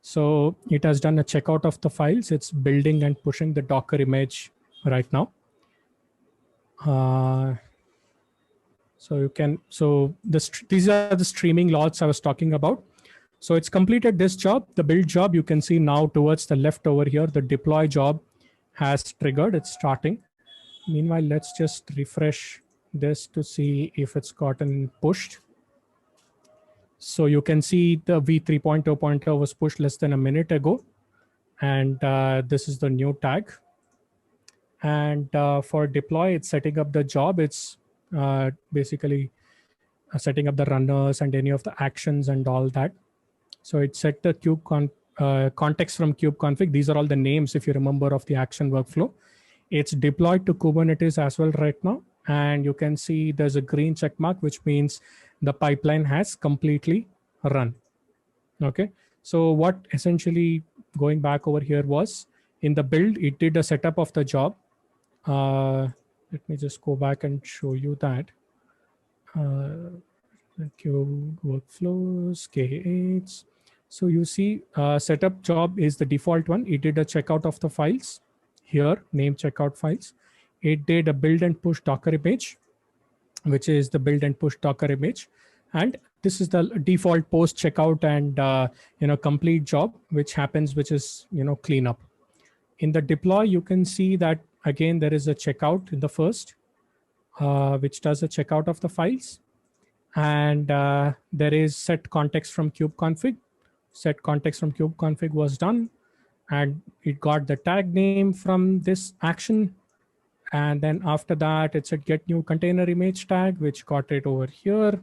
A: So it has done a checkout of the files. It's building and pushing the Docker image right now. So you can, so these are the streaming logs I was talking about. So it's completed this job, the build job. You can see now towards the left over here, the deploy job has triggered. It's starting. Meanwhile, let's just refresh this to see if it's gotten pushed. So you can see the v3.0.0 was pushed less than a minute ago. And this is the new tag. And for deploy, it's setting up the job. It's basically setting up the runners and any of the actions and all that. So it set the context from kubeconfig. These are all the names, if you remember, of the action workflow. It's deployed to Kubernetes as well right now. And you can see there's a green check mark, which means the pipeline has completely run. Okay. So what essentially going back over here was in the build, it did a setup of the job. Let me just go back and show you that. Queue workflows, K8s. So you see setup job is the default one. It did a checkout of the files here, name checkout files. It did a build and push Docker image, which is the build and push Docker image. And this is the default post checkout and complete job, which happens, which is cleanup. In the deploy, you can see that again there is a checkout in the first, which does a checkout of the files, and there is set context from kubeconfig. Set context from kubeconfig was done, and it got the tag name from this action. And then after that, it said get new container image tag, which got it over here.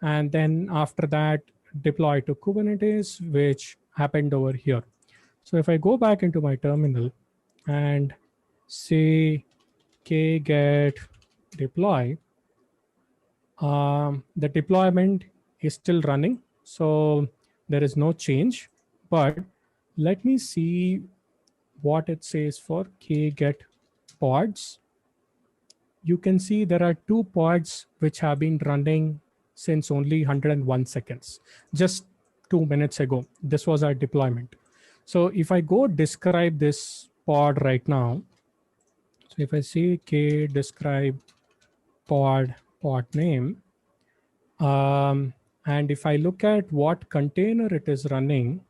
A: And then after that, deploy to Kubernetes, which happened over here. So if I go back into my terminal and say kget deploy, the deployment is still running. So there is no change, but let me see what it says for kget pods. You can see there are 2 pods which have been running since only 101 seconds, just 2 minutes ago. This was our deployment. So if I go describe this pod right now, so if I say k describe pod name, and if I look at what container it is running,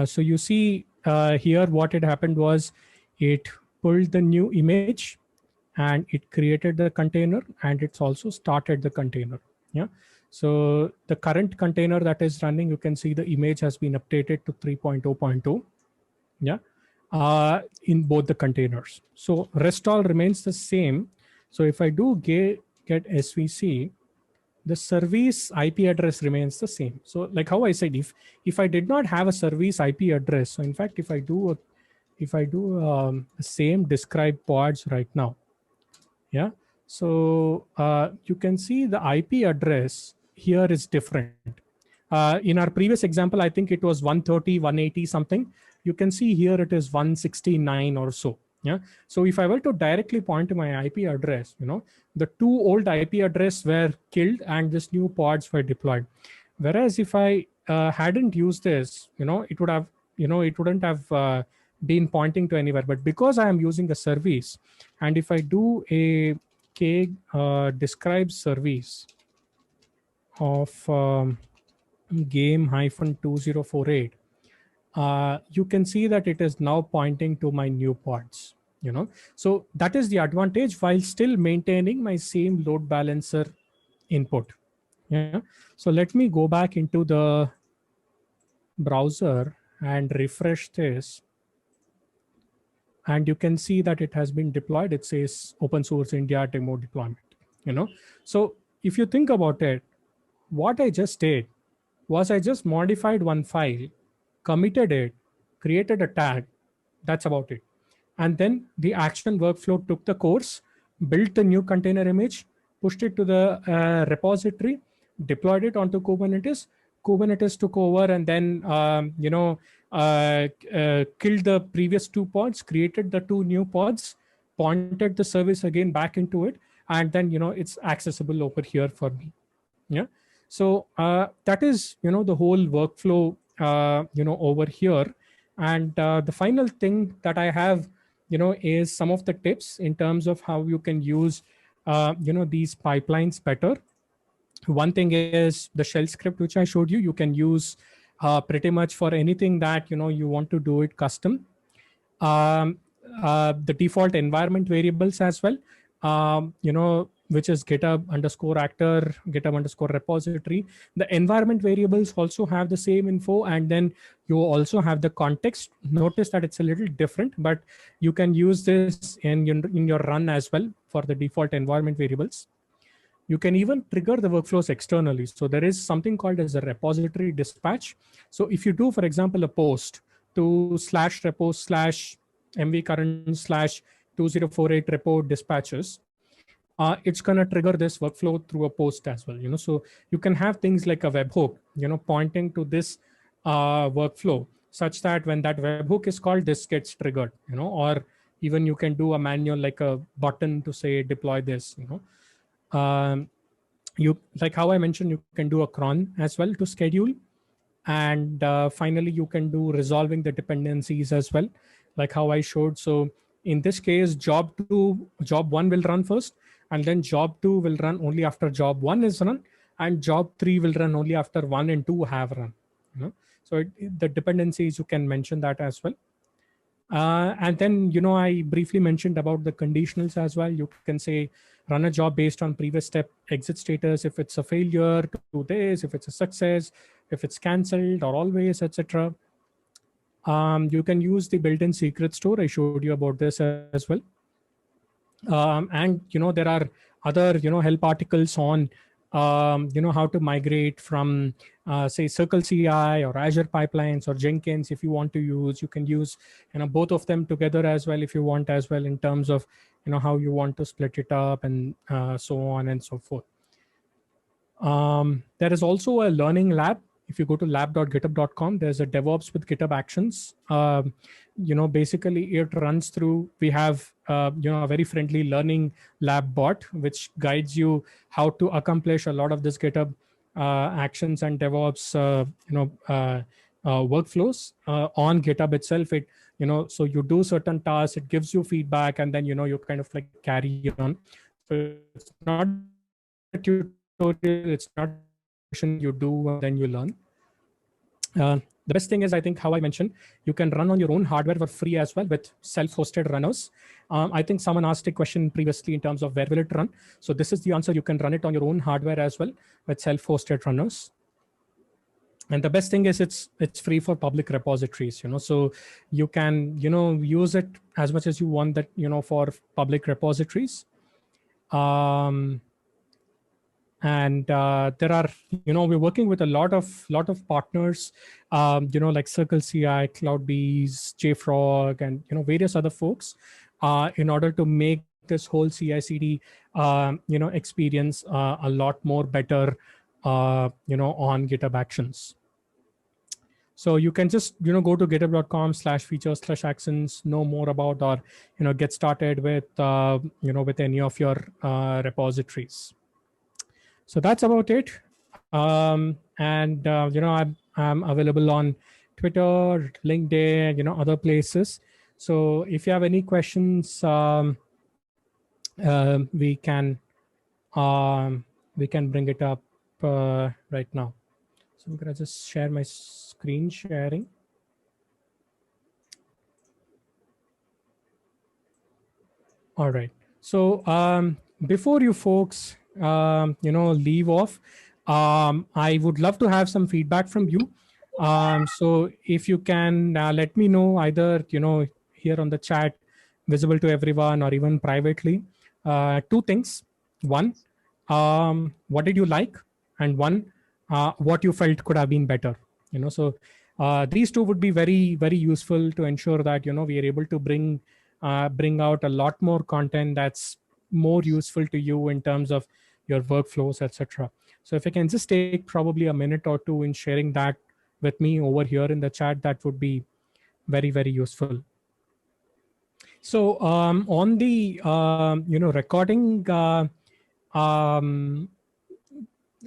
A: so you see here what had happened was it pulled the new image and it created the container, and it's also started the container. Yeah. So the current container that is running, you can see the image has been updated to 3.0.2. Yeah. In both the containers. So rest all remains the same. So if I do get SVC, the service IP address remains the same. So like how I said, if I did not have a service IP address, so in fact, if I do the same describe pods right now, yeah. So you can see the IP address here is different. In our previous example, I think it was 130, 180 something. You can see here it is 169 or so. Yeah. So if I were to directly point to my IP address, the 2 old IP address were killed and this new pods were deployed. Whereas if I hadn't used this, it would have, it wouldn't have been pointing to anywhere. But because I am using a service, and if I do a k describe service of game-2048, you can see that it is now pointing to my new pods. So that is the advantage while still maintaining my same load balancer input. Yeah. So let me go back into the browser and refresh this. And you can see that it has been deployed. It says open source India demo deployment. So if you think about it, what I just did was I just modified one file, committed it, created a tag. That's about it. And then the action workflow took the course, built the new container image, pushed it to the repository, deployed it onto Kubernetes. Kubernetes took over and then, killed the previous 2 pods, created the 2 new pods, pointed the service again back into it, and then, it's accessible over here for me. Yeah. So that is, the whole workflow, over here. And the final thing that I have, is some of the tips in terms of how you can use, these pipelines better. One thing is the shell script, which I showed you, you can use pretty much for anything that, you want to do it custom. The default environment variables as well, which is GitHub _ actor, GitHub _ repository. The environment variables also have the same info, and then you also have the context. Notice that it's a little different, but you can use this in your run as well for the default environment variables. You can even trigger the workflows externally. So there is something called as a repository dispatch. So if you do, for example, a post to /repos/mv current/2048 repo dispatches, it's going to trigger this workflow through a post as well. So you can have things like a webhook, pointing to this workflow, such that when that webhook is called, this gets triggered, or even you can do a manual, like a button to say deploy this, you, like how I mentioned, you can do a cron as well to schedule. And finally, you can do resolving the dependencies as well, like how I showed. So in this case, job 1 will run first, and then job 2 will run only after job 1 is run, and job 3 will run only after 1 and 2 have run. So the dependencies, you can mention that as well. And then, I briefly mentioned about the conditionals as well. You can say run a job based on previous step exit status. If it's a failure, do this. If it's a success, if it's canceled or always, etc. You can use the built-in secret store. I showed you about this as well. And there are other help articles on how to migrate from say Circle CI or Azure pipelines or Jenkins. If you want to use, you can use both of them together as well if you want as well, in terms of how you want to split it up and so on and so forth. There is also a learning lab. If you go to lab.github.com, there's a DevOps with GitHub Actions. Basically it runs through, we have a very friendly learning lab bot, which guides you how to accomplish a lot of this GitHub Actions and DevOps workflows on GitHub itself. It so you do certain tasks, it gives you feedback, and then you kind of like carry on. So it's not a tutorial, it's not you do and then you learn. The best thing is, I think, how I mentioned, you can run on your own hardware for free as well with self-hosted runners. I think someone asked a question previously in terms of where will it run. So this is the answer. You can run it on your own hardware as well with self-hosted runners. And the best thing is it's free for public repositories, so you can, use it as much as you want that, for public repositories. And there are, we're working with a lot of partners, like Circle CI, CloudBees, JFrog, and various other folks, in order to make this whole CI/CD, experience a lot more better, on GitHub Actions. So you can just go to github.com/features/actions, know more about, or get started with with any of your repositories. So that's about it. And I'm available on Twitter, LinkedIn, other places. So if you have any questions, we can bring it up right now. So I'm gonna just share my screen sharing. All right. So before you folks leave off, I would love to have some feedback from you. So if you can let me know, either here on the chat, visible to everyone, or even privately, 2 things. One, what did you like, and one, what you felt could have been better. So these 2 would be very, very useful to ensure that we are able to bring out a lot more content that's more useful to you in terms of your workflows, etc. So if I can just take probably a minute or 2 in sharing that with me over here in the chat, that would be very, very useful. So on the recording,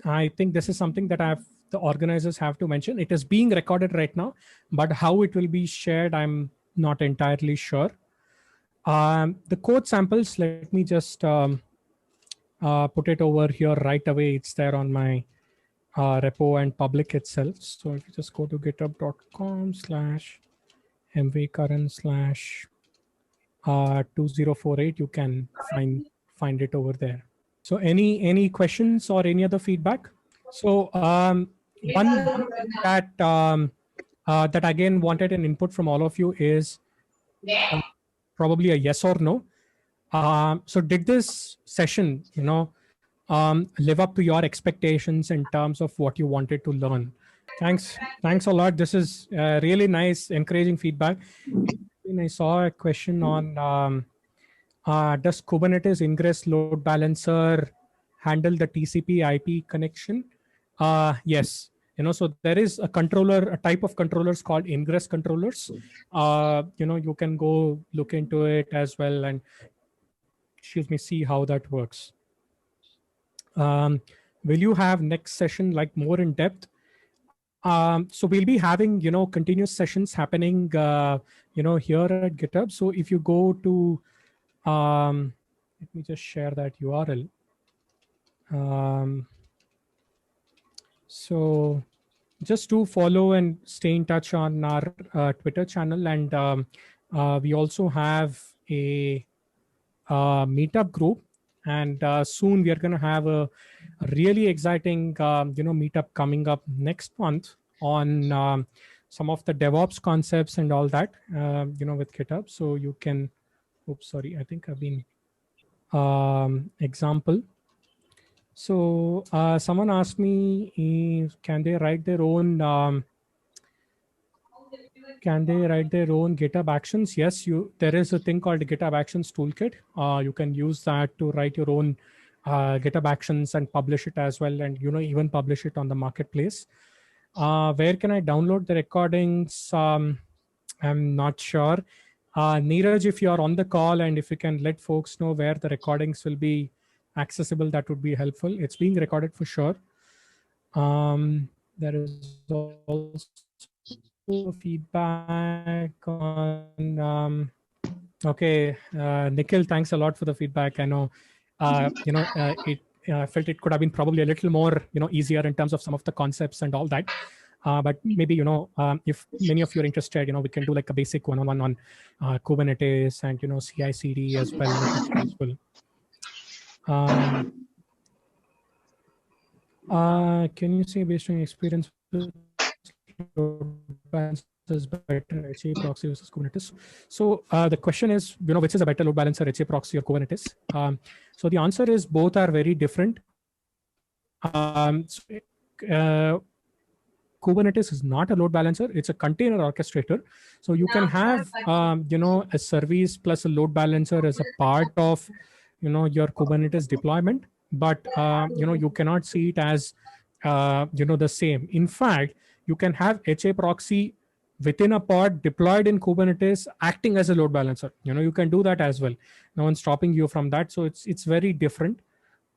A: I think this is something that the organizers have to mention. It is being recorded right now, but how it will be shared, I'm not entirely sure. The code samples, let me just put it over here right away. It's there on my repo and public itself. So if you just go to github.com/mvkaran/2048, you can find it over there. So any questions or any other feedback? So one that that again wanted an input from all of you is probably a yes or no. So did this session, live up to your expectations in terms of what you wanted to learn? Thanks a lot. This is really nice, encouraging feedback. And I saw a question on does Kubernetes ingress load balancer handle the TCP IP connection? Yes. So there is a controller, a type of controllers called ingress controllers. You can go look into it as well and, excuse me, see how that works. Will you have next session like more in depth? So we'll be having, continuous sessions happening, here at GitHub. So if you go to, let me just share that URL. So just to follow and stay in touch on our Twitter channel. And we also have a meetup group. And soon we are going to have a really exciting, meetup coming up next month on some of the DevOps concepts and all that, with GitHub. So you can, oops, sorry, I think I've been example. So someone asked me, can they write their own GitHub Actions? Yes, there is a thing called the GitHub Actions Toolkit. You can use that to write your own GitHub Actions and publish it as well, and even publish it on the marketplace. Where can I download the recordings? I'm not sure. Neeraj, if you are on the call and if you can let folks know where the recordings will be accessible, that would be helpful. It's being recorded for sure. There is also feedback on okay, Nikhil, thanks a lot for the feedback. I know I felt it could have been probably a little more easier in terms of some of the concepts and all that, but maybe if many of you are interested, we can do like a basic one-on-one on Kubernetes and CI/CD as well. That's useful. Can you say, based on your experience with load balancers, better HA proxy versus Kubernetes? So the question is, which is a better load balancer, HA proxy or Kubernetes? So the answer is both are very different. Kubernetes is not a load balancer; it's a container orchestrator. So you can have, a service plus a load balancer as a part of, your Kubernetes deployment, but you cannot see it as, the same. In fact, you can have HA proxy within a pod deployed in Kubernetes acting as a load balancer. You can do that as well. No one's stopping you from that. So it's very different.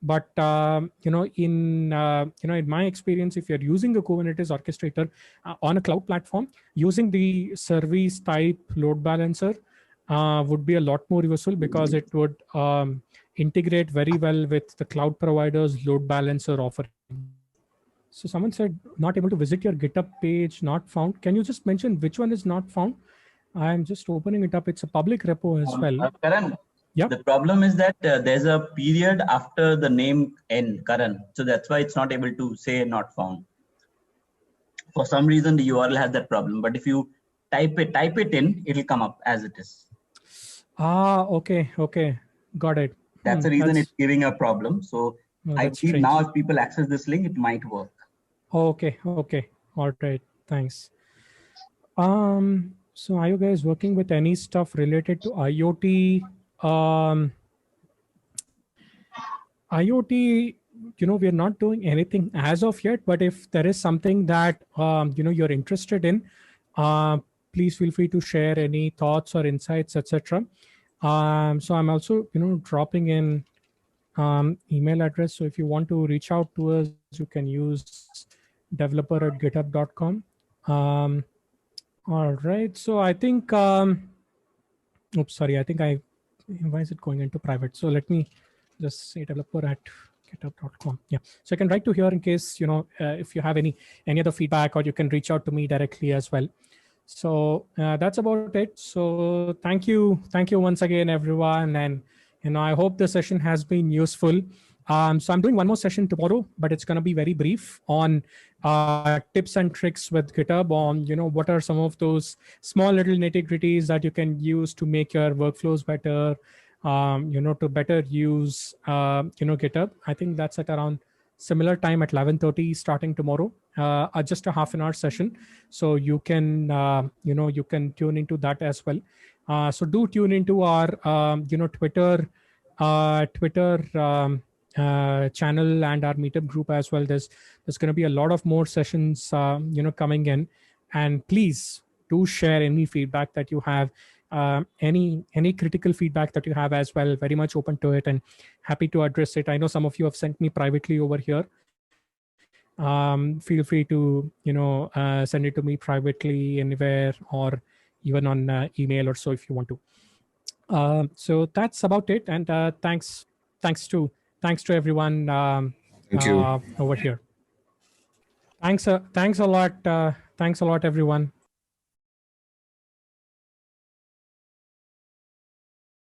A: But in my experience, if you're using a Kubernetes orchestrator on a cloud platform, using the service type load balancer would be a lot more useful, because it would integrate very well with the cloud provider's load balancer offering. So someone said, not able to visit your GitHub page, not found. Can you just mention which one is not found? I'm just opening it up. It's a public repo as well.
E: Karan,
A: yeah.
E: The problem is that there's a period after the name N, Karan. So that's why it's not able to say not found. For some reason, the URL has that problem. But if you type it in, it'll come up as it is.
A: Okay. Got it.
E: That's the reason it's giving a problem. So I feel now if people access this link, it might work.
A: Okay. All right. Thanks. So are you guys working with any stuff related to IoT? IoT, we're not doing anything as of yet, but if there is something that, you're interested in, please feel free to share any thoughts or insights, etc. So I'm also, dropping in email address. So if you want to reach out to us, you can use developer@github.com. All right. So I think, oops, sorry. I think why is it going into private? So let me just say developer@github.com. Yeah. So I can write to here in case, if you have any other feedback, or you can reach out to me directly as well. So that's about it. So thank you once again, everyone. And, I hope the session has been useful. So I'm doing one more session tomorrow, but it's going to be very brief on tips and tricks with GitHub on, what are some of those small little nitty-gritties that you can use to make your workflows better, to better use, GitHub. I think that's at around similar time at 11:30 starting tomorrow, just a half an hour session. So you can, you can tune into that as well. So do tune into our, Twitter channel and our meetup group as well. There's going to be a lot of more sessions, coming in, and please do share any feedback that you have, any critical feedback that you have as well. Very much open to it and happy to address it. I know some of you have sent me privately over here. Feel free to send it to me privately anywhere, or even on email or so if you want to. So that's about it, and thanks to everyone
G: Thank you.
A: over here. Thanks a lot everyone.